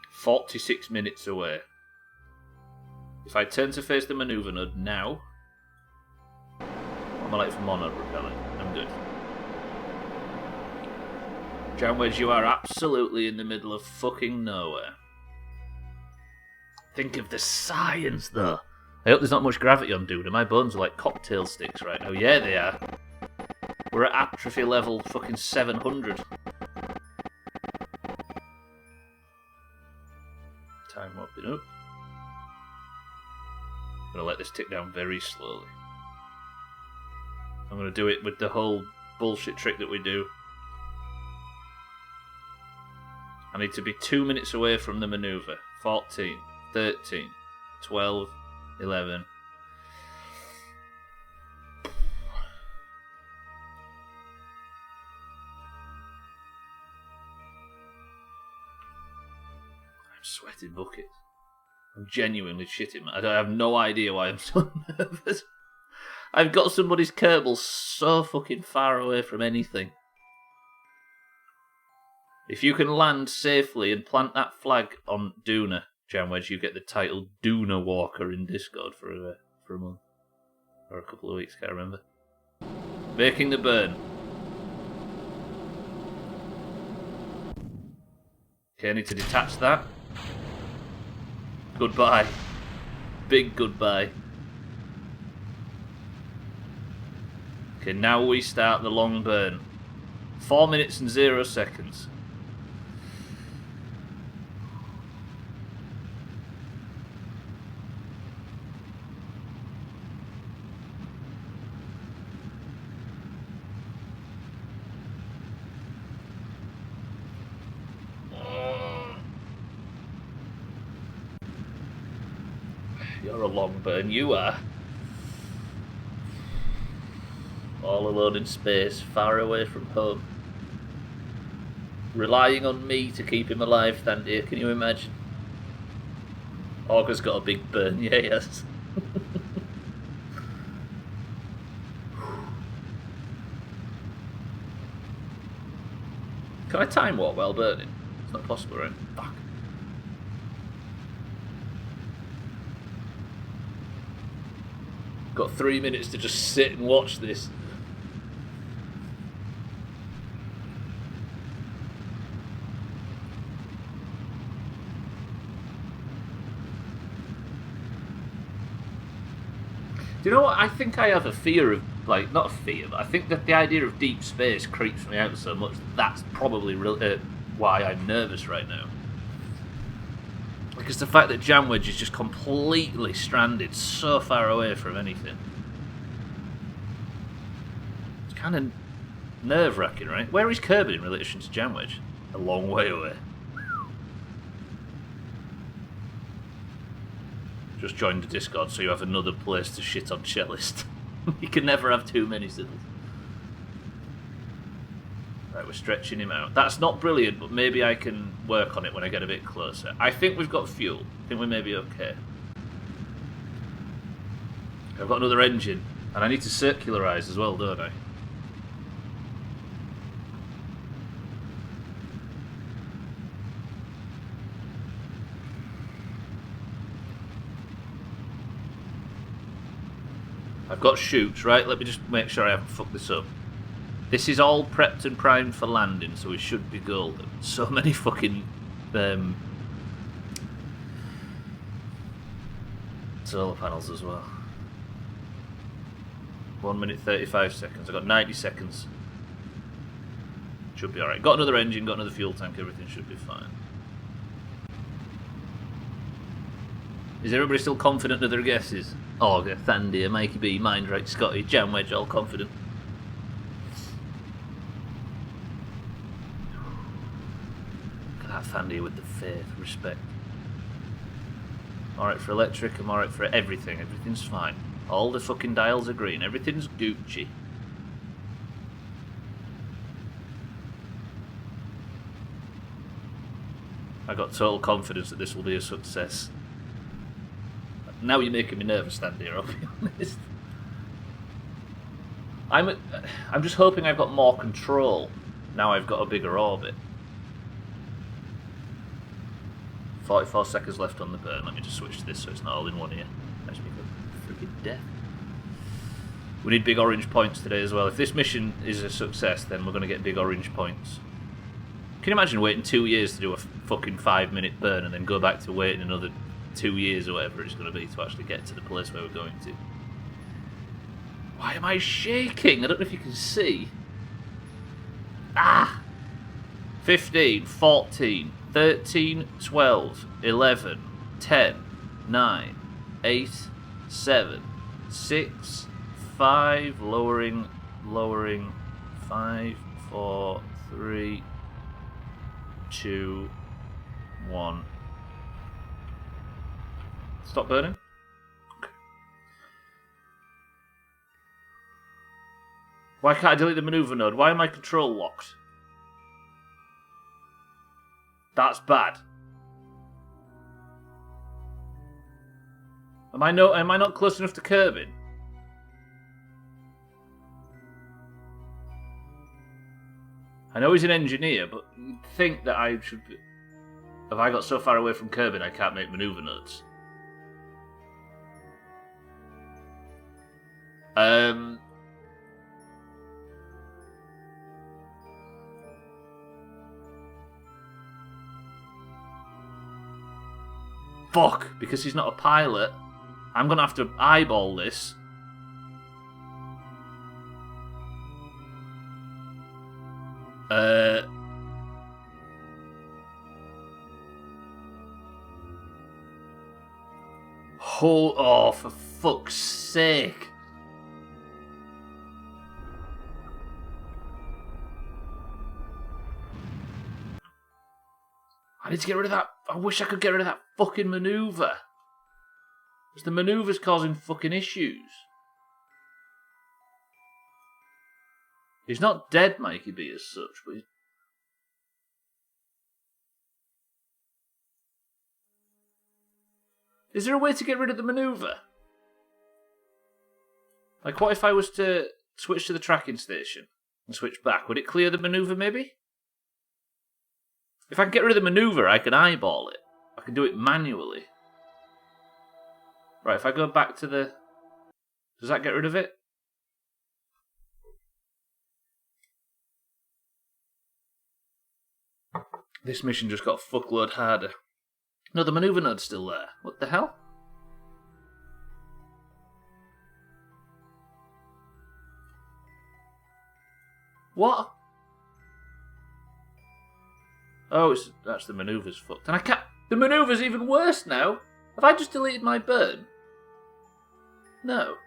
"46 minutes away. If I turn to face the maneuver node now, what am I like for monode repelling? I'm good. Jamwedge, you are absolutely in the middle of fucking nowhere. Think of the science, though. I hope there's not much gravity on Duna. My bones are like cocktail sticks right now. Yeah, they are. We're at atrophy level fucking 700. Time warping up. I'm going to let this tick down very slowly. I'm going to do it with the whole bullshit trick that we do. I need to be 2 minutes away from the maneuver. 14, 13, 12, 11. I'm sweating buckets. I'm genuinely shitting, man. I have no idea why I'm so nervous. I've got somebody's Kerbal so fucking far away from anything. If you can land safely and plant that flag on Duna, Jamwedge, you get the title Duna Walker in Discord for a month. Or a couple of weeks, can't remember. Making the burn. Okay, I need to detach that. Goodbye. Big goodbye. Okay, now we start the long burn. 4 minutes and 0 seconds. You're a long burn, you are. All alone in space, far away from home. Relying on me to keep him alive, Thandir, can you imagine? Augur's got a big burn, yeah, yes. Can I time warp while burning? It's not possible, right? Fuck. Got 3 minutes to just sit and watch this. Do you know what? I think I have a fear of, like, not a fear, but I think that the idea of deep space creeps me out so much that's probably why I'm nervous right now. Because the fact that Jamwedge is just completely stranded so far away from anything. It's kind of nerve-wracking, right? Where is Kerbal in relation to Jamwedge? A long way away. Just join the Discord so you have another place to shit on Cellist. You can never have too many Siddles. Right, we're stretching him out. That's not brilliant, but maybe I can work on it when I get a bit closer. I think we've got fuel. I think we may be okay. I've got another engine. And I need to circularise as well, don't I? I've got chutes, right? Let me just make sure I haven't fucked this up. This is all prepped and primed for landing, so we should be golden. So many fucking solar panels as well. 1 minute 35 seconds. I've got 90 seconds. Should be alright. Got another engine, got another fuel tank, everything should be fine. Is everybody still confident of their guesses? Auger, Thandir, Mikey B, Mindrake, Scotty, Jam Wedge, all confident. Look at that Thandir with the faith, respect. Alright for electric, I'm alright for everything. Everything's fine. All the fucking dials are green. Everything's Gucci. I got total confidence that this will be a success. Now you're making me nervous, Thandir, I'll be honest. I'm just hoping I've got more control now I've got a bigger orbit. 44 seconds left on the burn. Let me just switch to this so it's not all in one ear. Makes me go freaking deaf. We need big orange points today as well. If this mission is a success, then we're going to get big orange points. Can you imagine waiting 2 years to do a fucking 5-minute burn and then go back to waiting another 2 years or whatever it's going to be to actually get to the place where we're going to? Why am I shaking? I don't know if you can see. 15, 14, 13, 12, 11, 10, 9, 8, 7, 6, 5, lowering, 5, 4, 3, 2, 1. Stop burning. Why can't I delete the maneuver node? Why am I control locked? That's bad. Am I not close enough to Kerbin? I know he's an engineer, but you'd think that I should be... Have I got so far away from Kerbin I can't make maneuver nodes? Fuck, because he's not a pilot, I'm going to have to eyeball this. Oh, for fuck's sake. I need to get rid of that. I wish I could get rid of that fucking maneuver. Because the maneuver's causing fucking issues. He's not dead, Mikey B, as such, but he's... Is there a way to get rid of the maneuver? Like, what if I was to switch to the tracking station and switch back? Would it clear the maneuver, maybe? If I can get rid of the maneuver, I can eyeball it. I can do it manually. Right, if I go back to the... Does that get rid of it? This mission just got a fuckload harder. No, the maneuver node's still there. What the hell? What? Oh, that's the maneuver's fucked. And I can't... The maneuver's even worse now. Have I just deleted my burn? No.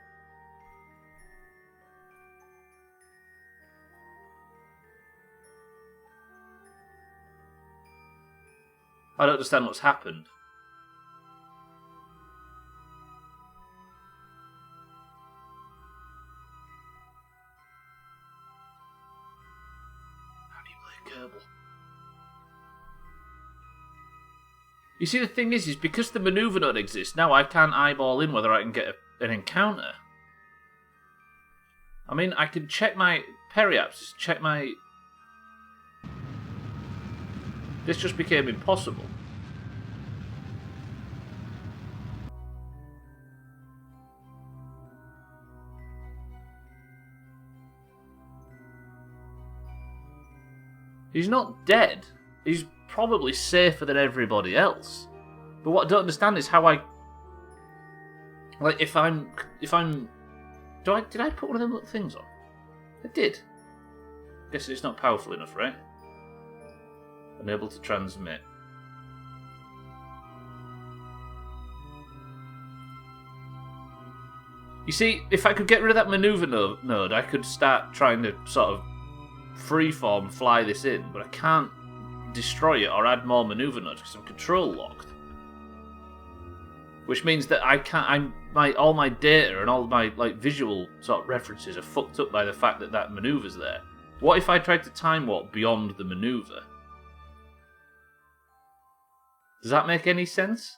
I don't understand what's happened. You see, the thing is because the maneuver node exists, now I can't eyeball in whether I can get an encounter. I mean, I can check my periapps, check my... This just became impossible. He's not dead. He's probably safer than everybody else. But what I don't understand is how I... Like, if I'm... Did I put one of them little things on? I did. Guess it's not powerful enough, right? Unable to transmit. You see, if I could get rid of that maneuver node, I could start trying to sort of freeform fly this in, but I can't destroy it or add more maneuver nodes because I'm control locked. Which means that I can't. All my data and all my visual sort of references are fucked up by the fact that that maneuver's there. What if I tried to time warp beyond the maneuver? Does that make any sense?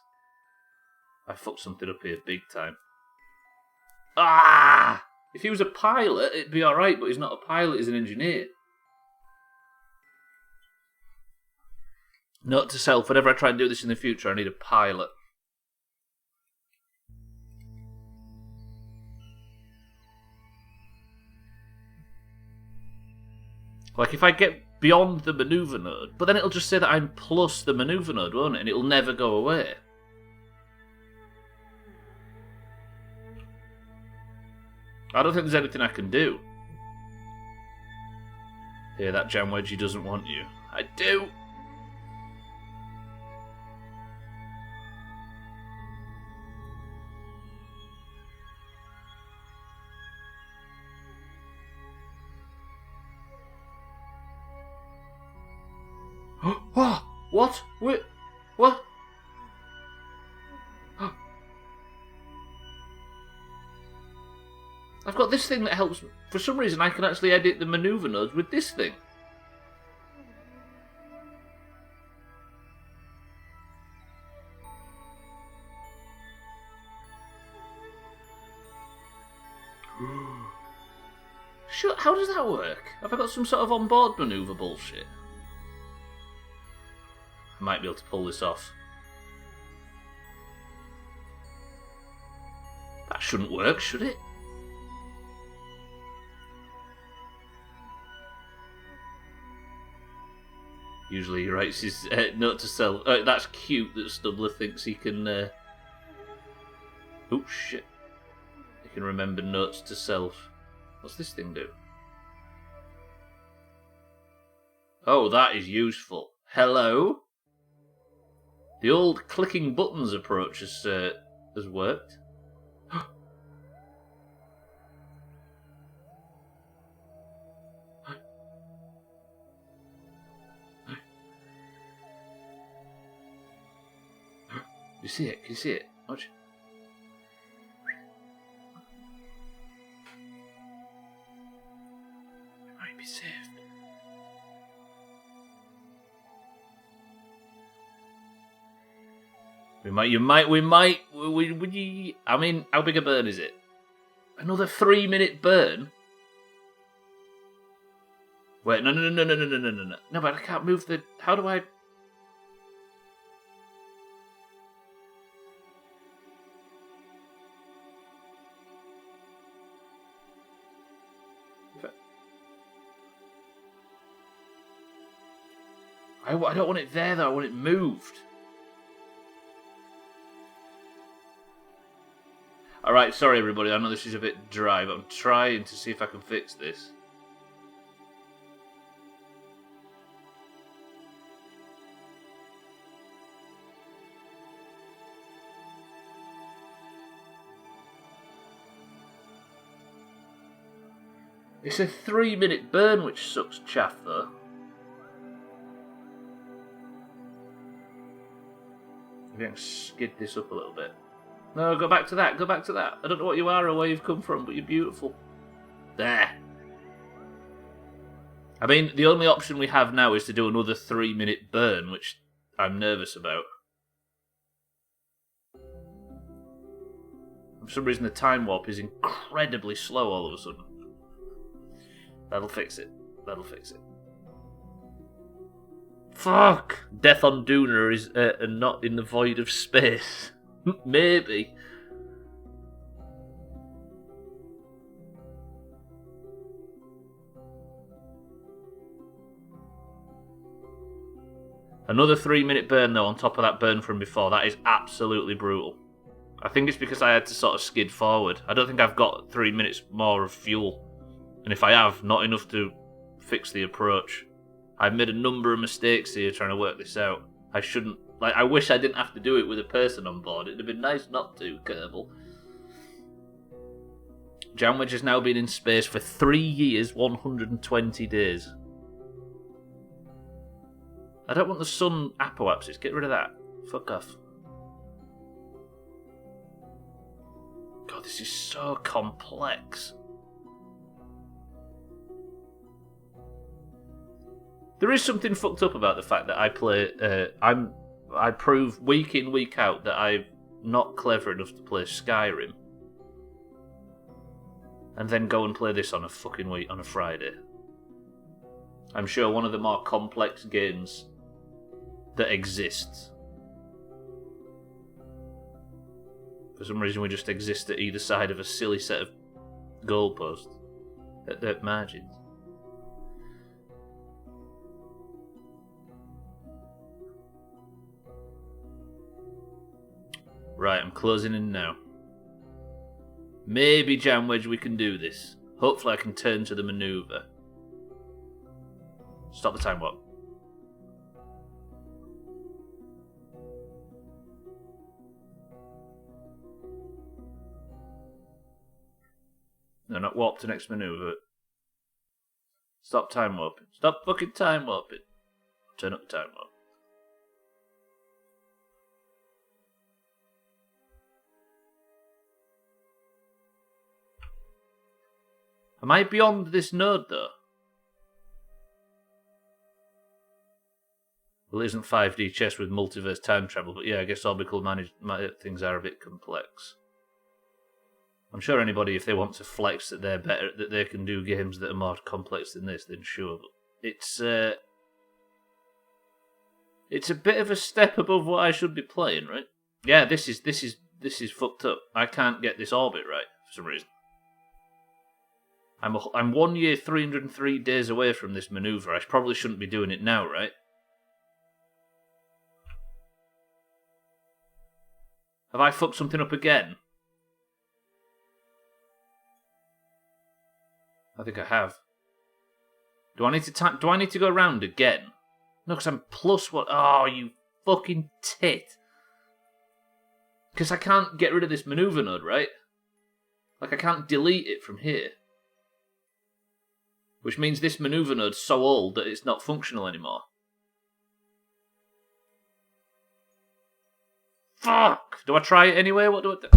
I fucked something up here big time. Ah! If he was a pilot, it'd be alright, but he's not a pilot, he's an engineer. Note to self, whenever I try and do this in the future, I need a pilot. Like, if I get beyond the maneuver node, but then it'll just say that I'm plus the maneuver node, won't it? And it'll never go away. I don't think there's anything I can do. Here, that jam wedgie doesn't want you. I do! What? Wait, what? I've got this thing that helps. For some reason, I can actually edit the maneuver nodes with this thing. Sure, how does that work? Have I got some sort of onboard maneuver bullshit? I might be able to pull this off. That shouldn't work, should it? Usually he writes his note to self. That's cute that Stubbler thinks he can... Oh, shit. He can remember notes to self. What's this thing do? Oh, that is useful. Hello? The old clicking buttons approach has worked. You see it? Can you see it? Watch. We might be saved. I mean, how big a burn is it? Another 3-minute burn? Wait, no. No, but I can't move the... How do I... I don't want it there, though. I want it moved. Alright, sorry everybody, I know this is a bit dry, but I'm trying to see if I can fix this. It's a 3-minute burn, which sucks chaff, though. Maybe I can skid this up a little bit. No, go back to that, go back to that. I don't know what you are or where you've come from, but you're beautiful. There. I mean, the only option we have now is to do another 3-minute burn, which I'm nervous about. For some reason the time warp is incredibly slow all of a sudden. That'll fix it. That'll fix it. Fuck! Death on Duna is not in the void of space. Maybe. Another 3-minute burn though on top of that burn from before. That is absolutely brutal. I think it's because I had to sort of skid forward. I don't think I've got 3 minutes more of fuel. And if I have, not enough to fix the approach. I've made a number of mistakes here trying to work this out. I shouldn't... I wish I didn't have to do it with a person on board. It'd have been nice not to, Kerbal. Janwedge has now been in space for 3 years, 120 days. I don't want the sun apoapsis. Get rid of that. Fuck off. God, this is so complex. There is something fucked up about the fact that I play... I prove week in, week out that I'm not clever enough to play Skyrim. And then go and play this on a fucking week, on a Friday. I'm sure one of the more complex games that exists. For some reason we just exist at either side of a silly set of goalposts. At their margins. Right, I'm closing in now. Maybe, Janwedge, we can do this. Hopefully I can turn to the manoeuvre. Stop the time warp. No, not warp to next manoeuvre. Stop time warping. Stop fucking time warping. Turn up the time warp. Am I beyond this node, though? Well, it isn't 5D chess with multiverse time travel, but yeah, I guess orbital things are a bit complex. I'm sure anybody, if they want to flex that they're better, that they can do games that are more complex than this, then sure. But it's a bit of a step above what I should be playing, right? Yeah, this is fucked up. I can't get this orbit right for some reason. I'm 1 year, 303 days away from this manoeuvre. I probably shouldn't be doing it now, right? Have I fucked something up again? I think I have. Do I need to go around again? No, because I'm plus what? Oh, you fucking tit. Because I can't get rid of this manoeuvre node, right? Like, I can't delete it from here. Which means this manoeuvre node's so old that it's not functional anymore. Fuck! Do I try it anyway? What do I do?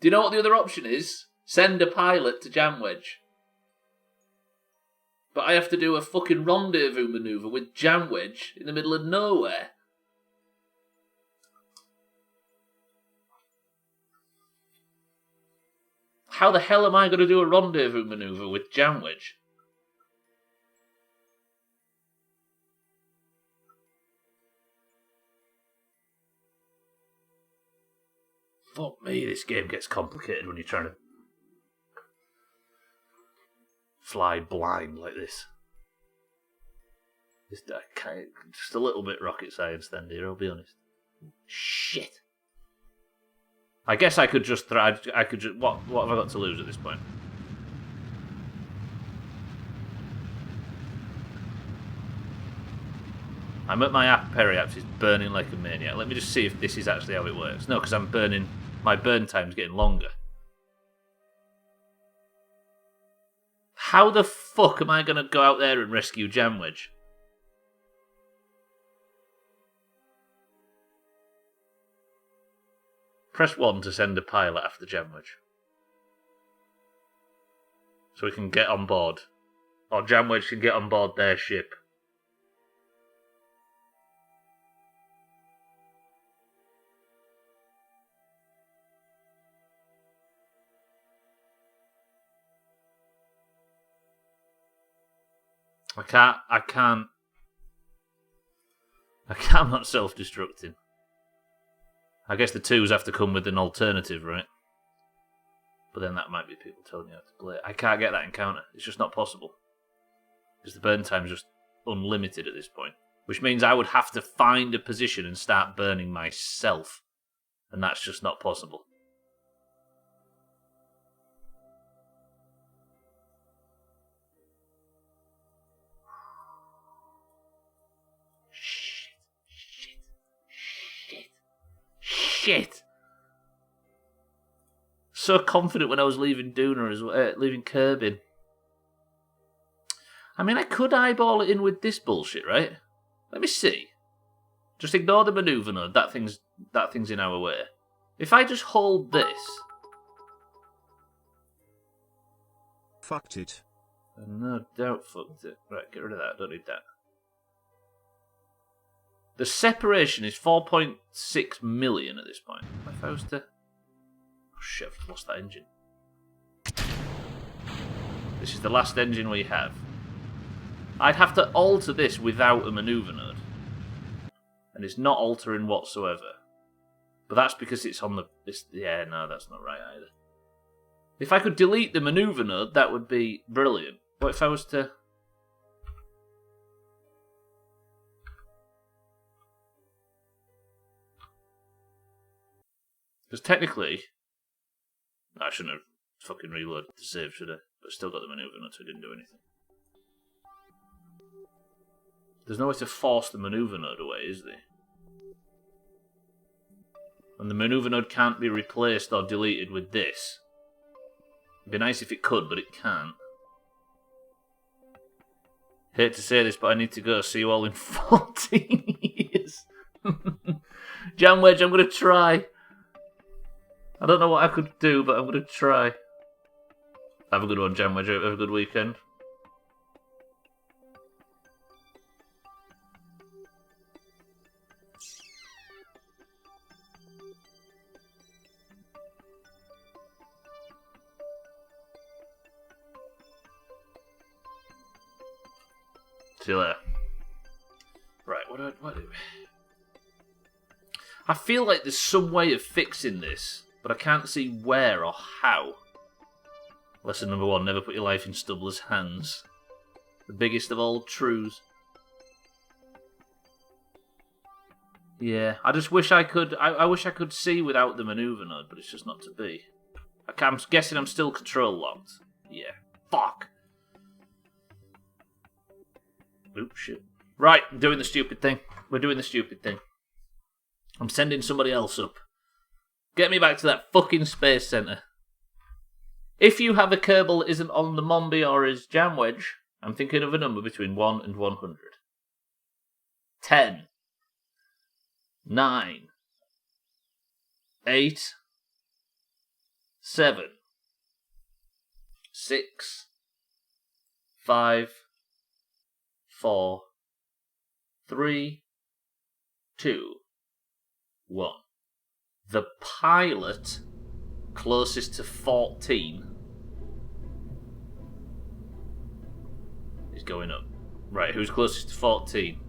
Do you know what the other option is? Send a pilot to Janwedge. But I have to do a fucking rendezvous manoeuvre with Janwedge in the middle of nowhere. How the hell am I going to do a rendezvous manoeuvre with Janwedge? Fuck me, this game gets complicated when you're trying to fly blind like this. Just a little bit rocket science then, dear, I'll be honest. Shit. I guess I could just what have I got to lose at this point? I'm at my periapsis burning like a maniac. Let me just see if this is actually how it works. No, because I'm burning. My burn time's getting longer. How the fuck am I going to go out there and rescue Janwedge? Press 1 to send a pilot after Janwedge. So we can get on board. Or Janwedge can get on board their ship. I'm not self-destructing. I guess the twos have to come with an alternative, right? But then that might be people telling you how to play. I can't get that encounter. It's just not possible. Because the burn time's just unlimited at this point. Which means I would have to find a position and start burning myself. And that's just not possible. Shit. So confident when I was leaving leaving Kerbin. I mean, I could eyeball it in with this bullshit, right? Let me see. Just ignore the manoeuvre node. That thing's in our way. If I just hold this. Fucked it. No doubt fucked it. Right, get rid of that. Don't need that. The separation is 4.6 million at this point. If I was to... Oh shit, I've lost that engine. This is the last engine we have. I'd have to alter this without a manoeuvre node. And it's not altering whatsoever. But that's because it's on the... yeah, no, that's not right either. If I could delete the manoeuvre node, that would be brilliant. What if I was to... Because technically... I shouldn't have fucking reloaded the save, should I? But still got the manoeuvre node, so I didn't do anything. There's no way to force the manoeuvre node away, is there? And the manoeuvre node can't be replaced or deleted with this. It'd be nice if it could, but it can't. Hate to say this, but I need to go. See you all in 14 years. Jam Wedge, I'm going to try. I don't know what I could do, but I'm going to try. Have a good one, Jam Wedge. Have a good weekend. See you later. Right, what do we... I feel like there's some way of fixing this, but I can't see where or how. Lesson number 1, never put your life in Stubbler's hands. The biggest of all truths. Yeah, I just wish I could... I wish I could see without the manoeuvre node, but it's just not to be. I'm guessing I'm still control locked. Yeah. Fuck! Oops, shit. Right, I'm doing the stupid thing. We're doing the stupid thing. I'm sending somebody else up. Get me back to that fucking space centre. If you have a Kerbal that isn't on the Mombi or is Jam Wedge, I'm thinking of a number between 1 and 100. 10. 9. 8. 7. 6. 5. 4. 3. 2. 1. The pilot closest to 14 is going up. Right, who's closest to 14?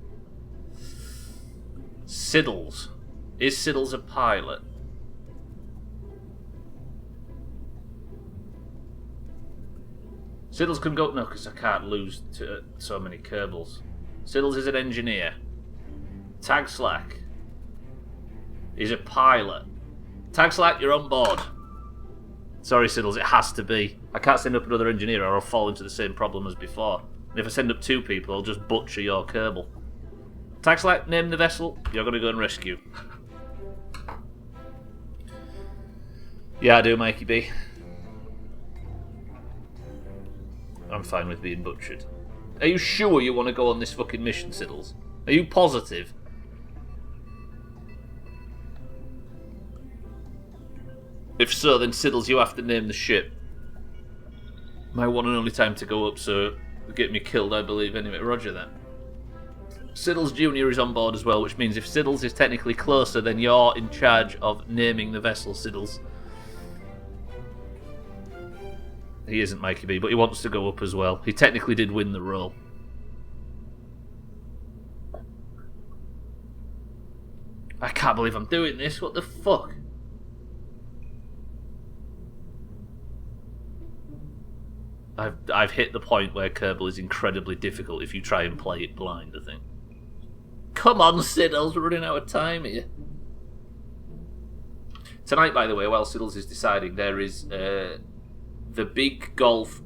Siddles. Is Siddles a pilot? Siddles can go... No, because I can't lose to so many Kerbals. Siddles is an engineer. Tag Slack is a pilot. Tag Slack, you're on board. Sorry, Siddles, it has to be. I can't send up another engineer or I'll fall into the same problem as before. And if I send up 2 people, I'll just butcher your Kerbal. Tag Slack, name the vessel. You're going to go and rescue. Yeah, I do, Mikey B. I'm fine with being butchered. Are you sure you want to go on this fucking mission, Siddles? Are you positive? If so, then Siddles, you have to name the ship. My one and only time to go up, so get me killed, I believe. Anyway, roger that. Siddles Jr. is on board as well, which means if Siddles is technically closer, then you're in charge of naming the vessel, Siddles. He isn't Mikey B, but he wants to go up as well. He technically did win the role. I can't believe I'm doing this. What the fuck? I've hit the point where Kerbal is incredibly difficult if you try and play it blind, I think. Come on, Siddles, we're running out of time here. Tonight, by the way, while Siddles is deciding, there is the Big Golf.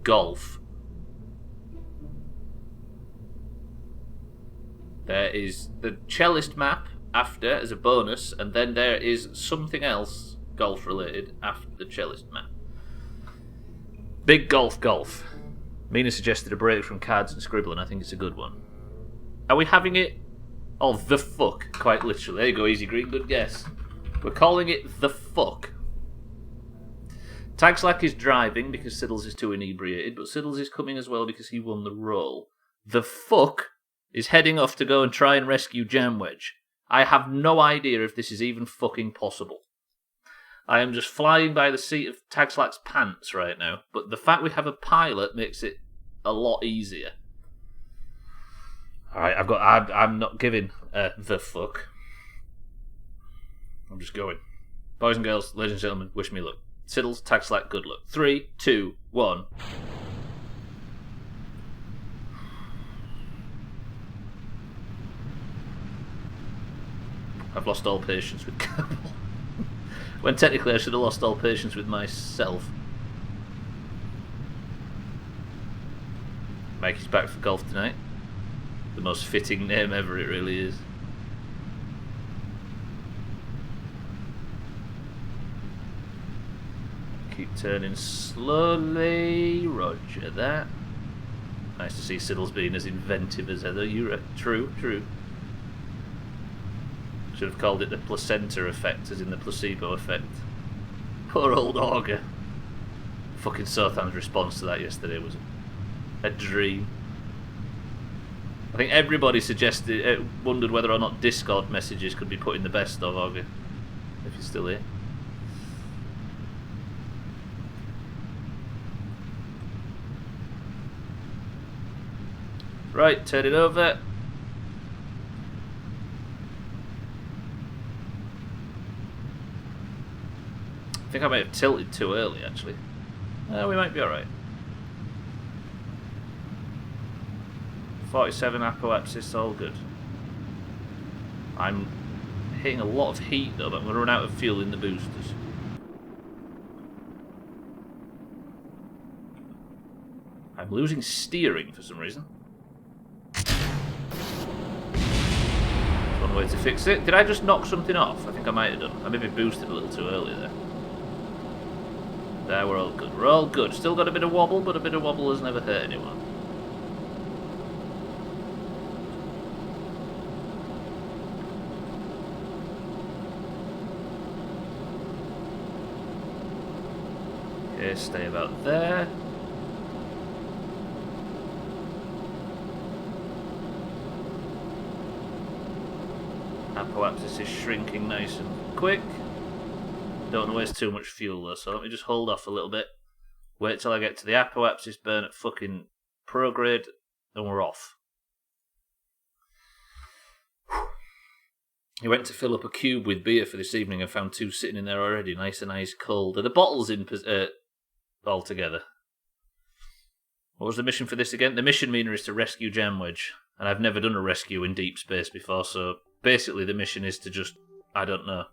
There is the Cellist map after as a bonus, and then there is something else golf related after the Cellist map. Big Golf. Mina suggested a break from cards and scribbling. I think it's a good one. Are we having it? Oh, the fuck. Quite literally. There you go, Easy Green. Good guess. We're calling it the fuck. Tagslack is driving because Siddles is too inebriated, but Siddles is coming as well because he won the roll. The fuck is heading off to go and try and rescue Jamwedge. I have no idea if this is even fucking possible. I am just flying by the seat of Tagslack's pants right now, but the fact we have a pilot makes it a lot easier. Alright, I'm not giving the fuck. I'm just going. Boys and girls, ladies and gentlemen, wish me luck. Siddles, Tagslack, good luck. 3, 2, 1. I've lost all patience with Kerbal. When technically I should have lost all patience with myself. Mikey's back for golf tonight. The most fitting name ever, it really is. Keep turning slowly. Roger that. Nice to see Siddles being as inventive as ever. True. Should have called it the placenta effect, as in the placebo effect. Poor old Augur. Fucking Sothan's response to that yesterday was a dream. I think everybody suggested, wondered whether or not Discord messages could be put in the best of Augur, if you're still here. Right, turn it over. I think I might have tilted too early, actually. We might be alright. 47 apoapsis, all good. I'm hitting a lot of heat though, but I'm going to run out of fuel in the boosters. I'm losing steering for some reason. One way to fix it. Did I just knock something off? I think I might have done. I maybe boosted a little too early there. There, we're all good. We're all good. Still got a bit of wobble, but a bit of wobble has never hurt anyone. Okay, stay about there. Apoapsis is shrinking nice and quick. Don't want to waste too much fuel though, so let me just hold off a little bit. Wait till I get to the apoapsis burn at fucking prograde, and we're off. He went to fill up a cube with beer for this evening and found 2 sitting in there already, nice and ice cold. Are the bottles in all together? What was the mission for this again? The mission, Mina, is to rescue Jamwedge, and I've never done a rescue in deep space before, so basically the mission is to just, I don't know.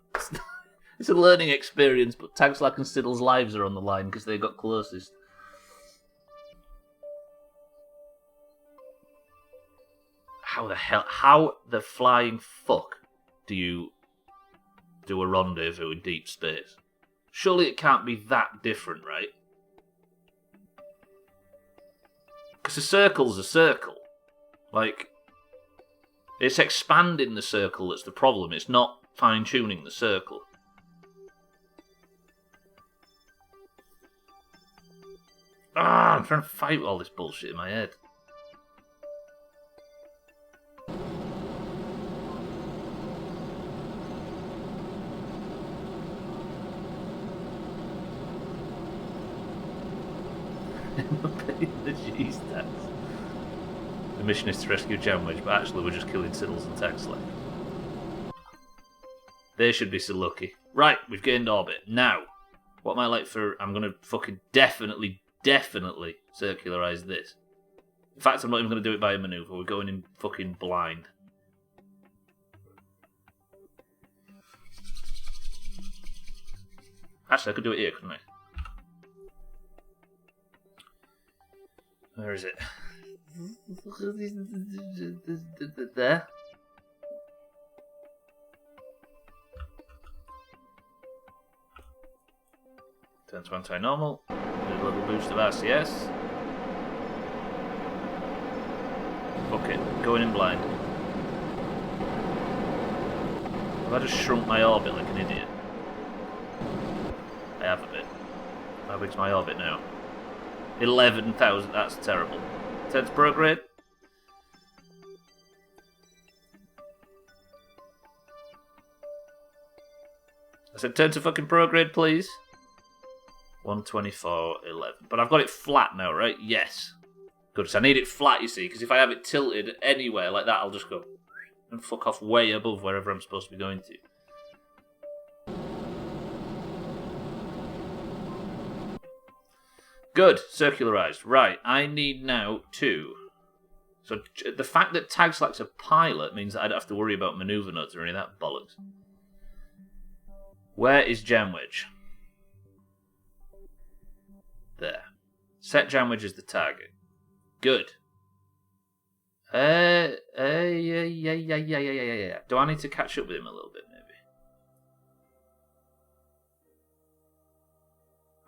It's a learning experience, but Tagslack and Siddle's lives are on the line because they got closest. How the flying fuck do you do a rendezvous in deep space? Surely it can't be that different, right? Because a circle's a circle. Like, it's expanding the circle that's the problem. It's not fine-tuning the circle. I'm trying to fight all this bullshit in my head. The G's tax. The mission is to rescue Jamwedge, but actually we're just killing Siddles and Tagslack. They should be so lucky. Right, we've gained orbit. Now, what am I like for... I'm going to fucking definitely circularize this. In fact, I'm not even going to do it by a maneuver. We're going in fucking blind. Actually, I could do it here, couldn't I? Where is it? There. Turn to anti-normal. A little boost of RCS. Fuck it. Going in blind. Have I just shrunk my orbit like an idiot? I have a bit. How big's my orbit now? 11,000. That's terrible. Turn to prograde. I said turn to fucking prograde, please. 124.11. But I've got it flat now, right? Yes. Good. So I need it flat, you see, because if I have it tilted anywhere like that, I'll just go and fuck off way above wherever I'm supposed to be going to. Good. Circularized. Right. I need now to... So the fact that Tag Slack's a pilot means that I don't have to worry about maneuver nodes or any of that bollocks. Where is Jam Wedge? There. Set Jam Wedge as the target. Good. Yeah. Do I need to catch up with him a little bit, maybe?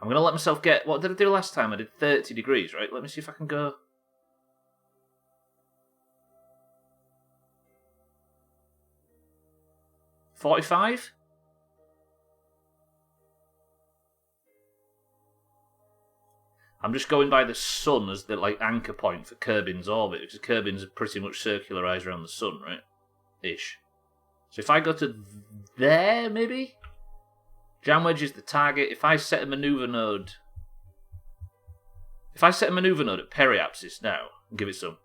I'm going to let myself get... What did I do last time? I did 30 degrees, right? Let me see if I can go... 45? I'm just going by the sun as the anchor point for Kerbin's orbit, because Kerbin's pretty much circularized around the sun, right? Ish. So if I go to there, maybe? Jam Wedge is the target. If I set a maneuver node... If I set a maneuver node at periapsis now, and give it some...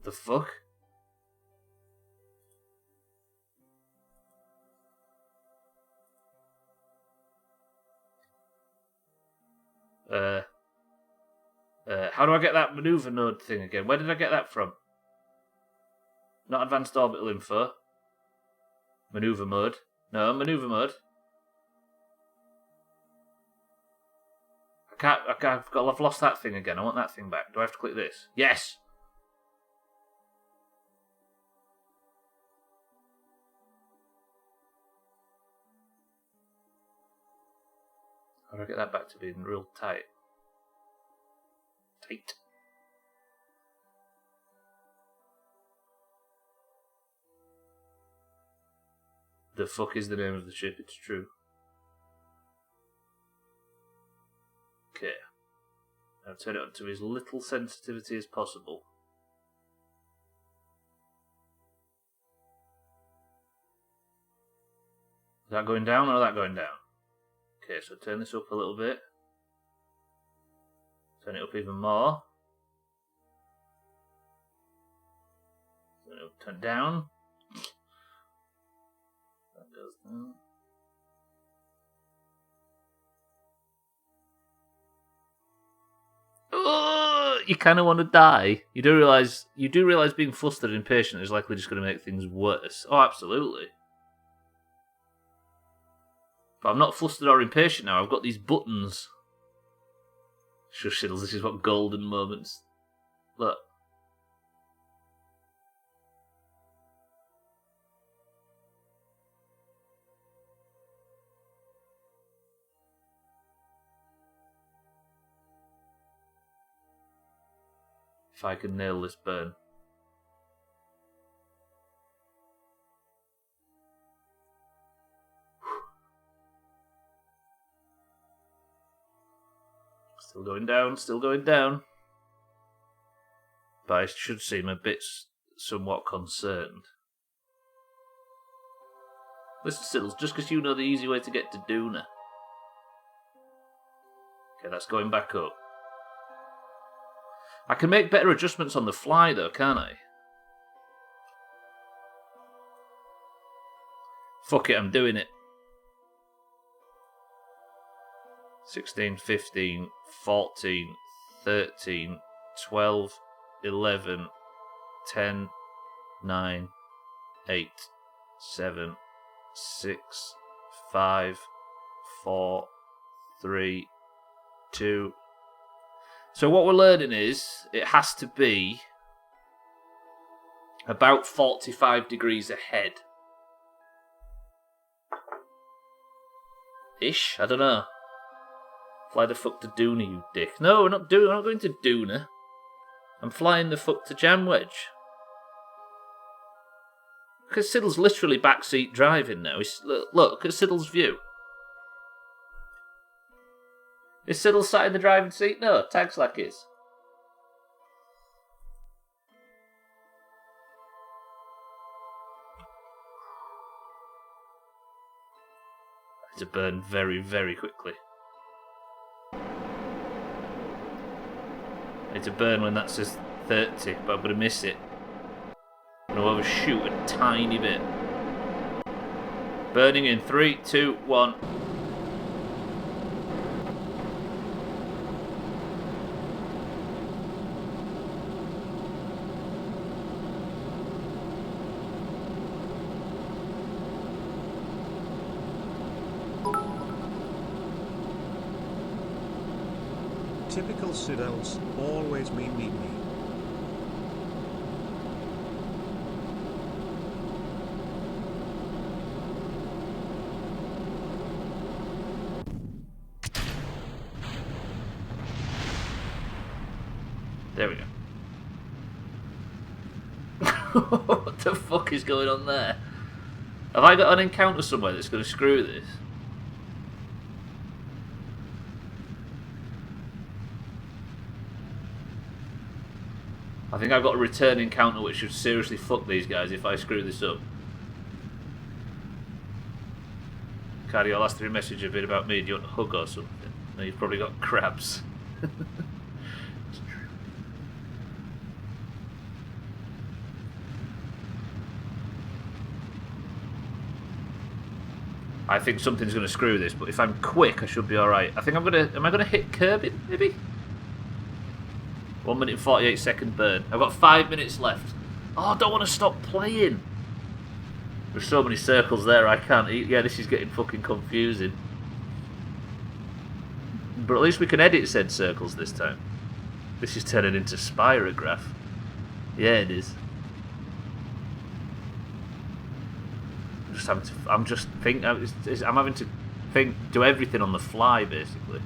The fuck? How do I get that maneuver node thing again? Where did I get that from? Not advanced orbital info. Maneuver mode. No, maneuver mode. I've lost that thing again. I want that thing back. Do I have to click this? Yes! How do I get that back to being real tight? Tight. The fuck is the name of the ship? It's true. Okay. Now turn it up to as little sensitivity as possible. Is that going down or is that going down? Okay, so turn this up a little bit. Turn it up even more. Turn it down. That goes down. Oh, you kind of want to die. You do realize being flustered and impatient is likely just going to make things worse. Oh, absolutely. But I'm not flustered or impatient now. I've got these buttons. Shush, shittles, this is what golden moments... Look. If I can nail this burn. Still going down, still going down. But I should seem a bit somewhat concerned. Listen, Siddles, just because you know the easy way to get to Doona. Okay, that's going back up. I can make better adjustments on the fly, though, can't I? Fuck it, I'm doing it. 16, 15, 14, 13, 12, 11, 10, 9, 8, 7, 6, 5, 4, 3, 2. So what we're learning is it has to be about 45 degrees ahead. Ish? I don't know. Fly the fuck to Doona, you dick. No, we're not going to Doona. I'm flying the fuck to Jamwedge. Because Siddle's literally backseat driving now. Look at Siddle's view. Is Siddle sat in the driving seat? No, Tagslack is. I need to burn very, very quickly. I need to burn when that says 30, but I'm going to miss it. I'm going to overshoot a tiny bit. Burning in 3, 2, 1. Typical Siddles, always me. There we go. What the fuck is going on there? Have I got an encounter somewhere that's going to screw this? I think I've got a return encounter which should seriously fuck these guys if I screw this up. Cardi, your last 3 messages have been about me. Do you want a hug or something? No, you've probably got crabs. I think something's going to screw this, but if I'm quick, I should be alright. I think I'm going to... Am I going to hit Kerbal, maybe? 1 minute and 48 second burn. I've got 5 minutes left. Oh, I don't want to stop playing. There's so many circles there, I can't eat. Yeah, this is getting fucking confusing. But at least we can edit said circles this time. This is turning into spirograph. Yeah, it is. I'm having to do everything on the fly, basically.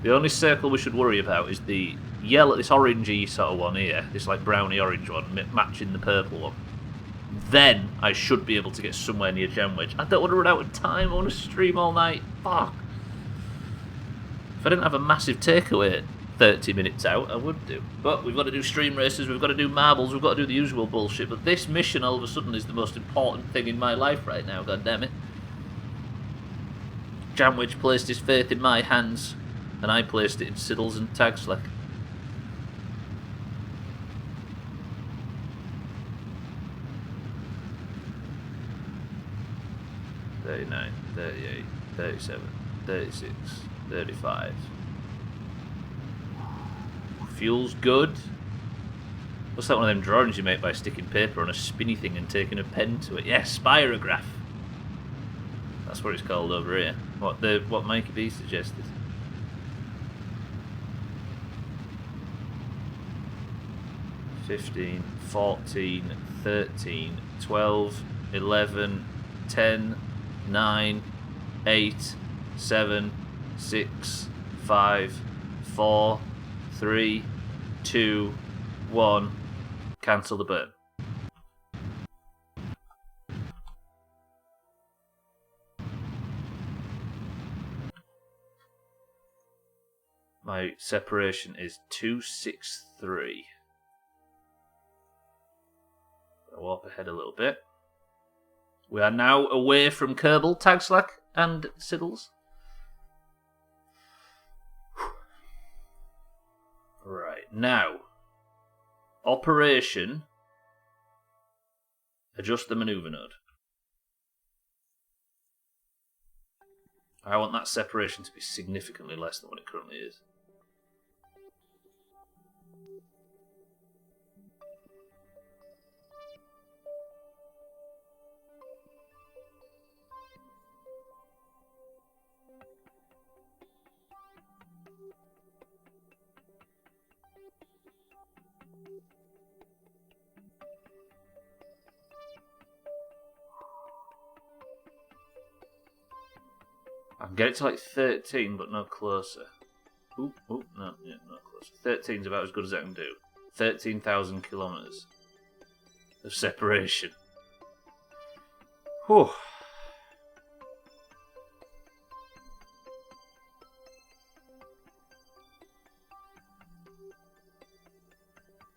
The only circle we should worry about is the yellow, this orangey sort of one here, this like browny orange one, matching the purple one. Then I should be able to get somewhere near Jamwedge. I don't want to run out of time, I want to stream all night. Fuck. If I didn't have a massive takeaway 30 minutes out, I would do. But we've got to do stream races, we've got to do marbles, we've got to do the usual bullshit. But this mission all of a sudden is the most important thing in my life right now, goddammit. Jamwedge placed his faith in my hands, and I placed it in Siddles and Tagslack. $39, $38, $37, $36, $35. Fuel's good. What's that one of them drawings you make by sticking paper on a spinny thing and taking a pen to it? Yeah, spirograph. That's what it's called over here. What Mikey B suggested. $15, $14, $13, $12, $11, $10, $9, $8, $7, $6, $5, $4, 3, 2, 1. Cancel the burn. My separation is 263. I'll warp ahead a little bit. We are now away from Kerbal, Tagslack, and Siddles. Right, now. Operation. Adjust the maneuver node. I want that separation to be significantly less than what it currently is. I can get it to like 13, but no closer. No, yeah, no closer. 13 is about as good as I can do. 13,000 kilometers of separation. Whew.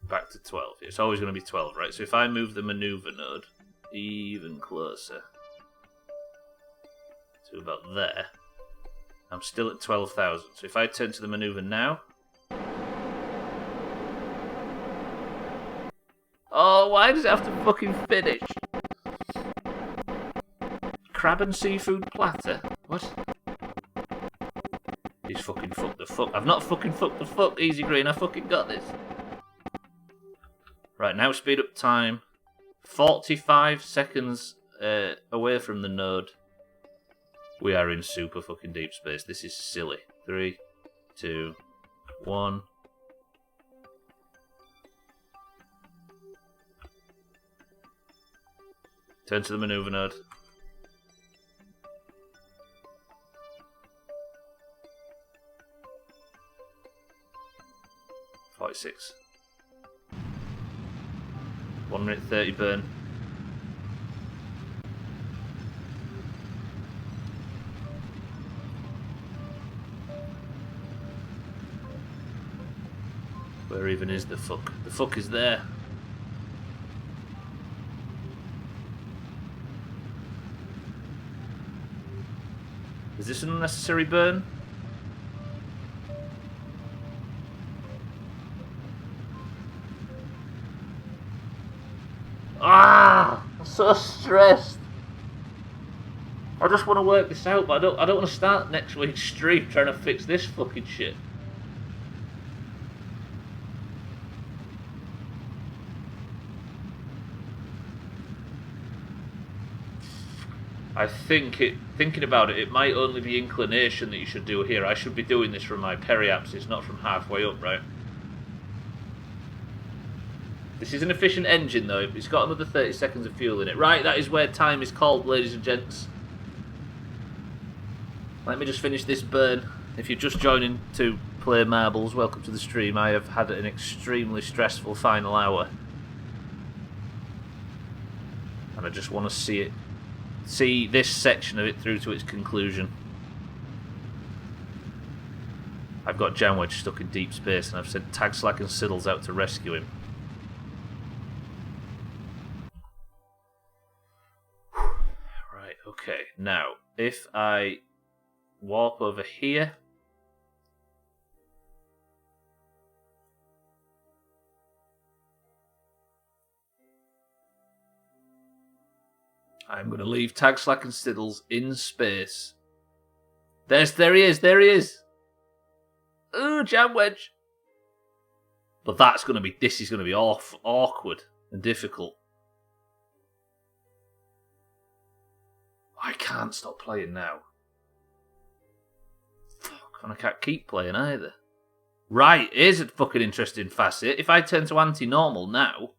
Back to 12. It's always going to be 12, right? So if I move the maneuver node even closer to about there, I'm still at 12,000. So if I turn to the maneuver now... Oh, why does it have to fucking finish? Crab and seafood platter? What? He's fucking fucked the fuck. I've not fucking fucked the fuck, Easy Green. I fucking got this. Right, now speed up time. 45 seconds away from the node. We are in super fucking deep space. This is silly. 3, 2, 1. Turn to the maneuver node. .46. 1 minute 30 burn. Where even is the fuck? The fuck is there. Is this an unnecessary burn? Ah! I'm so stressed. I just want to work this out, but I don't want to start next week's stream trying to fix this fucking shit. I think thinking about it, it might only be inclination that you should do here. I should be doing this from my periapsis, not from halfway up, right? This is an efficient engine, though. It's got another 30 seconds of fuel in it. Right, that is where time is called, ladies and gents. Let me just finish this burn. If you're just joining to play marbles, welcome to the stream. I have had an extremely stressful final hour. And I just want to see this section of it through to its conclusion. I've got Jamwedge stuck in deep space, and I've sent Tagslack and Siddles out to rescue him. Right, okay. Now, if I warp over here... I'm going to leave Tagslack and Siddles in space. There he is, there he is. Ooh, Jamwedge. But this is going to be awkward and difficult. I can't stop playing now. Fuck, and I can't keep playing either. Right, here's a fucking interesting facet. If I turn to anti-normal now,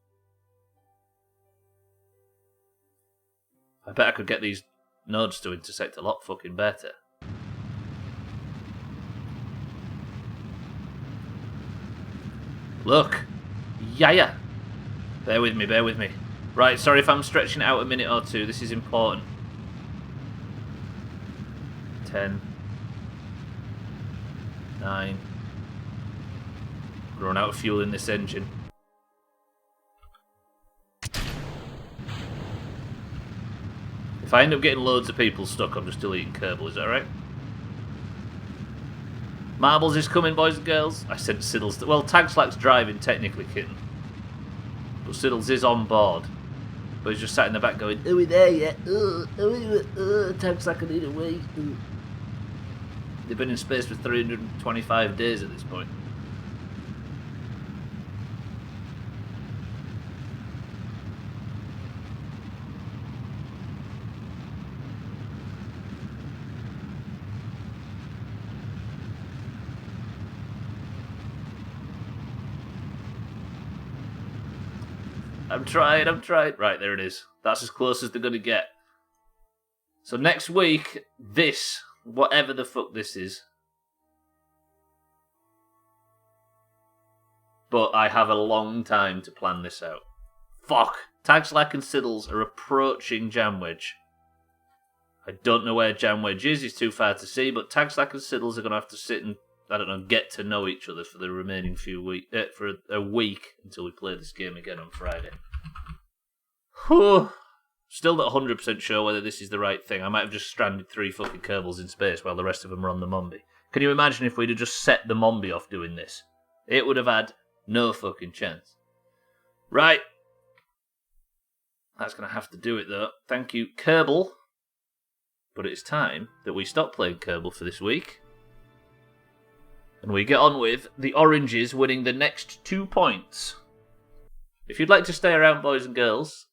I bet I could get these nodes to intersect a lot fucking better. Look. Yeah. Bear with me. Right, sorry if I'm stretching it out a minute or two. This is important. 10. 9. Run out of fuel in this engine. If I end up getting loads of people stuck, I'm just deleting Kerbal, is that right? Marbles is coming, boys and girls. I sent Siddles. Well, Tagslack's driving, technically, kitten. But Siddles is on board. But he's just sat in the back going, are we there yet? Tagslack, I need a wait. They've been in space for 325 days at this point. I'm trying. Right, there it is. That's as close as they're going to get. So next week, this, whatever the fuck this is. But I have a long time to plan this out. Fuck. Tagslack and Siddles are approaching Jamwedge. I don't know where Jamwedge is. It's too far to see. But Tagslack and Siddles are going to have to sit and, I don't know, get to know each other for the remaining few weeks, for a week until we play this game again on Friday. Whew. Still not 100% sure whether this is the right thing. I might have just stranded 3 fucking Kerbals in space while the rest of them are on the Mombi. Can you imagine if we'd have just set the Mombi off doing this? It would have had no fucking chance. Right. That's going to have to do it, though. Thank you, Kerbal. But it's time that we stop playing Kerbal for this week. And we get on with the Oranges winning the next 2 points. If you'd like to stay around, boys and girls,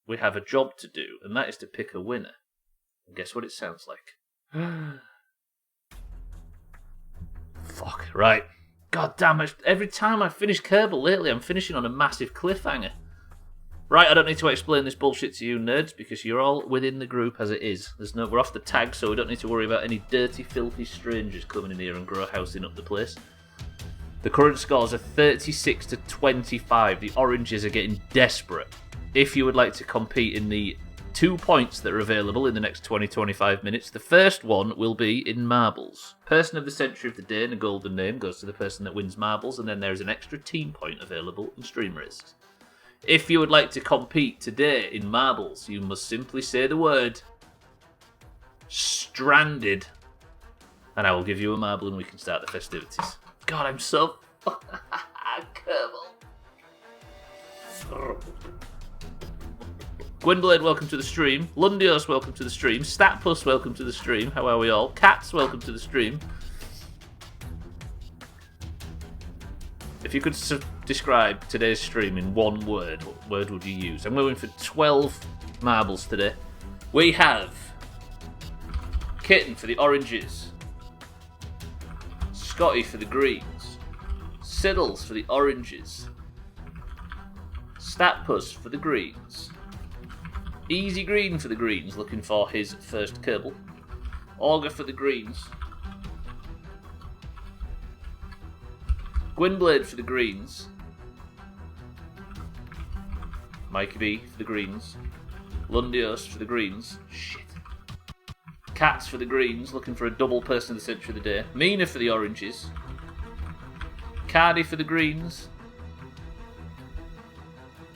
we have a job to do, and that is to pick a winner. And guess what it sounds like? Fuck, right. God damn it. Every time I finish Kerbal lately, I'm finishing on a massive cliffhanger. Right, I don't need to explain this bullshit to you nerds, because you're all within the group as it is. We're off the tag, so we don't need to worry about any dirty, filthy strangers coming in here and grow housing up the place. The current scores are 36 to 25. The Oranges are getting desperate. If you would like to compete in the 2 points that are available in the next 20-25 minutes, the first one will be in marbles. Person of the century of the day and a golden name goes to the person that wins marbles, and then there is an extra team point available in stream races. If you would like to compete today in marbles, you must simply say the word stranded, and I will give you a marble and we can start the festivities. God, I'm so Kerbal. Gwynblade, welcome to the stream. Lundios, welcome to the stream. Statpus, welcome to the stream. How are we all? Cats, welcome to the stream. If you could describe today's stream in one word, what word would you use? I'm going for 12 marbles today. We have Kitten for the oranges, Scotty for the greens, Siddles for the oranges, Statpus for the greens, Easy Green for the greens, looking for his first Kerbal, Augur for the greens, Gwynblade for the greens, Mikey B for the greens, Lundios for the greens, shit, Cats for the greens, looking for a double person of the century of the day, Mina for the oranges, Cardi for the greens.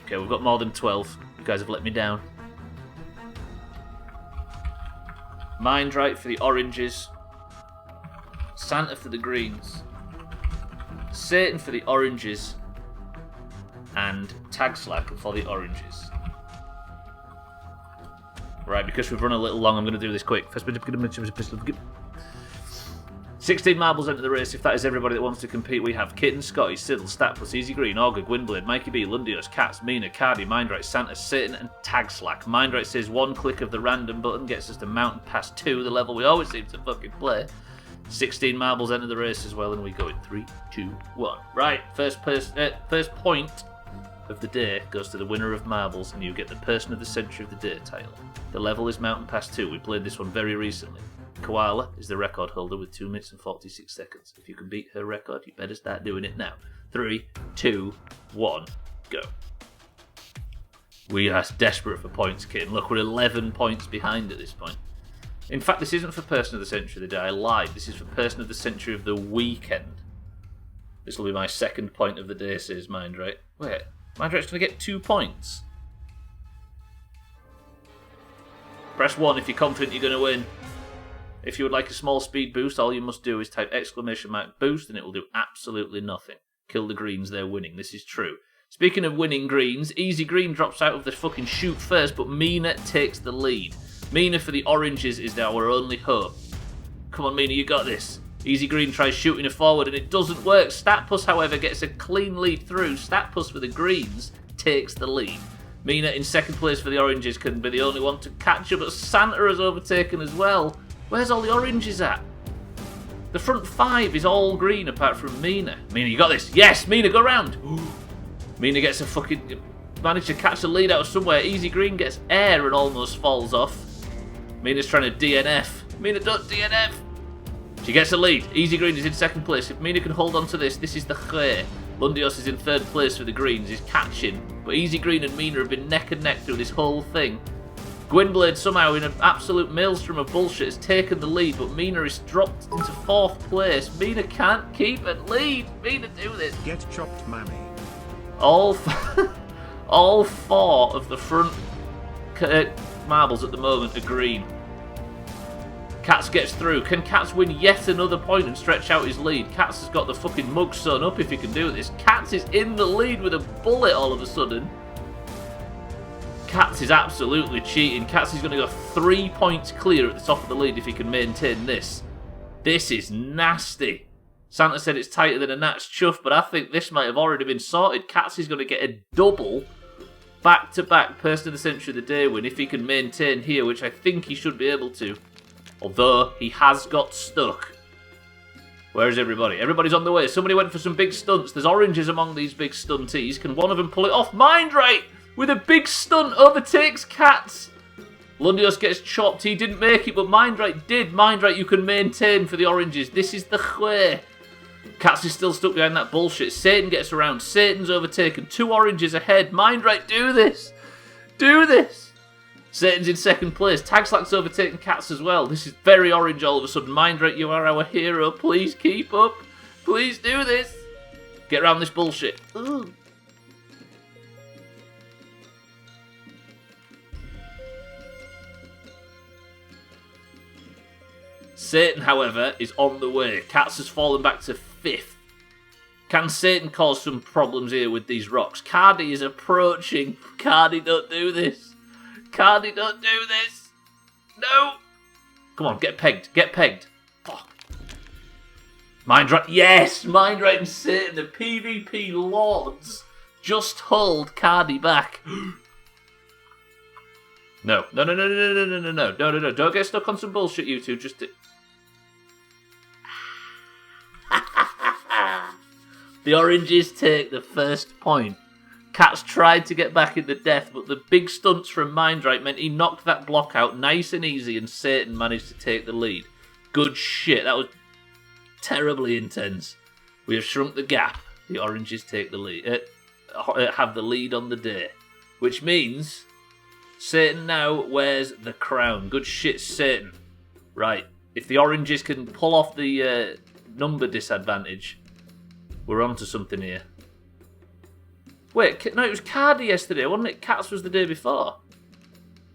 Okay, we've got more than 12. You guys have let me down. Mindrite for the oranges, Santa for the greens, Satan for the oranges, and Tagslack for the oranges. Right, because we've run a little long, I'm going to do this quick. 16 marbles enter the race. If that is everybody that wants to compete, we have Kitten, Scotty, Siddle, Statplus, Easy Green, Augur, Gwynblade, Mikey B, Lundios, Cats, Mina, Cardi, Mindrite, Santa, Satan, and Tagslack. Mindrite says one click of the random button gets us to Mountain Pass 2, the level we always seem to fucking play. 16 marbles enter the race as well, and we go in 3, 2, 1. Right, first point of the day goes to the winner of marbles, and you get the Person of the Century of the Day title. The level is Mountain Pass 2. We played this one very recently. Koala is the record holder with 2 minutes and 46 seconds. If you can beat her record, you better start doing it now. 3, 2, 1, go. We are desperate for points, Kitten. Look, we're 11 points behind at this point. In fact, this isn't for Person of the Century of the Day. I lied. This is for Person of the Century of the Weekend. This will be my second point of the day, says Mindrate. Wait, Mindrate's going to get 2 points. Press 1 if you're confident you're going to win. If you would like a small speed boost, all you must do is type !boost and it will do absolutely nothing. Kill the greens, they're winning. This is true. Speaking of winning greens, Easy Green drops out of the fucking shoot first, but Mina takes the lead. Mina for the oranges is our only hope. Come on, Mina, you got this. Easy Green tries shooting it forward and it doesn't work. Statpus, however, gets a clean lead through. Statpus for the greens takes the lead. Mina in second place for the oranges can be the only one to catch up, but Santa has overtaken as well. Where's all the oranges at? The front 5 is all green apart from Mina. Mina, you got this. Yes, Mina, go round. Mina gets a fucking... managed to catch the lead out of somewhere. Easy Green gets air and almost falls off. Mina's trying to DNF. Mina, don't DNF. She gets a lead. Easy Green is in second place. If Mina can hold on to this, this is the clear. Lundios is in third place for the greens. He's catching. But Easy Green and Mina have been neck and neck through this whole thing. Gwynblade somehow in an absolute maelstrom of bullshit has taken the lead, but Mina is dropped into fourth place. Mina can't keep it lead. Mina, do this. Get chopped, mammy. All 4 of the front marbles at the moment are green. Cats gets through. Can Cats win yet another point and stretch out his lead? Cats has got the fucking mug sewn up if he can do this. Cats is in the lead with a bullet all of a sudden. Cats is absolutely cheating. Cats is going to go 3 points clear at the top of the lead if he can maintain this. This is nasty. Santa said it's tighter than a gnat's chuff, but I think this might have already been sorted. Cats is going to get a double back-to-back Person of the Century of the Day win if he can maintain here, which I think he should be able to. Although, he has got stuck. Where is everybody? Everybody's on the way. Somebody went for some big stunts. There's oranges among these big stunties. Can one of them pull it off? Mindrate, with a big stunt, overtakes Cats. Lundios gets chopped. He didn't make it, but Mindrate did. Mindrate, you can maintain for the oranges. This is the way. Cats is still stuck behind that bullshit. Satan gets around. Satan's overtaken. 2 oranges ahead. Mindrate, do this. Do this. Satan's in second place. Tagslack's overtaken Cats as well. This is very orange all of a sudden. Mindrate, you are our hero. Please keep up. Please do this. Get around this bullshit. Ooh. Satan, however, is on the way. Cats has fallen back to 5th. Can Satan cause some problems here with these rocks? Cardi is approaching. Cardi, don't do this. Cardi, don't do this. No. Come on, get pegged. Get pegged. Fuck. Mindrate. Yes, Mindrate and Satan, the PvP lords, just hold Cardi back. No. No. Don't get stuck on some bullshit, you two. Just... The oranges take the first point. Cats tried to get back in the death, but the big stunts from Mindrate meant he knocked that block out nice and easy, and Satan managed to take the lead. Good shit. That was terribly intense. We have shrunk the gap. The oranges take the lead. Have the lead on the day, which means Satan now wears the crown. Good shit, Satan. Right. If the oranges can pull off the number disadvantage, we're on to something here. Wait, no, it was Cardi yesterday, wasn't it? Cats was the day before.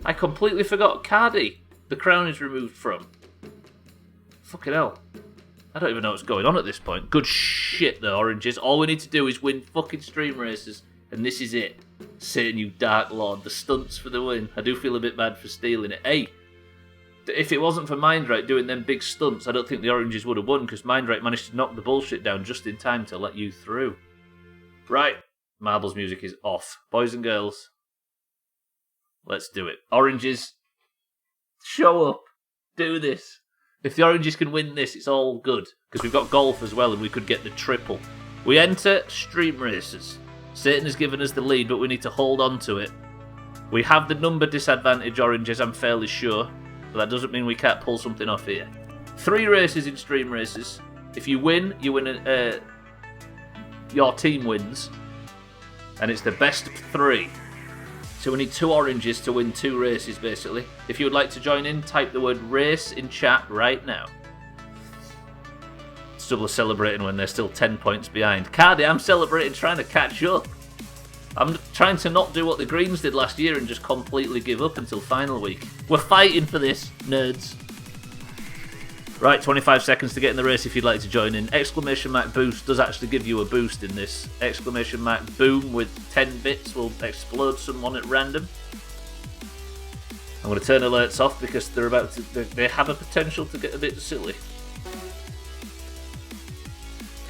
I completely forgot Cardi. The crown is removed from. Fucking hell. I don't even know what's going on at this point. Good shit, the oranges. All we need to do is win fucking stream races, and this is it. Satan, you dark lord. The stunts for the win. I do feel a bit bad for stealing it. Hey, if it wasn't for Mindrate doing them big stunts, I don't think the oranges would have won, because Mindrate managed to knock the bullshit down just in time to let you through. Right. Marbles music is off. Boys and girls, let's do it. Oranges, show up. Do this. If the oranges can win this, it's all good, because we've got golf as well and we could get the triple. We enter stream races. Satan has given us the lead, but we need to hold on to it. We have the number disadvantage, oranges, I'm fairly sure, but that doesn't mean we can't pull something off here. 3 races in stream races. If you win your team wins. And it's the best of 3. So we need 2 oranges to win 2 races, basically. If you would like to join in, type the word race in chat right now. Stubbler celebrating when they're still 10 points behind. Cardi, I'm celebrating trying to catch up. I'm trying to not do what the Greens did last year and just completely give up until final week. We're fighting for this, nerds. Right, 25 seconds to get in the race if you'd like to join in. Exclamation mark boost does actually give you a boost in this. Exclamation mark boom with 10 bits will explode someone at random. I'm going to turn alerts off because they have a potential to get a bit silly.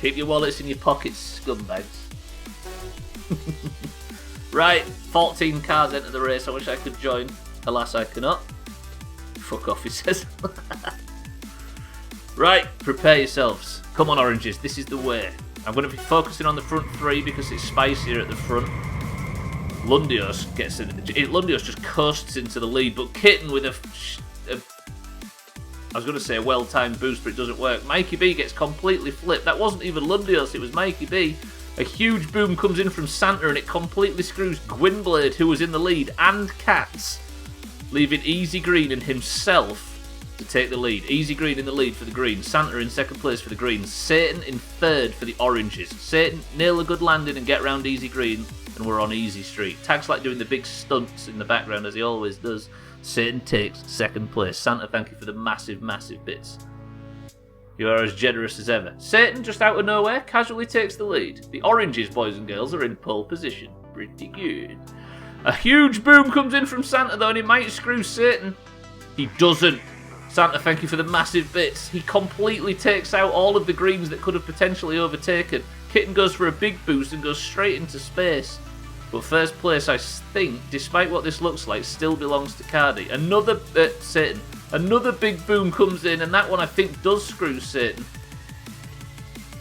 Keep your wallets in your pockets, scumbags. Right, 14 cars enter the race. I wish I could join. Alas, I cannot. Fuck off, he says. Right, prepare yourselves. Come on, oranges, this is the way. I'm going to be focusing on the front 3 because it's spicier at the front. Lundios Lundios just coasts into the lead, but Kitten with I was going to say a well-timed boost, but it doesn't work. Mikey B gets completely flipped. That wasn't even Lundios, it was Mikey B. A huge boom comes in from Santa and it completely screws Gwynblade, who was in the lead, and Cats, leaving Easy Green and himself to take the lead. Easy Green in the lead for the Greens. Santa in second place for the Greens. Satan in third for the Oranges. Satan nail a good landing and get round Easy Green, and we're on Easy Street. Tag's like doing the big stunts in the background as he always does. Satan takes second place. Santa, thank you for the massive, massive bits. You are as generous as ever. Satan, just out of nowhere, casually takes the lead. The Oranges, boys and girls, are in pole position. Pretty good. A huge boom comes in from Santa, though, and he might screw Satan. He doesn't. Santa, thank you for the massive bits. He completely takes out all of the Greens that could have potentially overtaken. Kitten goes for a big boost and goes straight into space. But first place, I think, despite what this looks like, still belongs to Cardi. Another Satan. Another big boom comes in, and that one I think does screw Satan.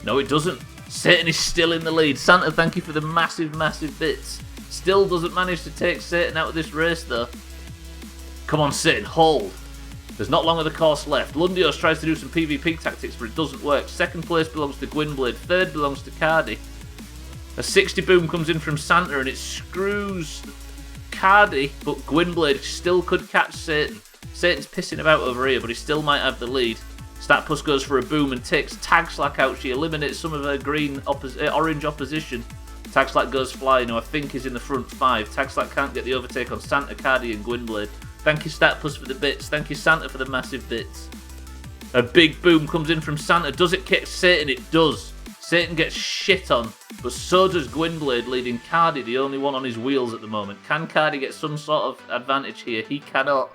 No, it doesn't. Satan is still in the lead. Santa, thank you for the massive, massive bits. Still doesn't manage to take Satan out of this race, though. Come on, Satan, hold. There's not long of the course left. Lundios tries to do some PvP tactics, but it doesn't work. Second place belongs to Gwynblade. Third belongs to Cardi. A 60 boom comes in from Santa, and it screws Cardi, but Gwynblade still could catch Satan. Satan's pissing about over here, but he still might have the lead. Statpuss goes for a boom and takes Tag Slack out. She eliminates some of her orange opposition. Tag Slack goes flying, who I think is in the front 5. Tag Slack can't get the overtake on Santa, Cardi, and Gwynblade. Thank you, Statpuss, for the bits. Thank you, Santa, for the massive bits. A big boom comes in from Santa. Does it kick Satan? It does. Satan gets shit on, but so does Gwynblade, leading Cardi, the only one on his wheels at the moment. Can Cardi get some sort of advantage here? He cannot.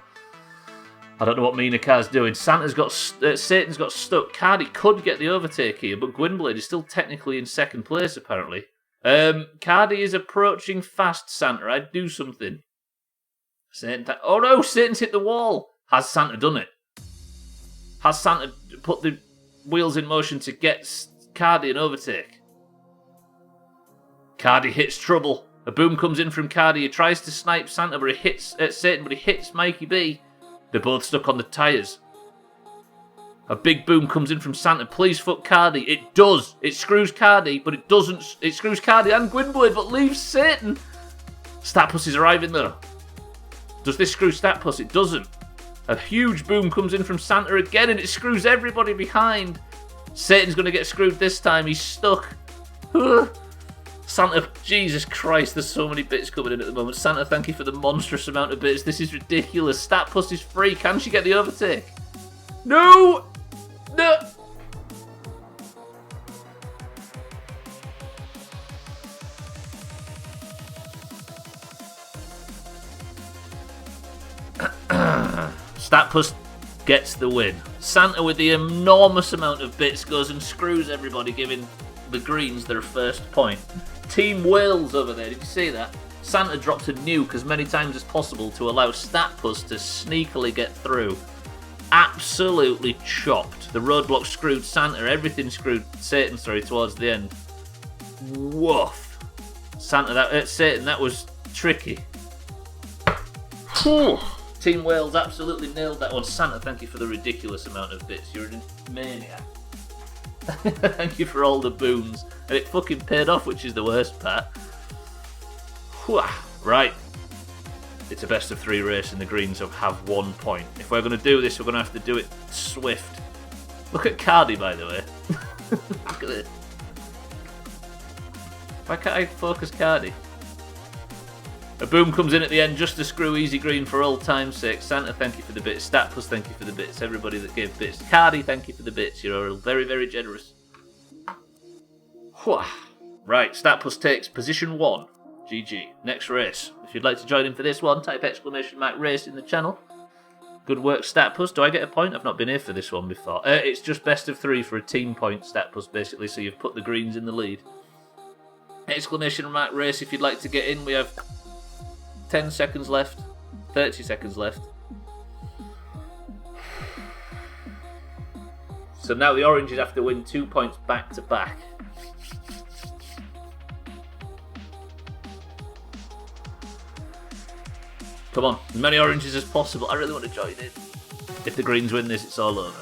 I don't know what Mina Car's doing. Satan's got stuck. Cardi could get the overtake here, but Gwynblade is still technically in second place, apparently. Cardi is approaching fast, Santa. I'd do something. Oh no, Satan's hit the wall. Has Santa done it? Has Santa put the wheels in motion to get Cardi an overtake? Cardi hits trouble. A boom comes in from Cardi. He tries to snipe Santa, but he hits Satan, but he hits Mikey B. They're both stuck on the tyres. A big boom comes in from Santa. Please fuck Cardi. It does. It screws Cardi, but it doesn't. It screws Cardi and Gwynblade, but leaves Satan. Statpuss is arriving though. Does this screw Statpuss? It doesn't. A huge boom comes in from Santa again, and it screws everybody behind. Satan's going to get screwed this time. He's stuck. Santa, Jesus Christ, there's so many bits coming in at the moment. Santa, thank you for the monstrous amount of bits. This is ridiculous. Statpuss is free. Can she get the overtake? No! No! Statpuss gets the win. Santa, with the enormous amount of bits, goes and screws everybody, giving the Greens their first point. Team Wales over there, did you see that? Santa drops a nuke as many times as possible to allow Statpuss to sneakily get through. Absolutely chopped. The roadblock screwed Santa, everything screwed Satan, towards the end. Woof. Satan, that was tricky. Team Wales absolutely nailed that one. Santa, thank you for the ridiculous amount of bits. You're a maniac. Thank you for all the booms. And it fucking paid off, which is the worst part. Whew. Right. It's a best of 3 race and the greens have 1 point. If we're going to do this, we're going to have to do it swift. Look at Cardi, by the way. Look at it. Why can't I focus Cardi? A boom comes in at the end just to screw easy green for old time's sake. Santa, thank you for the bits. Statplus, thank you for the bits. Everybody that gave bits. Cardi, thank you for the bits. You're very, very generous. Whew. Right, Statplus takes position 1. GG. Next race. If you'd like to join in for this one, type !race in the channel. Good work, Statplus. Do I get a point? I've not been here for this one before. It's just best of 3 for a team point, Statplus, basically, so you've put the greens in the lead. !race if you'd like to get in. We have 10 seconds left. 30 seconds left. So now the oranges have to win 2 points back to back. Come on, as many oranges as possible. I really want to join in. If the greens win this, it's all over.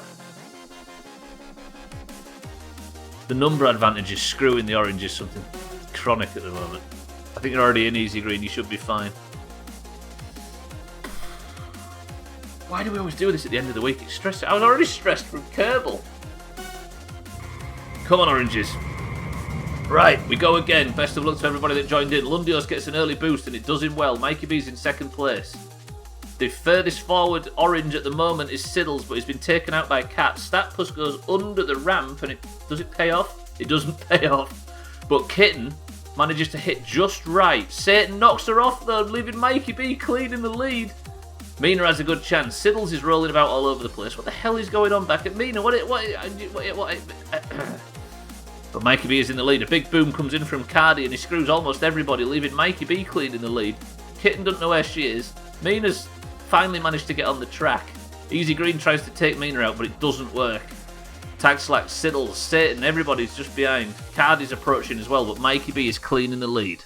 The number advantage is screwing the oranges something chronic at the moment. I think you're already in easy green, you should be fine. Why do we always do this at the end of the week? It's stressing. I was already stressed from Kerbal. Come on, oranges. Right, we go again. Best of luck to everybody that joined in. Lundios gets an early boost and it does him well. Mikey B's in 2nd place. The furthest forward orange at the moment is Siddles, but he's been taken out by Cat. Statplus goes under the ramp and does it pay off? It doesn't pay off. But Kitten manages to hit just right. Satan knocks her off though, leaving Mikey B clean in the lead. Mina has a good chance. Siddles is rolling about all over the place. What the hell is going on back at Mina? But Mikey B is in the lead. A big boom comes in from Cardi and he screws almost everybody, leaving Mikey B clean in the lead. Kitten doesn't know where she is. Mina's finally managed to get on the track. Easy Green tries to take Mina out, but it doesn't work. Tag Slack, Siddles, Satan, everybody's just behind. Cardi's approaching as well, but Mikey B is clean in the lead.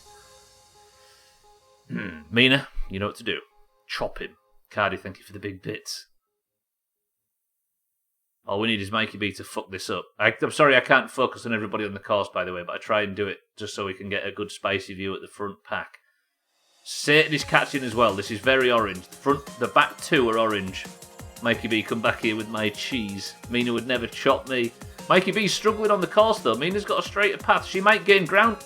Mina, you know what to do. Chop him. Cardi, thank you for the big bits. All we need is Mikey B to fuck this up. I'm sorry I can't focus on everybody on the course, by the way, but I try and do it just so we can get a good spicy view at the front pack. Satan is catching as well. This is very orange. The back 2 are orange. Mikey B, come back here with my cheese. Mina would never chop me. Mikey B's struggling on the course, though. Mina's got a straighter path. She might gain ground.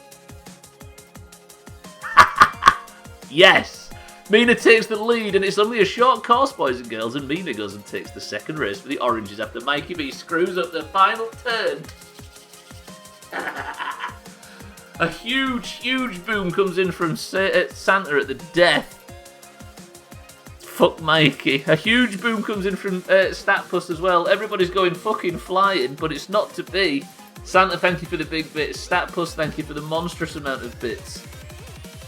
Yes! Mina takes the lead, and it's only a short course, boys and girls, and Mina goes and takes the 2nd race for the oranges after Mikey B screws up the final turn. A huge, huge boom comes in from Santa at the death. Fuck Mikey. A huge boom comes in from Statplus as well. Everybody's going fucking flying, but it's not to be. Santa, thank you for the big bits. Statplus, thank you for the monstrous amount of bits.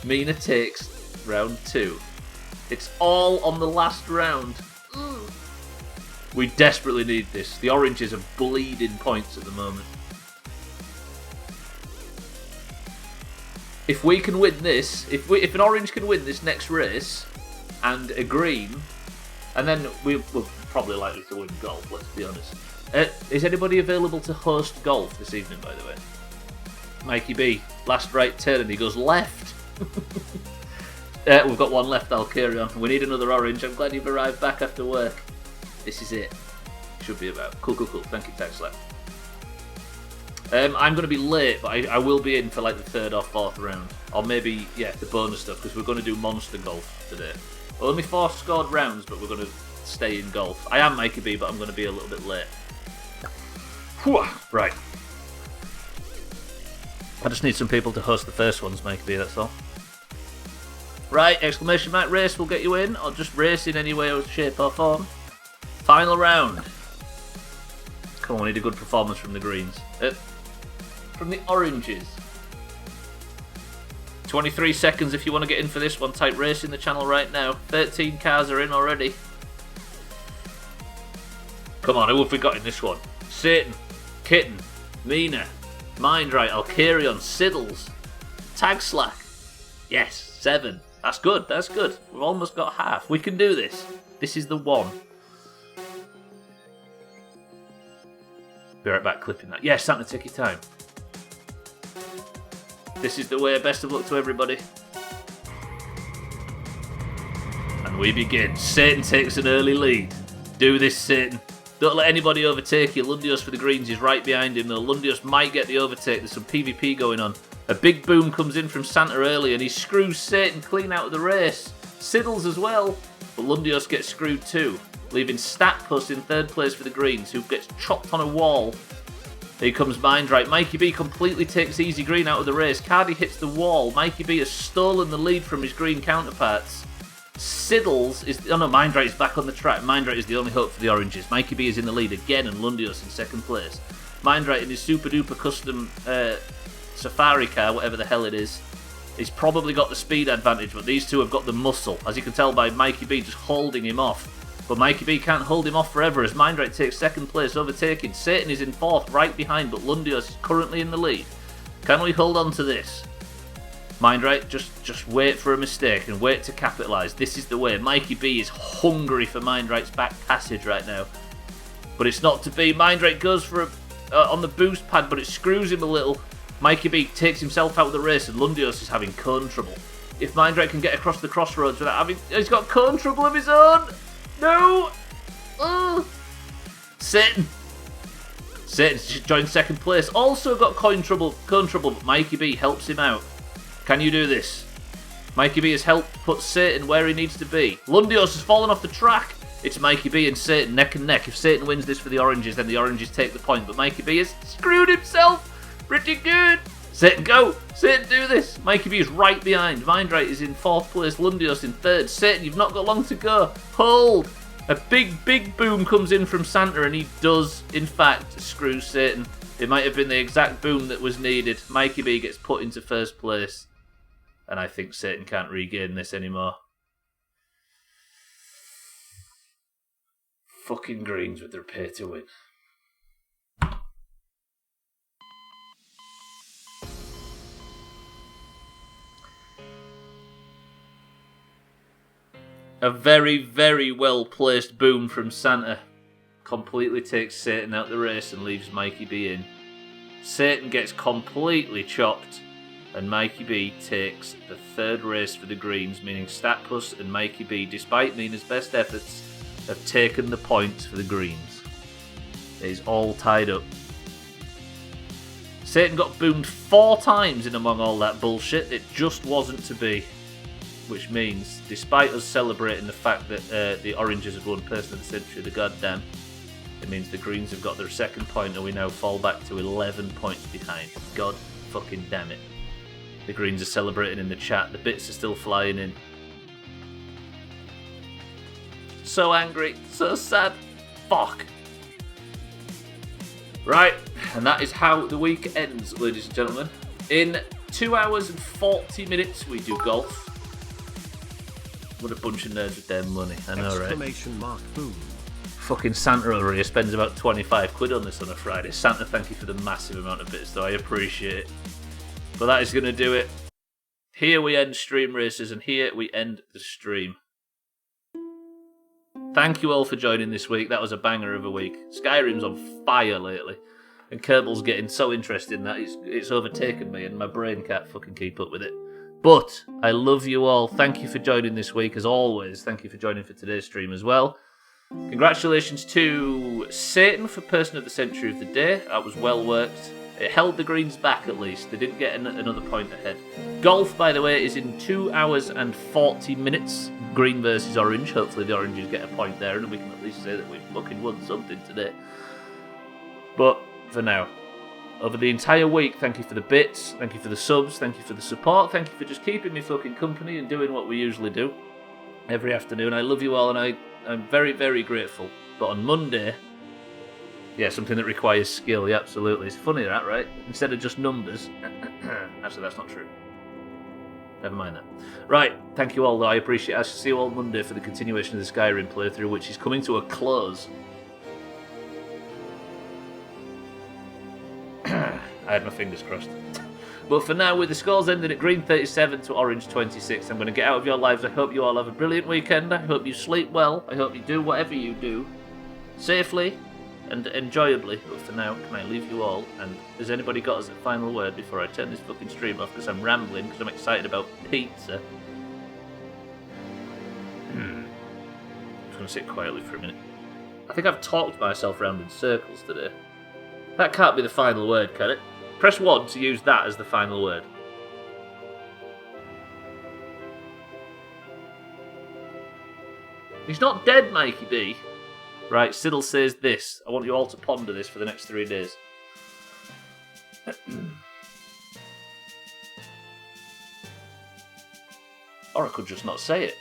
Mina takes round 2. It's all on the last round. We desperately need this. The oranges are bleeding points at the moment. If we can win this, if an orange can win this next race, and a green, and then we're probably likely to win golf, let's be honest. Is anybody available to host golf this evening, by the way? Mikey B, last right turn, and he goes left. We've got one left, I'll carry on. We need another orange. I'm glad you've arrived back after work. This is it. Should be about. Cool. Thank you, Texla. I'm going to be late, but I will be in for like the 3rd or 4th round. Or maybe, yeah, the bonus stuff, because we're going to do monster golf today. Only 4 scored rounds, but we're going to stay in golf. I am Mikey B, but I'm going to be a little bit late. Whew. Right. I just need some people to host the first ones, Mikey B, that's all. Right, !race will get you in, or just race in any way or shape or form. Final round. Come on, we need a good performance from the greens. From the oranges. 23 seconds if you want to get in for this one. Type race in the channel right now. 13 cars are in already. Come on, who have we got in this one? Satan, Kitten, Mina, Mindright, Alkarion, Siddles, Tag Slack. Yes, 7. That's good, that's good. We've almost got half. We can do this. This is the one. Be right back clipping that. Yeah, Santa, take your time. This is the way. Best of luck to everybody. And we begin. Satan takes an early lead. Do this, Satan. Don't let anybody overtake you. Lundios for the greens is right behind him, though. Lundios might get the overtake. There's some PvP going on. A big boom comes in from Santa early, and he screws Satan clean out of the race. Siddles as well, but Lundios gets screwed too, leaving Statpuss in third place for the greens, who gets chopped on a wall. Here comes Mindright. Mikey B completely takes Easy Green out of the race. Cardi hits the wall. Mikey B has stolen the lead from his green counterparts. Siddles is... Oh no, Mindright is back on the track. Mindright is the only hope for the oranges. Mikey B is in the lead again, and Lundios in second place. Mindright in his super duper custom safari car, whatever the hell it is. He's probably got the speed advantage, but these two have got the muscle, as you can tell by Mikey B just holding him off. But Mikey B can't hold him off forever as Mindright takes second place, overtaking. Satan is in fourth, right behind, but Lundios is currently in the lead. Can we hold on to this? Mindright, just wait for a mistake and wait to capitalise. This is the way. Mikey B is hungry for Mindright's back passage right now. But it's not to be. Mindright goes for on the boost pad, but it screws him a little. Mikey B takes himself out of the race, and Lundios is having cone trouble. If Mindright can get across the crossroads without having... He's got cone trouble of his own! No! Satan just joined second place. Also got cone trouble, but Mikey B helps him out. Can you do this? Mikey B has helped put Satan where he needs to be. Lundios has fallen off the track. It's Mikey B and Satan neck and neck. If Satan wins this for the oranges, then the oranges take the point. But Mikey B has screwed himself. Pretty good. Satan, go. Satan, do this. Mikey B is right behind. Mindright is in fourth place. Lundios in third. Satan, you've not got long to go. Hold. A big boom comes in from Santa, and he does, in fact, screw Satan. It might have been the exact boom that was needed. Mikey B gets put into first place. And I think Satan can't regain this anymore. Fucking greens with their pay to win. A very, very well placed boom from Santa completely takes Satan out the race and leaves Mikey B in. Satan gets completely chopped, and Mikey B takes the third race for the greens, meaning Statpuss and Mikey B, despite Mina's best efforts, have taken the points for the greens. It is all tied up. Satan got boomed 4 times in among all that bullshit. It just wasn't to be. Which means, despite us celebrating the fact that the oranges have won Person of the Century, the goddamn, it means the greens have got their second point and we now fall back to 11 points behind. God fucking damn it. The greens are celebrating in the chat. The bits are still flying in. So angry. So sad. Fuck. Right. And that is how the week ends, ladies and gentlemen. In 2 hours and 40 minutes, we do golf. What a bunch of nerds with their money. I know, right? Exclamation mark, boom. Fucking Santa over here spends about 25 quid on this on a Friday. Santa, thank you for the massive amount of bits, though. I appreciate it. But that is going to do it. Here we end Stream Races, and here we end the stream. Thank you all for joining this week. That was a banger of a week. Skyrim's on fire lately. And Kerbal's getting so interesting that it's overtaken me, and my brain can't fucking keep up with it. But I love you all. Thank you for joining this week, as always. Thank you for joining for today's stream as well. Congratulations to Satan for Person of the Century of the Day. That was well worked. It held the greens back at least. They didn't get another point ahead. Golf, by the way, is in 2 hours and 40 minutes. Green versus orange. Hopefully the oranges get a point there and we can at least say that we've fucking won something today. But for now, over the entire week, thank you for the bits, thank you for the subs, thank you for the support, thank you for just keeping me fucking company and doing what we usually do every afternoon. I love you all and I'm very, very grateful. But on Monday, yeah, something that requires skill, yeah, absolutely. It's funny that, right? Instead of just numbers. Actually, that's not true. Never mind that. Right, thank you all, though. I appreciate it. I shall see you all Monday for the continuation of the Skyrim playthrough, which is coming to a close. I had my fingers crossed. But for now, with the scores ending at green 37 to orange 26, I'm going to get out of your lives. I hope you all have a brilliant weekend. I hope you sleep well. I hope you do whatever you do safely and enjoyably, but for now, can I leave you all? And has anybody got us a final word before I turn this fucking stream off because I'm rambling because I'm excited about pizza? I'm just going to sit quietly for a minute. I think I've talked myself round in circles today. That can't be the final word, can it? Press 1 to use that as the final word. He's not dead, Mikey B. Right, Siddle says this. I want you all to ponder this for the next 3 days. Or I could just not say it.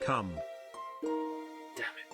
Come. Damn it.